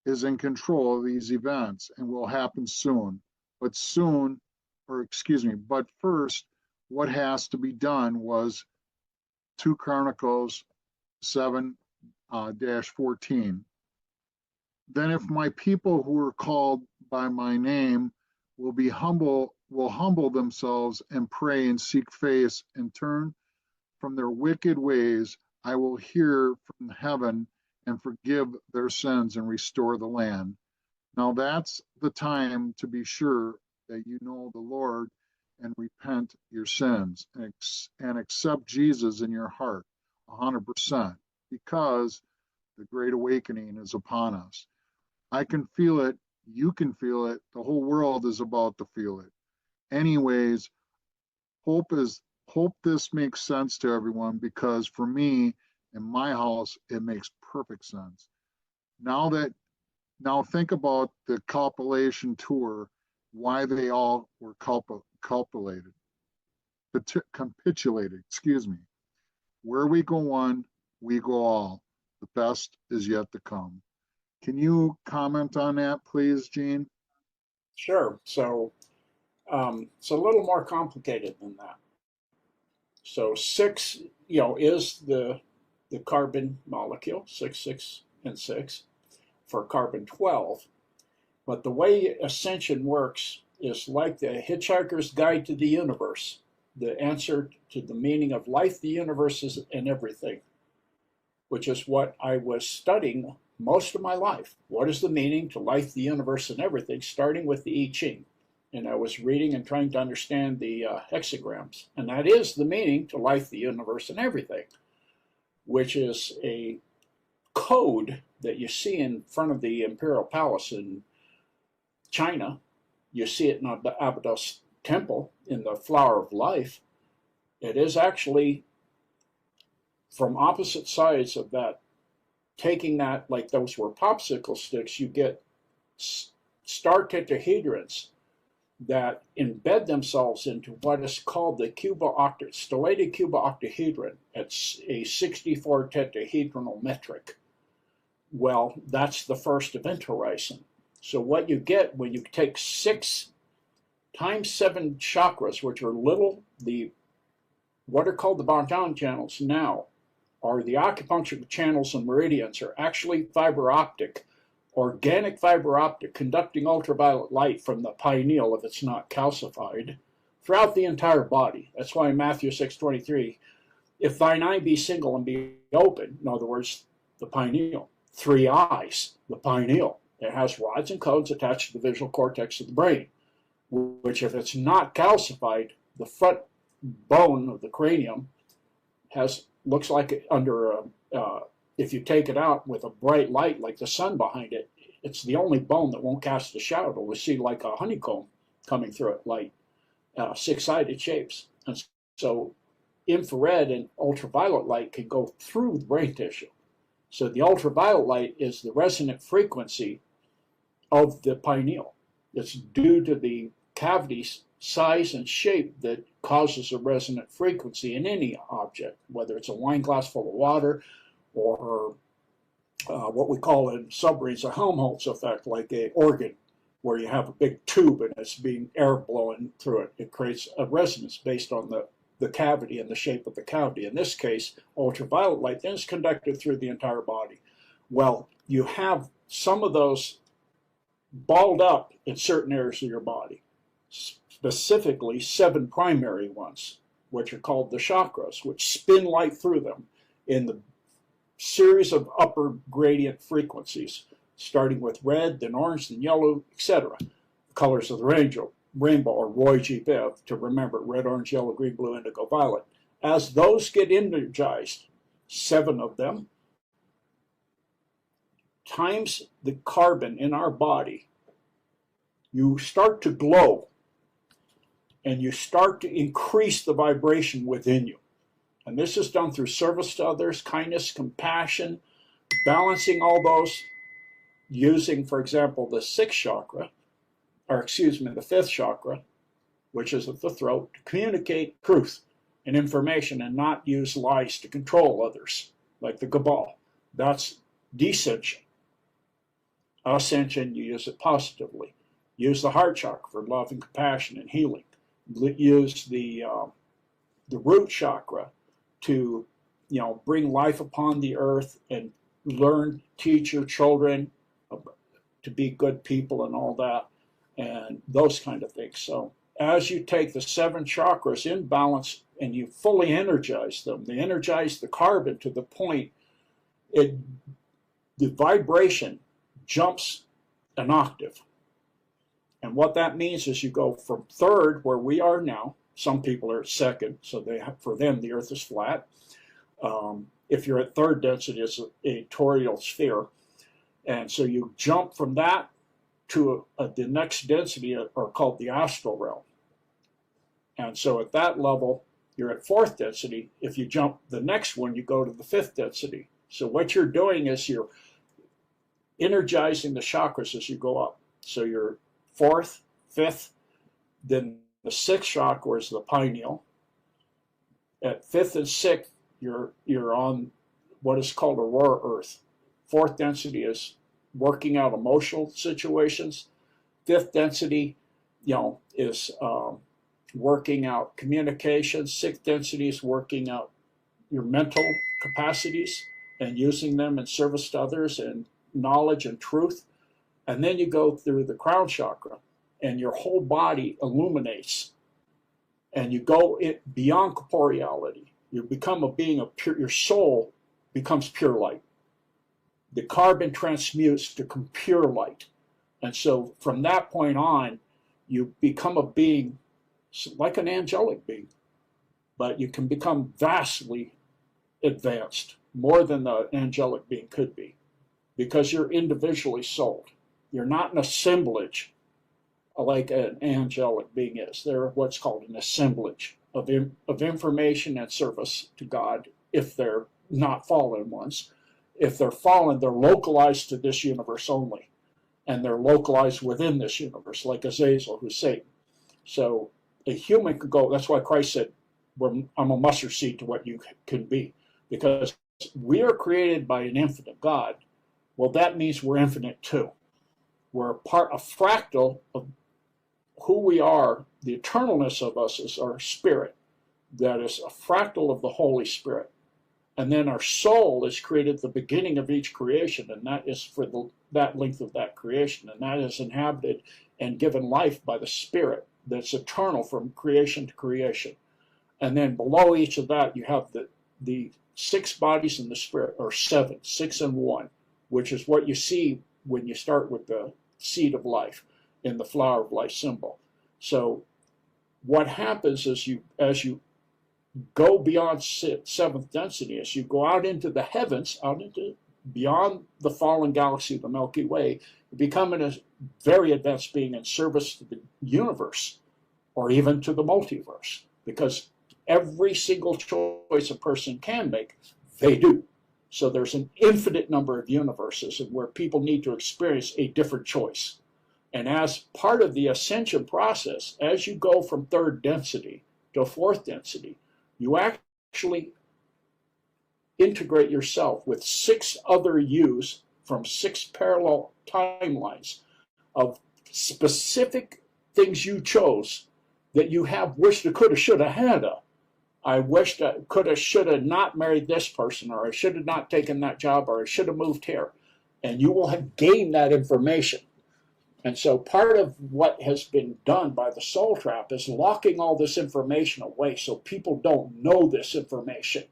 is in control of these events and will happen soon. But but first, what has to be done was 2 Chronicles 7-14. Then if my people who are called by my name will humble themselves and pray and seek face and turn from their wicked ways, I will hear from heaven and forgive their sins and restore the land. Now that's the time to be sure that you know the Lord and repent your sins and accept Jesus in your heart 100%, because the great awakening is upon us. I can feel it. You can feel it. The whole world is about to feel it. Anyways, hope this makes sense to everyone, because for me in my house it makes perfect sense. Now think about the compilation tour, why they all were capitulated, excuse me. Where we go one, we go all. The best is yet to come. Can you comment on that, please, Gene? Sure. So it's a little more complicated than that. So six, is the carbon molecule, 6 for carbon 12. But the way ascension works is like the Hitchhiker's Guide to the Universe, the answer to the meaning of life, the universe, and everything, which is what I was studying most of my life. What is the meaning to life, the universe, and everything, starting with the I Ching. And I was reading and trying to understand the hexagrams. And that is the meaning to life, the universe, and everything, which is a code that you see in front of the Imperial Palace in China. You see it in the Abydos Temple in the Flower of Life. It is actually from opposite sides of that, taking that like those were popsicle sticks, you get star tetrahedrons that embed themselves into what is called the stellated cubo-octahedron. It's a 64 tetrahedral metric. Well, that's the first event horizon. So what you get when you take 6 times 7 chakras, which are what are called the Bantan channels now, are the acupuncture channels and meridians, are actually fiber optic, organic fiber optic, conducting ultraviolet light from the pineal, if it's not calcified, throughout the entire body. That's why in Matthew 6:23, if thine eye be single and be open, in other words, the pineal, 3 eyes, the pineal, It has rods and cones attached to the visual cortex of the brain, which, if it's not calcified, the front bone of the cranium looks like if you take it out with a bright light like the sun behind it, it's the only bone that won't cast a shadow. We see like a honeycomb coming through it, like six-sided shapes. And so infrared and ultraviolet light can go through the brain tissue. So the ultraviolet light is the resonant frequency of the pineal. It's due to the cavity's size and shape that causes a resonant frequency in any object, whether it's a wine glass full of water or what we call in submarines a Helmholtz effect, like an organ where you have a big tube and it's being air blowing through it. It creates a resonance based on the cavity and the shape of the cavity. In this case, ultraviolet light then is conducted through the entire body. Well, you have some of those balled up in certain areas of your body, specifically 7 primary ones, which are called the chakras, which spin light through them in the series of upper gradient frequencies, starting with red, then orange, then yellow, etc. The colors of the rainbow, or Roy G. Biv, to remember: red, orange, yellow, green, blue, indigo, violet. As those get energized, 7 of them, times the carbon in our body, you start to glow and you start to increase the vibration within you. And this is done through service to others, kindness, compassion, balancing all those, using, for example, the 6th chakra, or excuse me, the 5th chakra, which is at the throat, to communicate truth and information and not use lies to control others, like the cabal. That's descension. Ascension, you use it positively. Use the heart chakra for love and compassion and healing. Use the root chakra to, bring life upon the earth and teach your children to be good people and all that, and those kind of things. So as you take the 7 chakras in balance and you fully energize them, they energize the carbon to the point the vibration jumps an octave. And what that means is you go from 3rd, where we are now. Some people are at 2nd, so for them the earth is flat. If you're at 3rd density, it's a toroidal sphere. And so you jump from that to the next density, are called the astral realm. And so at that level, you're at 4th density. If you jump the next one, you go to the 5th density. So what you're doing is you're energizing the chakras as you go up. So you're 4th, 5th, then the 6th chakra is the pineal. At 5th and 6th, you're on what is called aurora earth. 4th density is working out emotional situations. 5th density, is working out communication. 6th density is working out your mental capacities and using them in service to others and knowledge and truth. And then you go through the crown chakra and your whole body illuminates and you go beyond corporeality. You become a being of pure, your soul becomes pure light. The carbon transmutes to pure light. And so from that point on, you become a being like an angelic being, but you can become vastly advanced, more than the angelic being could be, because you're individually souled. You're not an assemblage like an angelic being is. They're what's called an assemblage of information and service to God, if they're not fallen ones. If they're fallen, they're localized to this universe only, and they're localized within this universe, like Azazel, who's Satan. So a human could go, that's why Christ said, I'm a mustard seed to what you can be, because we are created by an infinite God. Well, that means we're infinite too. We're a fractal of who we are. The eternalness of us is our spirit. That is a fractal of the Holy Spirit. And then our soul is created at the beginning of each creation, and that is for that length of that creation, and that is inhabited and given life by the Spirit that's eternal from creation to creation. And then below each of that, you have the 6 bodies in the Spirit, or 7, 6 and 1, which is what you see when you start with the seed of life in the flower of life symbol. So what happens is as you go beyond seventh density, as you go out into the heavens, out into beyond the fallen galaxy of the Milky Way, you become a very advanced being in service to the universe or even to the multiverse, because every single choice a person can make, they do. So there's an infinite number of universes where people need to experience a different choice. And as part of the ascension process, as you go from third density to fourth density, you actually integrate yourself with 6 other yous from 6 parallel timelines of specific things you chose that you have wished, coulda, shoulda, hadda. I wished I coulda, shoulda not married this person, or I should have not taken that job, or I should have moved here. And you will have gained that information. And so part of what has been done by the soul trap is locking all this information away so people don't know this information.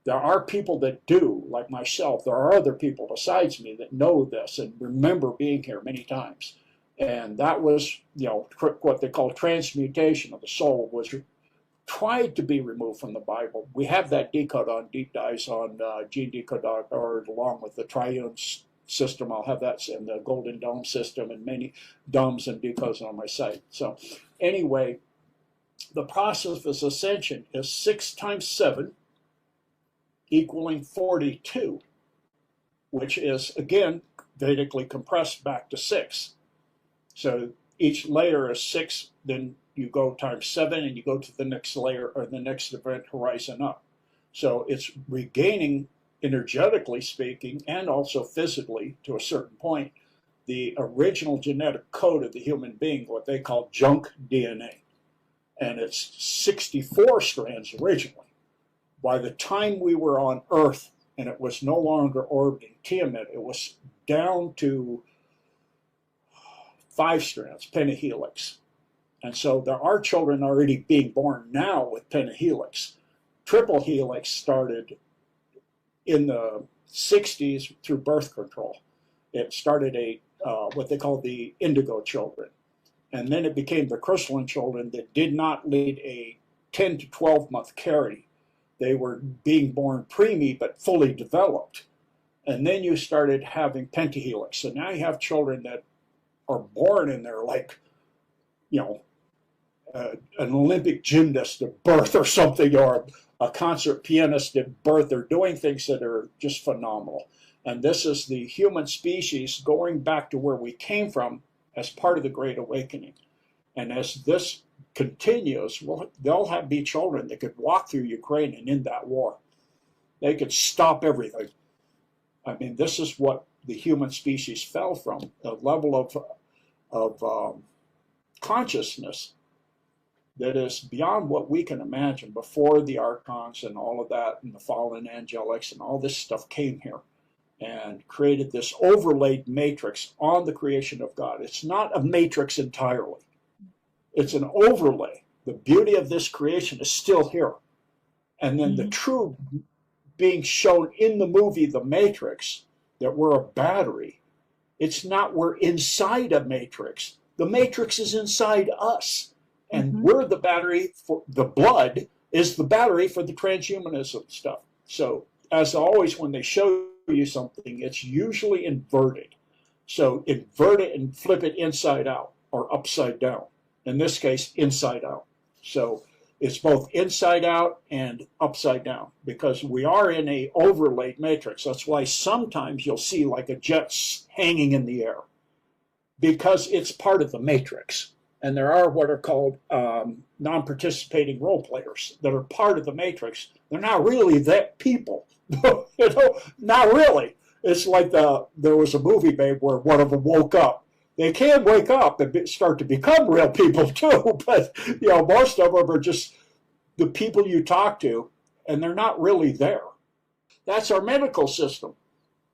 There are people that do, like myself. There are other people besides me that know this and remember being here many times. And that was, what they call transmutation of the soul was tried to be removed from the Bible. We have that Decode on Deep Dives on genedecode.org, along with the triune system. I'll have that in the Golden Dome system and many domes and decodes on my site. So anyway, the process of ascension is 6 times 7 equaling 42, which is, again, Vedically compressed back to 6. So each layer is 6, then you go times 7, and you go to the next layer or the next event horizon up. So it's regaining, energetically speaking, and also physically to a certain point, the original genetic code of the human being, what they call junk DNA. And it's 64 strands originally. By the time we were on Earth and it was no longer orbiting Tiamat, it was down to 5 strands, pentahelix. And so there are children already being born now with pentahelix. Triple helix started in the 60s through birth control. It started what they call the indigo children. And then it became the crystalline children that did not lead a 10 to 12 month carry. They were being born preemie but fully developed. And then you started having pentahelix. So now you have children that are born and they're like, an Olympic gymnast at birth or something, or a concert pianist at birth. They're doing things that are just phenomenal. And this is the human species going back to where we came from as part of the Great Awakening. And as this continues, they'll be children that could walk through Ukraine and end that war. They could stop everything. I mean, this is what the human species fell from, a level of consciousness that is beyond what we can imagine before the archons and all of that and the fallen angelics and all this stuff came here and created this overlaid matrix on the creation of God. It's not a matrix entirely. It's an overlay. The beauty of this creation is still here. And then the true being shown in the movie The Matrix, that we're a battery. It's not we're inside a matrix. The matrix is inside us. And we're the battery for the blood is the battery for the transhumanism stuff. So as always, when they show you something, it's usually inverted. So invert it and flip it inside out or upside down. In this case, inside out. So it's both inside out and upside down because we are in a overlaid matrix. That's why sometimes you'll see like a jet hanging in the air because it's part of the matrix. And there are what are called non-participating role players that are part of the matrix. They're not really that people, not really. It's like there was a movie made where one of them woke up. They can wake up and start to become real people too, but most of them are just the people you talk to, and they're not really there. That's our medical system.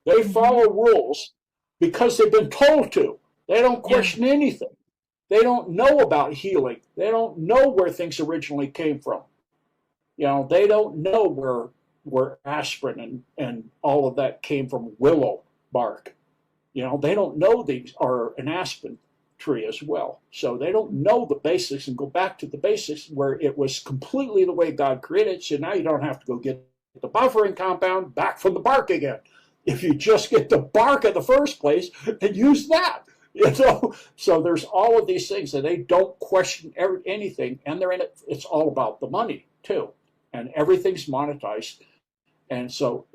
They follow rules because they've been told to. They don't question anything. They don't know about healing. They don't know where things originally came from. They don't know where aspirin and all of that came from willow bark. You know, they don't know these are an aspen tree as well. So they don't know the basics and go back to the basics where it was completely the way God created it. So now you don't have to go get the buffering compound back from the bark again. If you just get the bark in the first place and use that, you know. So there's all of these things and they don't question anything, and they're in it. It's all about the money too, and everything's monetized, and so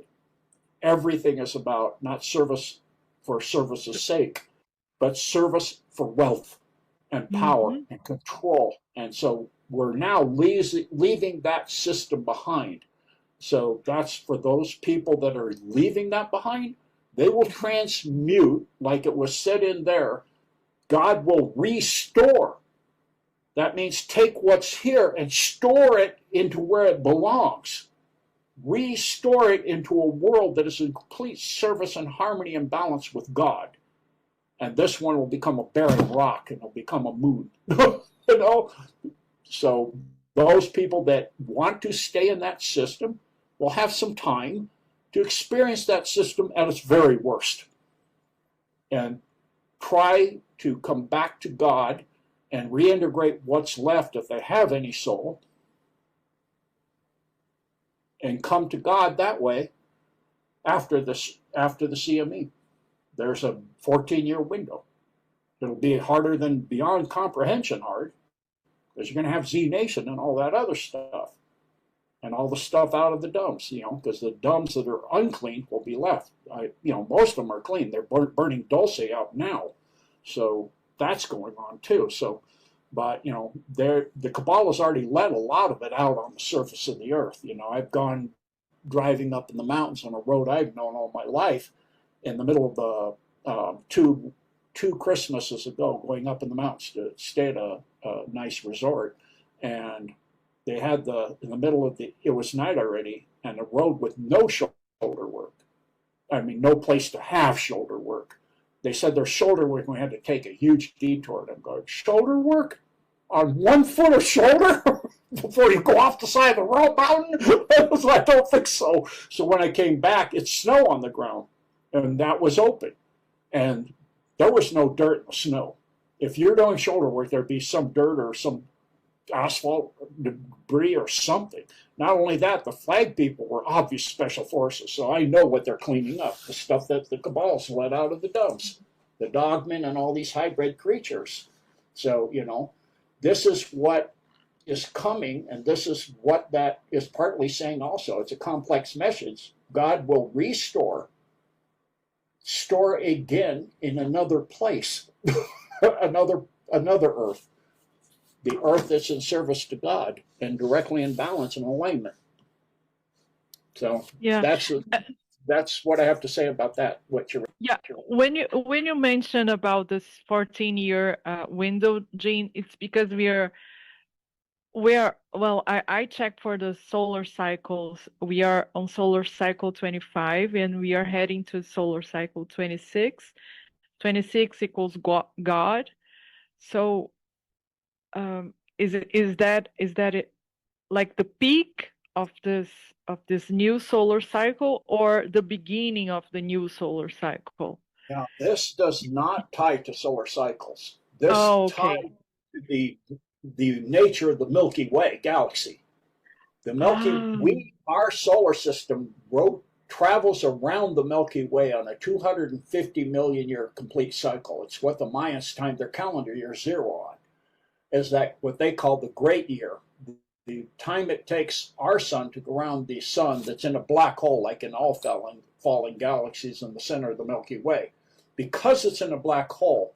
everything is about not service for service's sake, but service for wealth and power and control. And so we're now leaving that system behind. So that's for those people that are leaving that behind. They will transmute, like it was said in there, God will restore. That means take what's here and store it into where it belongs. Restore it into a world that is in complete service and harmony and balance with God. And this one will become a barren rock and it'll become a moon. You know? So those people that want to stay in that system will have some time to experience that system at its very worst and try to come back to God and reintegrate what's left if they have any soul and come to God that way after the CME. There's a 14-year window. It'll be harder than beyond comprehension hard, because you're going to have Z Nation and all that other stuff, and all the stuff out of the dumps, you know, because the dumps that are unclean will be left. You know, most of them are clean. They're burning Dulce out now, so that's going on too. So, but you know, the Cabal has already let a lot of it out on the surface of the earth. You know, I've gone driving up in the mountains on a road I've known all my life, in the middle of the two Christmases ago, going up in the mountains to stay at a nice resort, and they had in the middle of it was night already, and a road with no shoulder work. I mean, no place to have shoulder work. They said their shoulder work, we had to take a huge detour. And I'm going, shoulder work? On 1 foot of shoulder? Before you go off the side of the road mountain? I don't think so. So when I came back, it's snow on the ground, and that was open. And there was no dirt in the snow. If you're doing shoulder work, there'd be some dirt or some asphalt debris or something. Not only that, the flag people were obvious special forces, so I know what they're cleaning up, the stuff that the Cabals let out of the dumps, the dogmen and all these hybrid creatures. So, you know, this is what is coming, and this is what that is partly saying also. It's a complex message. God will restore, store again in another place, another earth. The earth that's in service to God and directly in balance and alignment. So yeah, that's what I have to say about that. When you mention about this 14-year window, Gene, it's because I checked for the solar cycles. We are on solar cycle 25 and we are heading to solar cycle 26. 26 equals God. So is that it, like the peak of this new solar cycle, or the beginning of the new solar cycle? Now, this does not tie to solar cycles. This ties to the nature of the Milky Way galaxy. The our solar system travels around the Milky Way on a 250 million year complete cycle. It's what the Mayans timed their calendar year zero on. Is that what they call the great year? The time it takes our sun to go around the sun that's in a black hole, like in all falling galaxies in the center of the Milky Way. Because it's in a black hole,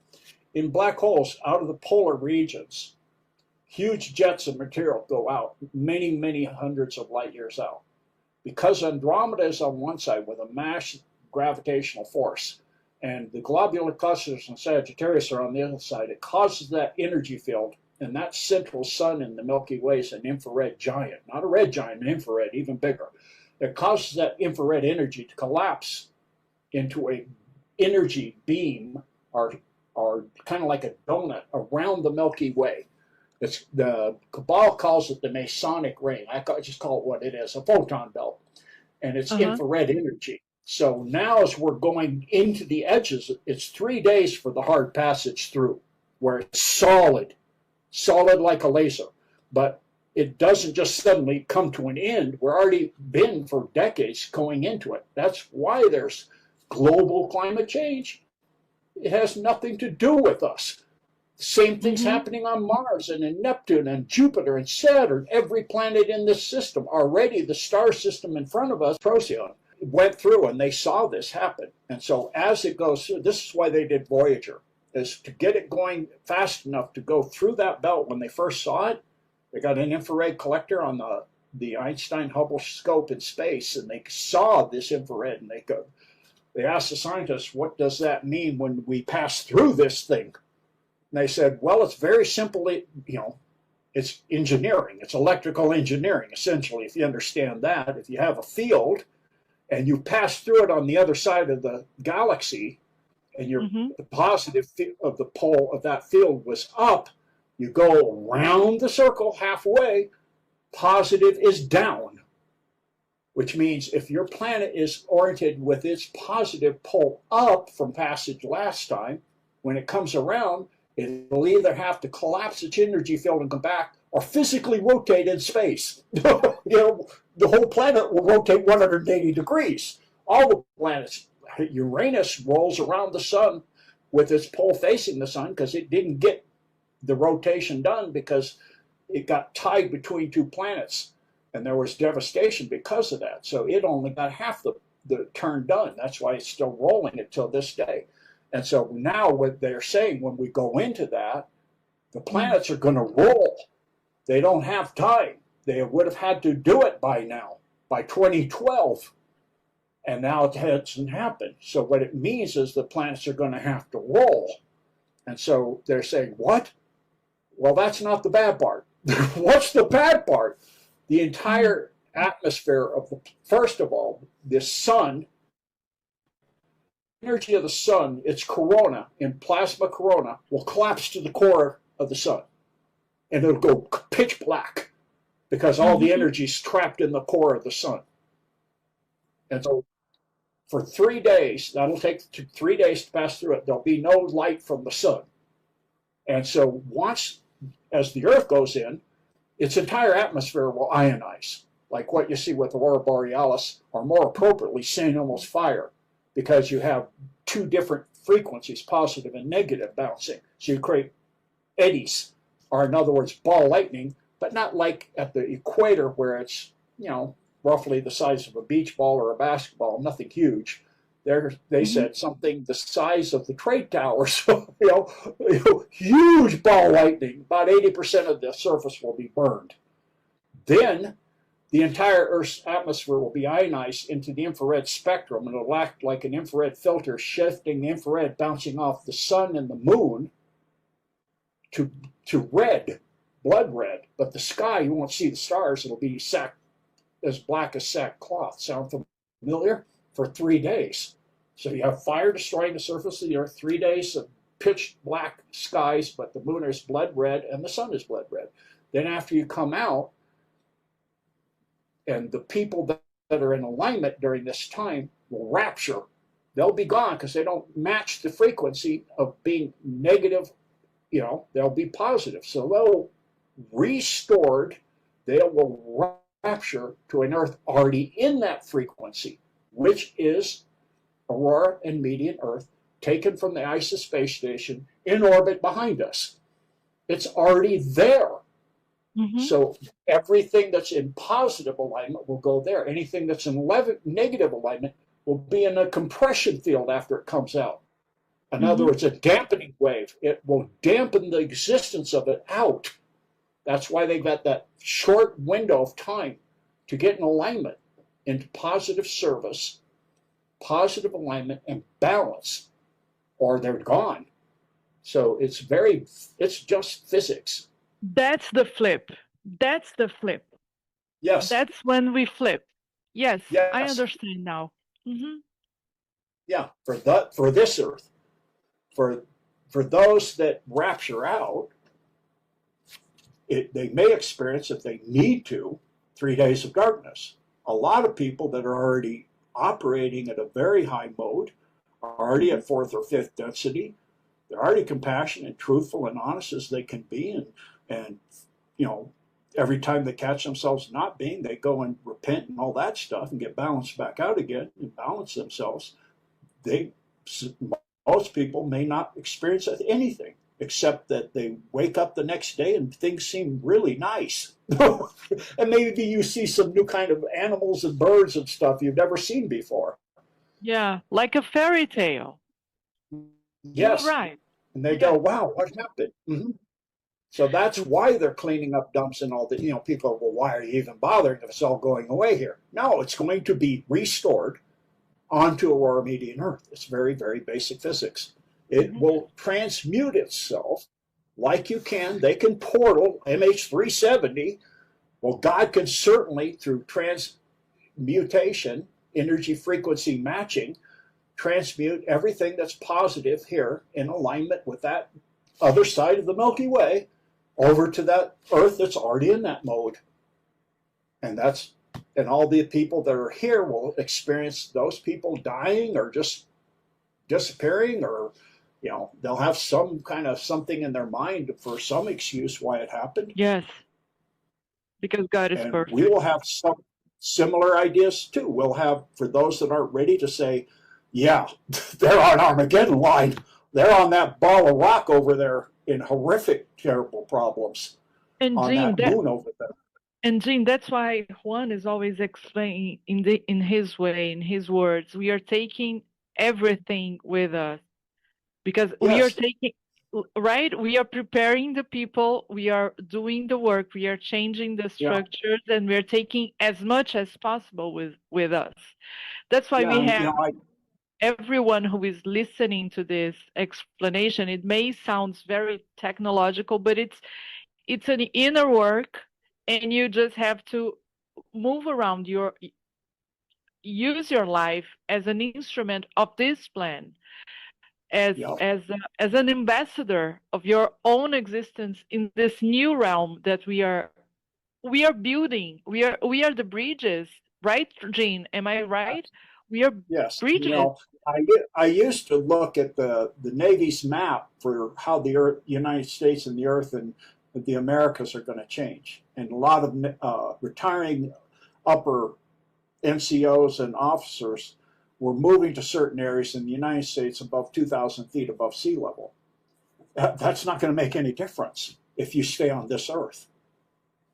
in black holes out of the polar regions, huge jets of material go out, many, many hundreds of light years out. Because Andromeda is on one side with a mass gravitational force, and the globular clusters in Sagittarius are on the other side, it causes that energy field, and that central sun in the Milky Way is an infrared giant, not a red giant, an infrared, even bigger. It causes that infrared energy to collapse into a energy beam, or kind of like a donut around the Milky Way. It's, the Cabal calls it the Masonic ring. I just call it what it is, a photon belt. And it's infrared energy. So now as we're going into the edges, it's 3 days for the hard passage through, where it's solid, solid like a laser. But it doesn't just suddenly come to an end. We're already been for decades going into it. That's why there's global climate change. It has nothing to do with us. The same thing's happening on Mars and in Neptune and Jupiter and Saturn, every planet in this system. Already the star system in front of us, Procyon, went through and they saw this happen. And so as it goes through, this is why they did Voyager, is to get it going fast enough to go through that belt. When they first saw it, they got an infrared collector on the Einstein Hubble scope in space, and they saw this infrared, and they asked the scientists, what does that mean when we pass through this thing? And they said, well, it's very simple, it's engineering. It's electrical engineering, essentially, if you understand that. If you have a field and you pass through it on the other side of the galaxy, and the positive of the pole of that field was up, you go around the circle halfway, positive is down, which means if your planet is oriented with its positive pole up from passage last time, when it comes around, it'll either have to collapse its energy field and come back, or physically rotate in space. The whole planet will rotate 180 degrees. All the planets, Uranus rolls around the sun with its pole facing the sun because it didn't get the rotation done because it got tied between two planets, and there was devastation because of that. So it only got half the turn done. That's why it's still rolling until this day. And so now what they're saying, when we go into that, the planets are going to roll. They don't have time. They would have had to do it by now, by 2012. And now it hasn't happened. So what it means is the planets are going to have to roll. And so they're saying, what? Well, that's not the bad part. What's the bad part? The entire atmosphere of first of all, the sun, energy of the sun, its corona, in plasma corona, will collapse to the core of the sun. And it'll go pitch black because all the energy is trapped in the core of the sun. And so for 3 days, that'll take 3 days to pass through it, there'll be no light from the sun. And so once, as the Earth goes in, its entire atmosphere will ionize, like what you see with Aurora Borealis, or more appropriately, St. Elmo's fire, because you have two different frequencies, positive and negative, bouncing. So you create eddies, or in other words, ball lightning, but not like at the equator where it's, roughly the size of a beach ball or a basketball, nothing huge. They said something the size of the trade towers, huge ball lightning. About 80% of the surface will be burned. Then the entire Earth's atmosphere will be ionized into the infrared spectrum, and it'll act like an infrared filter, shifting the infrared, bouncing off the sun and the moon to red, blood red. But the sky, you won't see the stars. It'll be as black as sackcloth. Sound familiar? For 3 days. So you have fire destroying the surface of the Earth, 3 days of pitch black skies, but the moon is blood red and the sun is blood red. Then after you come out, and the people that are in alignment during this time will rapture. They'll be gone because they don't match the frequency of being negative. They'll be positive. So they'll restored, they will rapture to an Earth already in that frequency, which is Aurora and median Earth, taken from the ISS space station in orbit behind us. It's already there. So everything that's in positive alignment will go there. Anything that's in negative alignment will be in a compression field after it comes out. In other words, a dampening wave. It will dampen the existence of it out. That's why they've got that short window of time to get in alignment into positive service, positive alignment, and balance, or they're gone. So it's just physics. That's the flip. That's the flip. Yes. That's when we flip. Yes. I Yes. understand now. Yeah, for this Earth, for those that rapture out, they may experience, if they need to, 3 days of darkness. A lot of people that are already operating at a very high mode, are already at fourth or fifth density. They're already compassionate, truthful, and honest as they can be, and you know, every time they catch themselves not being, they go and repent and all that stuff and get balanced back out again and balance themselves. Most people may not experience anything except that they wake up the next day and things seem really nice. And maybe you see some new kind of animals and birds and stuff you've never seen before. Yeah, like a fairy tale. Yes. You're right. And they go, wow, what happened? Mm-hmm. So that's why they're cleaning up dumps and all that. You know, people are, well, why are you even bothering if it's all going away here? No, it's going to be restored onto Aurora Median Earth. It's very, very basic physics. It will transmute itself like you can. They can portal MH370. Well, God can certainly, through transmutation, energy frequency matching, transmute everything that's positive here in alignment with that other side of the Milky Way over to that Earth that's already in that mode. And all the people that are here will experience those people dying or just disappearing, or you know, they'll have some kind of something in their mind for some excuse why it happened. Yes, because God is perfect. We will have some similar ideas too. We'll have, for those that aren't ready to say, yeah, they're on Armageddon line. They're on that ball of rock over there in horrific, terrible problems and on Gene, that moon over there. And Gene, that's why Juan is always explaining in his way, in his words, we are taking everything with us because we are taking, right? We are preparing the people, we are doing the work, we are changing the structures, and we're taking as much as possible with us. That's why we have everyone who is listening to this explanation. It may sound very technological, but it's an inner work. And you just have to move around use your life as an instrument of this plan, as an ambassador of your own existence in this new realm that we are building. We are the bridges, right, Gene? Am I right? We are bridges. You know, I used to look at the Navy's map for how the United States and the Earth and the Americas are going to change. And a lot of retiring upper NCOs and officers were moving to certain areas in the United States above 2,000 feet above sea level. That's not going to make any difference if you stay on this Earth.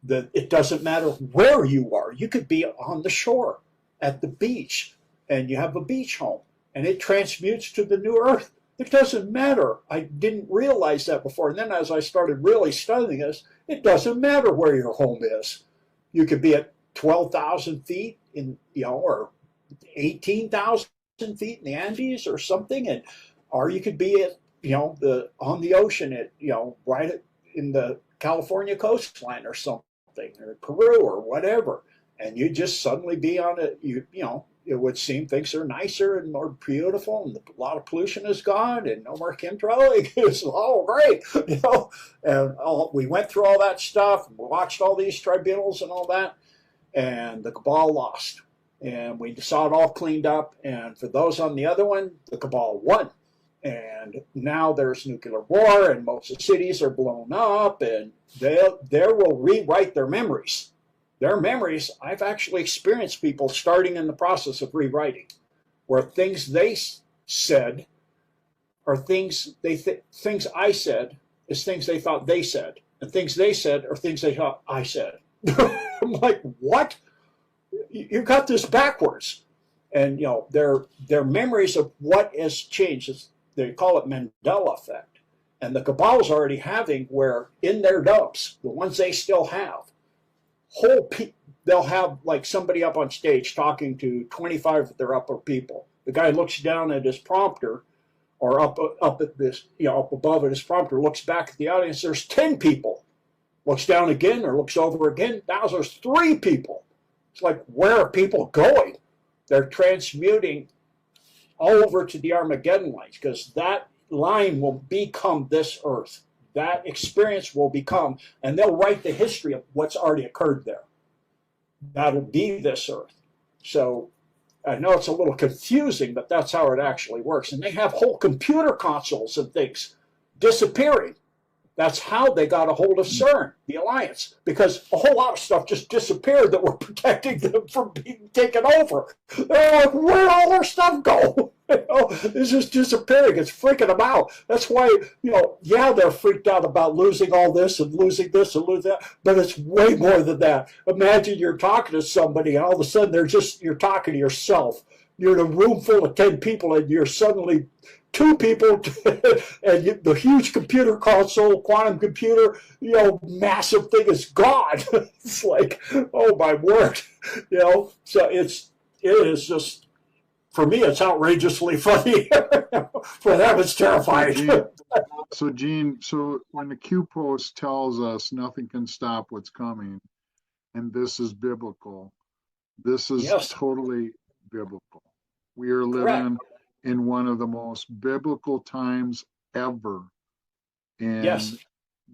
It doesn't matter where you are. You could be on the shore, at the beach, and you have a beach home, and it transmutes to the new Earth. It doesn't matter. I didn't realize that before. And then as I started really studying this, it doesn't matter where your home is. You could be at 12,000 feet or 18,000 feet in the Andes or something, or you could be at, on the ocean at, right in the California coastline or something, or Peru or whatever. And you just suddenly be on it, it would seem things are nicer and more beautiful, and a lot of pollution is gone, and no more chemtrailing. It's all great, And we went through all that stuff, and we watched all these tribunals and all that, and the cabal lost, and we saw it all cleaned up. And for those on the other one, the cabal won, and now there's nuclear war, and most of the cities are blown up, and they will rewrite their memories. Their memories, I've actually experienced people starting in the process of rewriting, where things they said are things things I said is things they thought they said, and things they said are things they thought I said. I'm like, what? You got this backwards. And their memories of what has changed, they call it Mandela effect. And the cabal's already having where in their dumps, the ones they still have, they'll have like somebody up on stage talking to 25 of their upper people. The guy looks down at his prompter, or up at this, up above at his prompter, looks back at the audience. There's 10 people. Looks down again or looks over again. Now there's 3 people. It's like, where are people going? They're transmuting over to the Armageddon lines, because that line will become this Earth. That experience will become, and they'll write the history of what's already occurred there. That'll be this Earth. So I know it's a little confusing, but that's how it actually works. And they have whole computer consoles and things disappearing. That's how they got a hold of CERN, the alliance, because a whole lot of stuff just disappeared that were protecting them from being taken over. They're like, where'd all their stuff go? It's just disappearing. It's freaking them out. That's why, yeah, they're freaked out about losing all this and losing this and losing that, but it's way more than that. Imagine you're talking to somebody and all of a sudden you're talking to yourself. You're in a room full of 10 people and you're suddenly 2 people and the huge computer console, quantum computer, massive thing is gone. It's like, oh my word, so it is just, for me, it's outrageously funny. For them, it's terrifying. So Gene, when the Q post tells us nothing can stop what's coming, and this is biblical, this is Yes. totally biblical. We are living in one of the most biblical times ever. And yes.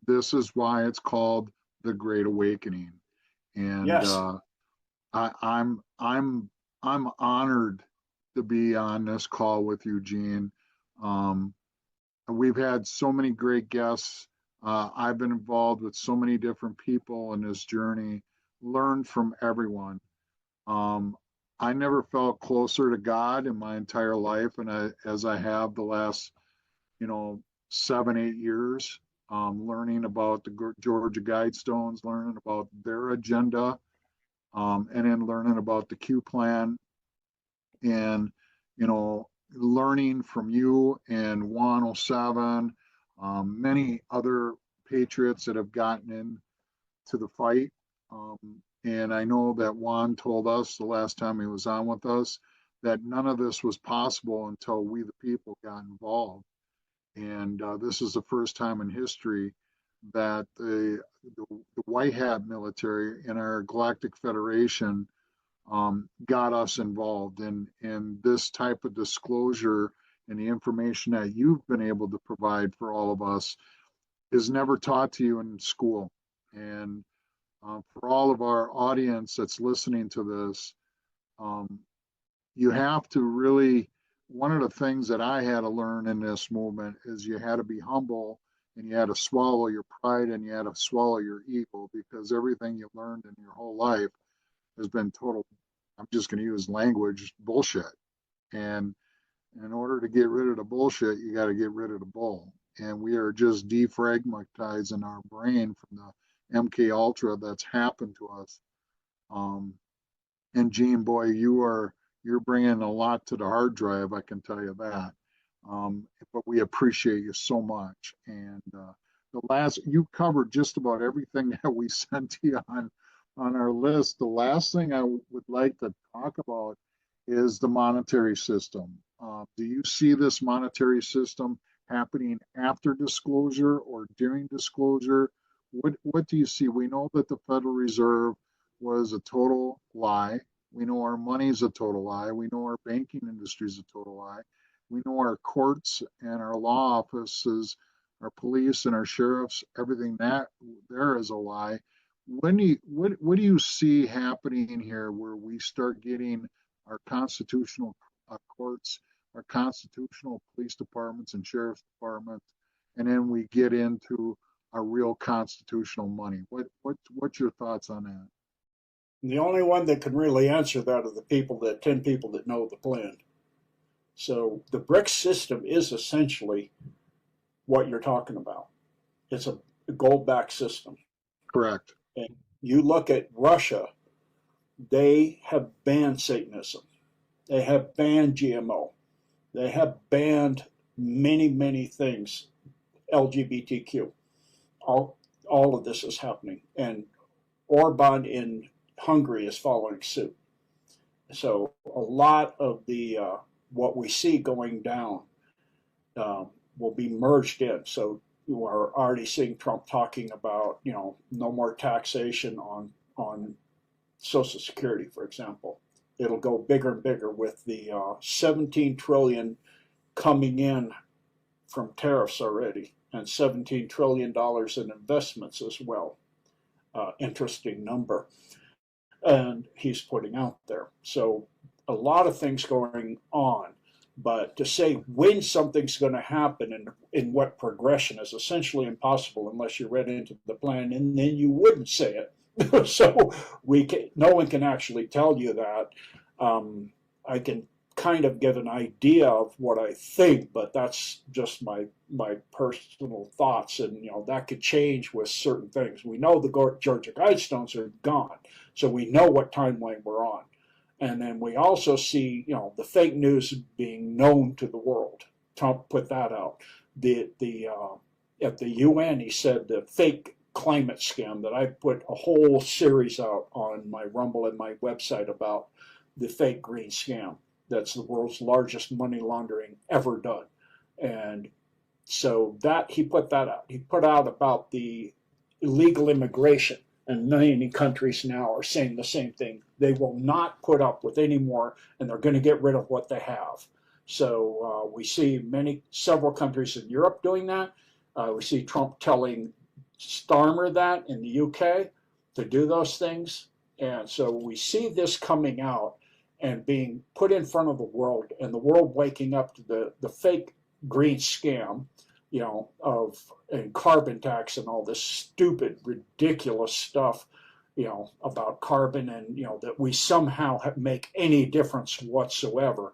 This is why it's called the Great Awakening. And yes. I'm honored to be on this call with you, Gene. We've had so many great guests. I've been involved with so many different people in this journey, learned from everyone. I never felt closer to God in my entire life, and as I have the last, 7, 8 years, learning about the Georgia Guidestones, learning about their agenda, and then learning about the Q plan, and learning from you and 107, many other patriots that have gotten into the fight. And I know that Juan told us the last time he was on with us that none of this was possible until we, the people, got involved. And this is the first time in history that the White Hat military in our Galactic Federation got us involved in this type of disclosure, and the information that you've been able to provide for all of us is never taught to you in school. And for all of our audience that's listening to this, you have to really, one of the things that I had to learn in this movement is you had to be humble, and you had to swallow your pride, and you had to swallow your ego, because everything you learned in your whole life has been total, I'm just going to use language, bullshit. And in order to get rid of the bullshit, you got to get rid of the bull. And we are just defragmatizing our brain from the MK Ultra that's happened to us. And Gene, boy, you're bringing a lot to the hard drive, I can tell you that. But we appreciate you so much. And you covered just about everything that we sent to you on our list. The last thing I would like to talk about is the monetary system. Do you see this monetary system happening after disclosure or during disclosure? What do you see? We know that the Federal Reserve was a total lie. We know our money is a total lie. We know our banking industry is a total lie. We know our courts and our law offices, our police and our sheriffs, everything that there is a lie. What do you see happening here, where we start getting our constitutional courts, our constitutional police departments and sheriff's departments, and then we get into a real constitutional money? What's your thoughts on that? The only one that can really answer that are the 10 people that know the plan. So the BRICS system is essentially what you're talking about. It's a gold-backed system. Correct. And you look at Russia, they have banned Satanism. They have banned GMO. They have banned many, many things, LGBTQ. All of this is happening. And Orban in Hungary is following suit. So a lot of the what we see going down will be merged in. So you are already seeing Trump talking about, no more taxation on Social Security, for example. It'll go bigger and bigger with the 17 trillion coming in from tariffs already, and $17 trillion in investments as well. Interesting number. And he's putting out there. So a lot of things going on. But to say when something's going to happen and in what progression is essentially impossible unless you read into the plan, and then you wouldn't say it. So no one can actually tell you that. I can kind of get an idea of what I think, but that's just my personal thoughts, and that could change with certain things. We know the Georgia Guidestones are gone, so we know what timeline we're on. And then we also see, the fake news being known to the world. Trump put that out. At the UN, he said the fake climate scam that I put a whole series out on my Rumble and my website about the fake green scam. That's the world's largest money laundering ever done. And so he put that out. He put out about the illegal immigration. And many countries now are saying the same thing. They will not put up with any more, and they're going to get rid of what they have. So we see several countries in Europe doing that. We see Trump telling Starmer that in the UK to do those things. And so we see this coming out and being put in front of the world, and the world waking up to the fake green scam, and carbon tax and all this stupid, ridiculous stuff, about carbon, and, that we somehow make any difference whatsoever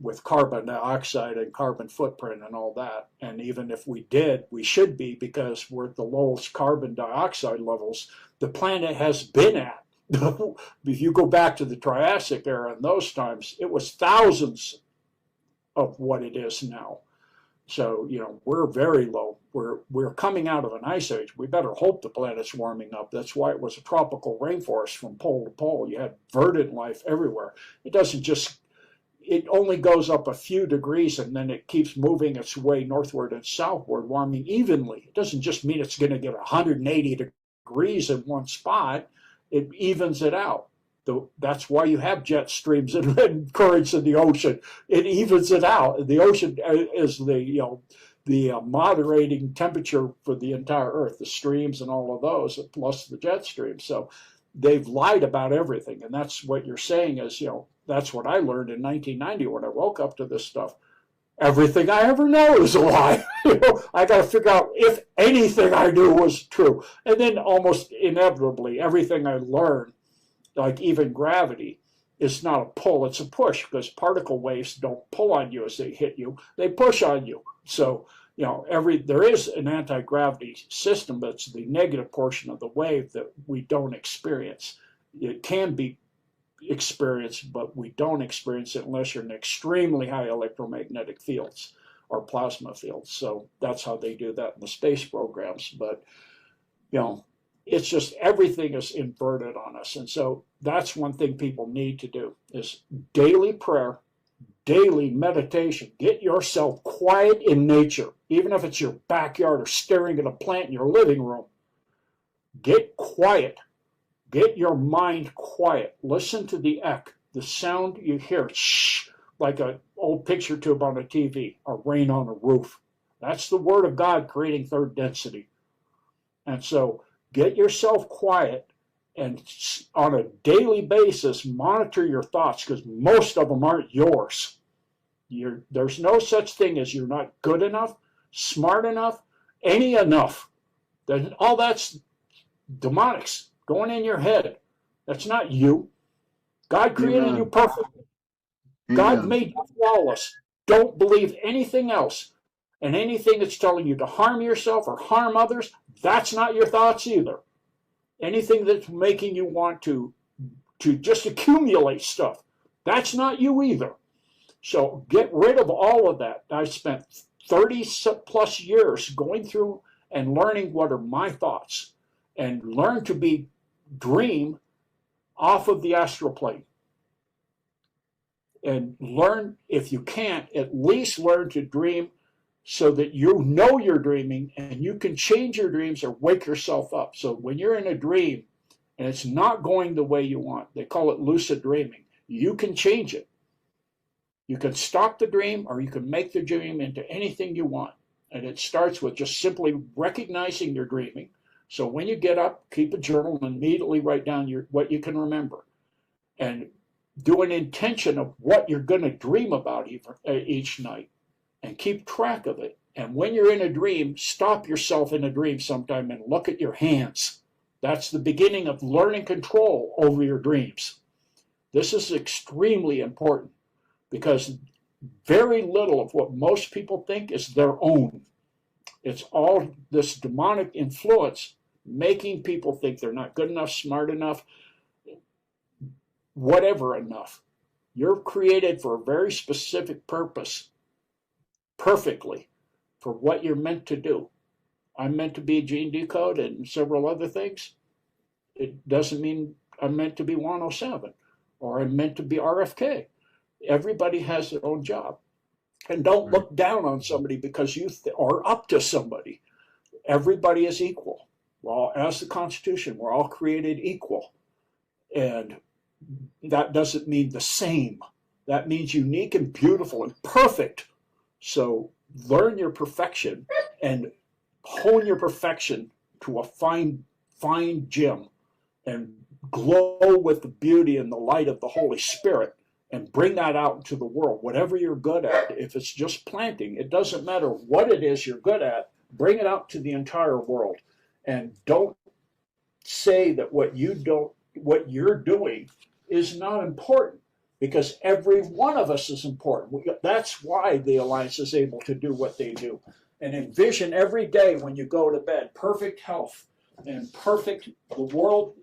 with carbon dioxide and carbon footprint and all that. And even if we did, we should be, because we're at the lowest carbon dioxide levels the planet has been at. If you go back to the Triassic era, in those times, it was thousands of what it is now. So, we're very low. We're coming out of an ice age. We better hope the planet's warming up. That's why it was a tropical rainforest from pole to pole. You had verdant life everywhere. It only goes up a few degrees, and then it keeps moving its way northward and southward, warming evenly. It doesn't just mean it's going to get 180 degrees in one spot. It evens it out. That's why you have jet streams and currents in the ocean. It evens it out. The ocean is the moderating temperature for the entire Earth, the streams and all of those, plus the jet streams. So they've lied about everything, and that's what you're saying is, that's what I learned in 1990 when I woke up to this stuff. Everything I ever know is a lie. I got to figure out if anything I knew was true. And then almost inevitably, everything I learned, like even gravity, is not a pull, it's a push, because particle waves don't pull on you as they hit you, they push on you. So, there is an anti-gravity system, but it's the negative portion of the wave that we don't experience. It can be experienced, but we don't experience it unless you're in extremely high electromagnetic fields or plasma fields. So that's how they do that in the space programs. But, it's just everything is inverted on us. And so that's one thing people need to do is daily prayer, daily meditation. Get yourself quiet in nature, even if it's your backyard or staring at a plant in your living room. Get quiet. Get your mind quiet. Listen to the echo, the sound you hear, shh, like an old picture tube on a TV, or rain on a roof. That's the word of God creating third density. And so get yourself quiet, and on a daily basis, monitor your thoughts, because most of them aren't yours. There's no such thing as you're not good enough, smart enough, any enough. All that's demonics going in your head. That's not you. God created you perfectly. God made you flawless. Don't believe anything else. And anything that's telling you to harm yourself or harm others, that's not your thoughts either. Anything that's making you want to just accumulate stuff, that's not you either. So get rid of all of that. I spent 30 plus years going through and learning what are my thoughts, and learn to dream off of the astral plane. And learn, if you can't, at least learn to dream so that you know you're dreaming, and you can change your dreams or wake yourself up. So when you're in a dream and it's not going the way you want, they call it lucid dreaming, you can change it. You can stop the dream, or you can make the dream into anything you want. And it starts with just simply recognizing you're dreaming. So when you get up, keep a journal and immediately write down what you can remember. And do an intention of what you're going to dream about each night and keep track of it. And when you're in a dream, stop yourself in a dream sometime and look at your hands. That's the beginning of learning control over your dreams. This is extremely important because very little of what most people think is their own. It's all this demonic influence making people think they're not good enough, smart enough, whatever enough. You're created for a very specific purpose, perfectly, for what you're meant to do. I'm meant to be Gene Decode and several other things. It doesn't mean I'm meant to be 107 or I'm meant to be RFK. Everybody has their own job. And don't look down on somebody because you are up to somebody. Everybody is equal. Well, as the Constitution, we're all created equal. And that doesn't mean the same. That means unique and beautiful and perfect. So learn your perfection and hone your perfection to a fine gem and glow with the beauty and the light of the Holy Spirit and bring that out into the world. Whatever you're good at, if it's just planting, it doesn't matter what it is you're good at, bring it out to the entire world. And don't say that what you're doing is not important, because every one of us is important. That's why the Alliance is able to do what they do. And envision every day when you go to bed, perfect health and perfect, the world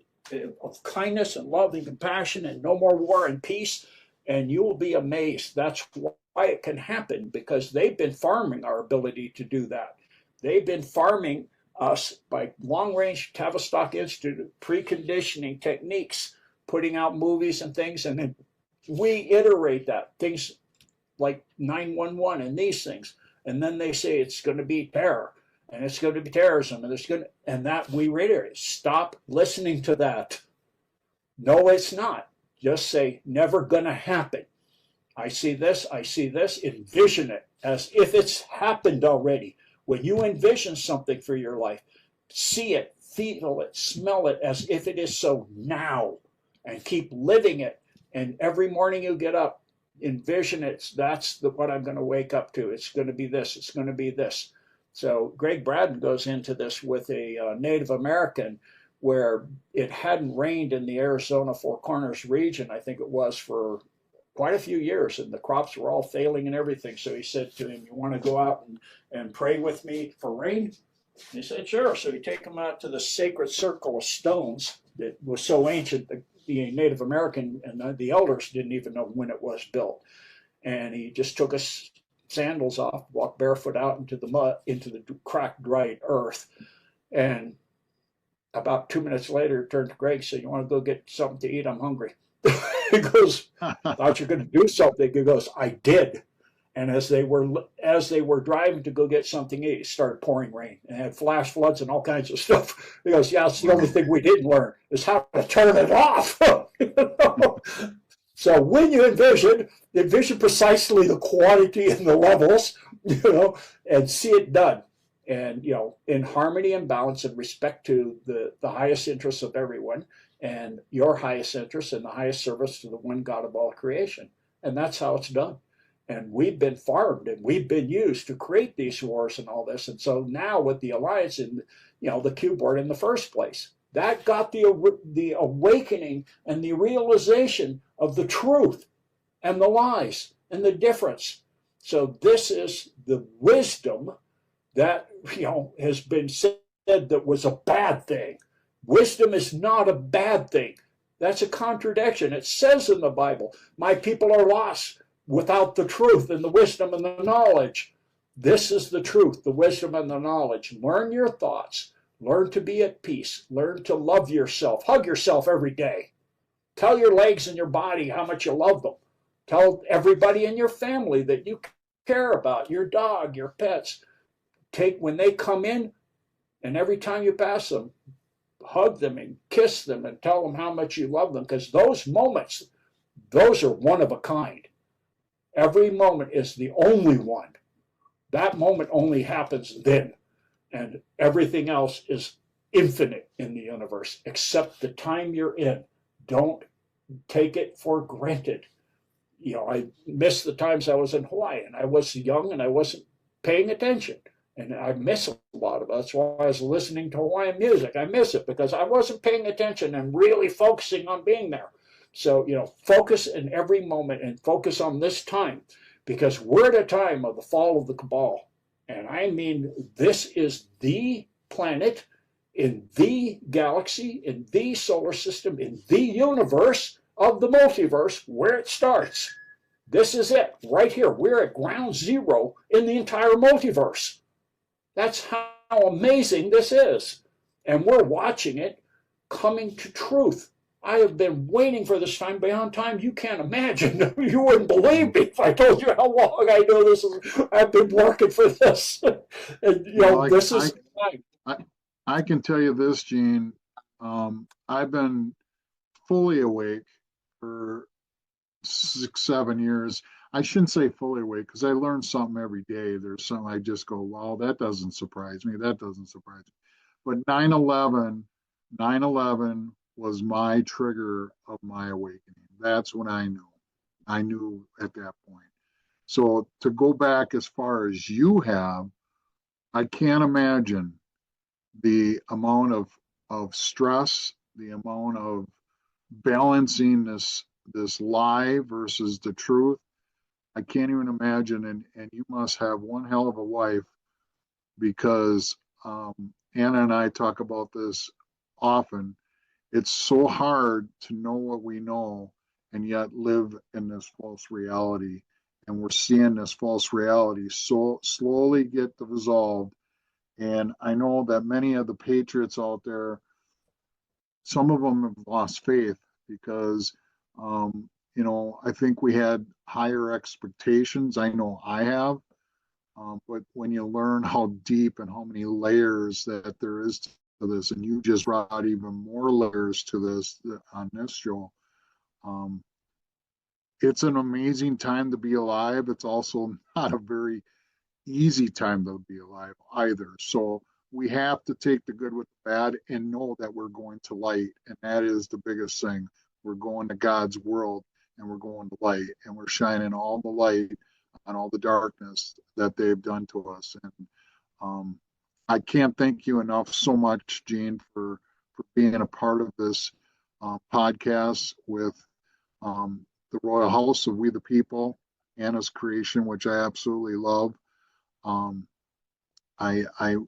of kindness and love and compassion and no more war and peace. And you will be amazed. That's why it can happen, because they've been farming our ability to do that. They've been farming us by long-range Tavistock Institute preconditioning techniques, putting out movies and things, and then we iterate that, things like 911 and these things, and then they say it's going to be terror and it's going to be terrorism and that we reiterate. Stop listening to that. No, it's not. Just say never going to happen. I see this, envision it as if it's happened already. When you envision something for your life, see it, feel it, smell it as if it is so now, and keep living it. And every morning you get up, envision it. That's what I'm going to wake up to. It's going to be this. It's going to be this. So Greg Braden goes into this with a Native American where it hadn't rained in the Arizona Four Corners region, I think it was, for quite a few years, and the crops were all failing and everything. So he said to him, you want to go out and pray with me for rain? He said, sure. So he take him out to the sacred circle of stones that was so ancient that the Native American and the elders didn't even know when it was built. And he just took his sandals off, walked barefoot out into the mud, into the cracked, dried earth. And about 2 minutes later, turned to Greg and said, you want to go get something to eat? I'm hungry. He goes, thought you're going to do something. He goes, I did. And as they were driving to go get something to eat, it started pouring rain and had flash floods and all kinds of stuff. He goes, yeah, it's the only thing we didn't learn is how to turn it off. So when you envision precisely the quantity and the levels, and see it done. And, in harmony and balance and respect to the highest interests of everyone and your highest interest and the highest service to the one God of all creation. And that's how it's done. And we've been farmed and we've been used to create these wars and all this. And so now with the Alliance and, the Q board in the first place, that got the awakening and the realization of the truth and the lies and the difference. So this is the wisdom that, has been said that was a bad thing. Wisdom is not a bad thing. That's a contradiction. It says in the Bible, my people are lost without the truth and the wisdom and the knowledge. This is the truth, the wisdom and the knowledge. Learn your thoughts. Learn to be at peace. Learn to love yourself. Hug yourself every day. Tell your legs and your body how much you love them. Tell everybody in your family that you care about, your dog, your pets. When they come in, and every time you pass them, hug them and kiss them and tell them how much you love them, because those moments, those are one of a kind. Every moment is the only one. That moment only happens then, and everything else is infinite in the universe except the time you're in. Don't take it for granted. I miss the times I was in Hawaii and I was young and I wasn't paying attention. And I miss a lot of it. That's why I was listening to Hawaiian music. I miss it because I wasn't paying attention and really focusing on being there. So, focus in every moment and focus on this time because we're at a time of the fall of the cabal. And I mean, this is the planet in the galaxy, in the solar system, in the universe of the multiverse where it starts. This is it right here. We're at ground zero in the entire multiverse. That's how amazing this is. And we're watching it coming to truth. I have been waiting for this time beyond time you can't imagine. You wouldn't believe me if I told you how long I know this is. I've been working for this. And, this is. I can tell you this, Gene. I've been fully awake for 6-7 years. I shouldn't say fully awake because I learn something every day. There's something I just go, wow, that doesn't surprise me. That doesn't surprise me. But 9/11 was my trigger of my awakening. That's when I knew. I knew at that point. So to go back as far as you have, I can't imagine the amount of stress, the amount of balancing this lie versus the truth. I can't even imagine. And you must have one hell of a wife because Anna and I talk about this often. It's so hard to know what we know and yet live in this false reality. And we're seeing this false reality so slowly get dissolved. And I know that many of the patriots out there, some of them have lost faith because, I think we had higher expectations. I know I have. But when you learn how deep and how many layers that there is to this, and you just brought even more layers to this on this show, it's an amazing time to be alive. It's also not a very easy time to be alive either. So we have to take the good with the bad and know that we're going to light. And that is the biggest thing. We're going to God's world and we're going to light and we're shining all the light on all the darkness that they've done to us. And I can't thank you enough so much, Gene, for being a part of this podcast with the Royal House of We the People, Anna's creation, which I absolutely love.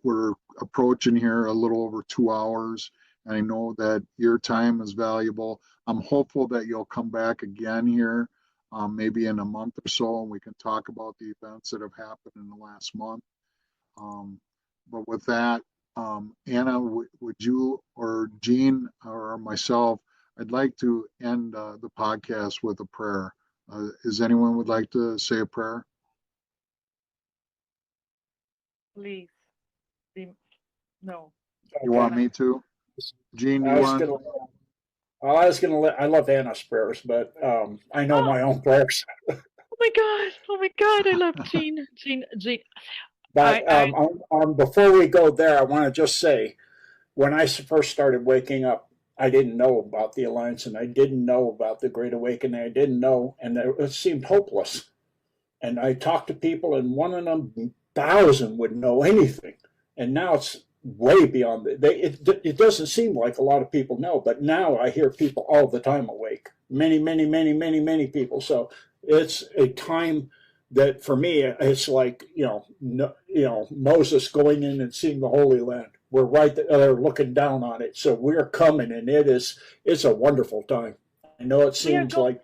We're approaching here a little over 2 hours, and I know that your time is valuable. I'm hopeful that you'll come back again here, maybe in a month or so, and we can talk about the events that have happened in the last month. But with that, Anna, would you or Gene or myself, I'd like to end the podcast with a prayer. Is anyone would like to say a prayer? Please. No. You want me to? Gene, you want? I love Anna's prayers, but I know my own prayers. Oh my God, I love Gene. But before we go there, I want to just say, when I first started waking up, I didn't know about the Alliance, and I didn't know about the Great Awakening. I didn't know, and it seemed hopeless. And I talked to people, and one in 1,000 would know anything. And now it's way beyond it doesn't seem like a lot of people know, but now I hear people all the time awake. Many people. So it's a time that for me, it's like, Moses going in and seeing the Holy Land. We're right there looking down on it. So we're coming, and it's a wonderful time. I know it seems like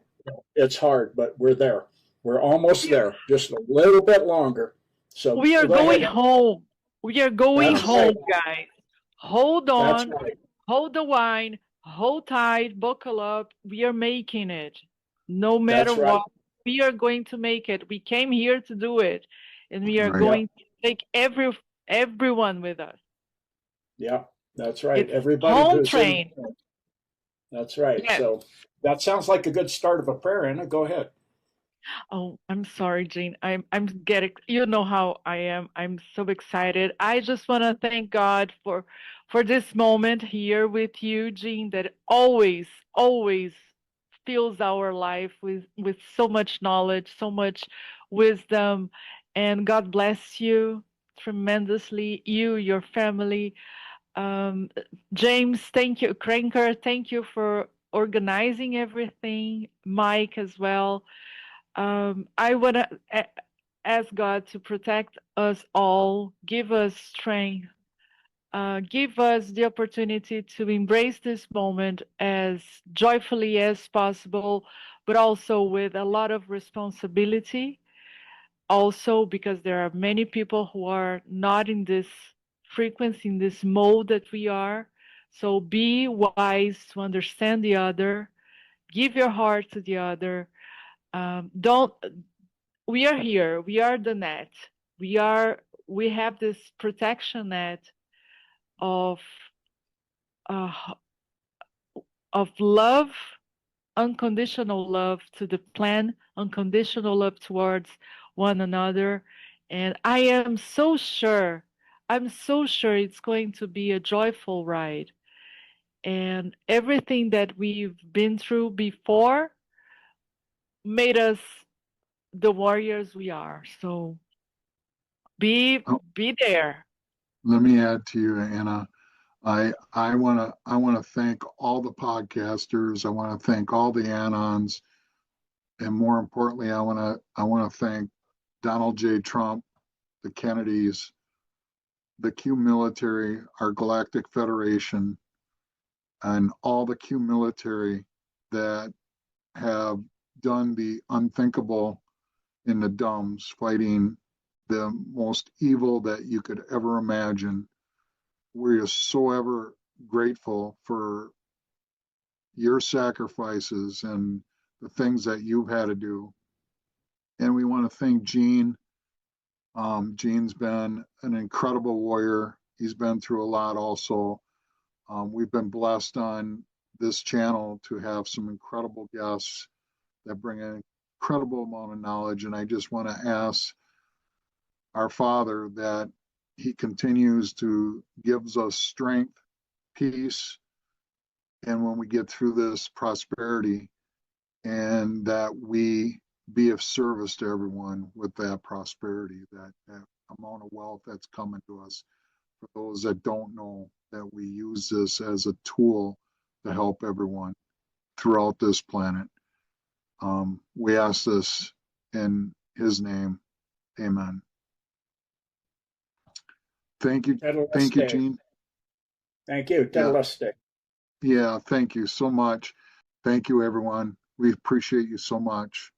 it's hard, but we're there. We're almost there, just a little bit longer. So we are going home. We are going home, guys. Hold on. Right. Hold the wine. Hold tight. Buckle up. We are making it. No matter what, we are going to make it. We came here to do it, and we are going to take everyone with us. Yeah, that's right. It's everybody home train. That's right. Yes. So that sounds like a good start of a prayer, Anna. Go ahead. Oh, I'm sorry, Gene. I'm getting, you know how I am. I'm so excited. I just want to thank God for this moment here with you, Gene, that always fills our life with so much knowledge, so much wisdom, and God bless you tremendously, you, your family. Um, James, thank you. Cranker, thank you for organizing everything. Mike as well. I want to ask God to protect us all, give us strength, give us the opportunity to embrace this moment as joyfully as possible, but also with a lot of responsibility. Also, because there are many people who are not in this frequency, in this mode that we are. So be wise to understand the other, give your heart to the other. Don't We are here, we are the net, we have this protection net of uh, of love, unconditional love to the plan, unconditional love towards one another. And I'm so sure it's going to be a joyful ride. And everything that we've been through before made us the warriors we are. So be Oh, be there. let me add to you, Anna. I want to thank all the podcasters. I want to thank all the Anons, and more importantly, I want to thank Donald J. Trump, the Kennedys, the Q military, our Galactic Federation, and all the Q military that have done the unthinkable in the dumbs, fighting the most evil that you could ever imagine. We are so ever grateful for your sacrifices and the things that you've had to do. And we want to thank Gene. Gene's been an incredible warrior. He's been through a lot also. We've been blessed on this channel to have some incredible guests that bring an incredible amount of knowledge. And I just want to ask our Father that He continues to gives us strength, peace, and when we get through this prosperity, and that we be of service to everyone with that prosperity, that amount of wealth that's coming to us. For those that don't know, that we use this as a tool to help everyone throughout this planet. We ask this in His name. Amen. Thank you. Thank you, Gene. Thank you. Yeah. Yeah, thank you so much. Thank you, everyone. We appreciate you so much.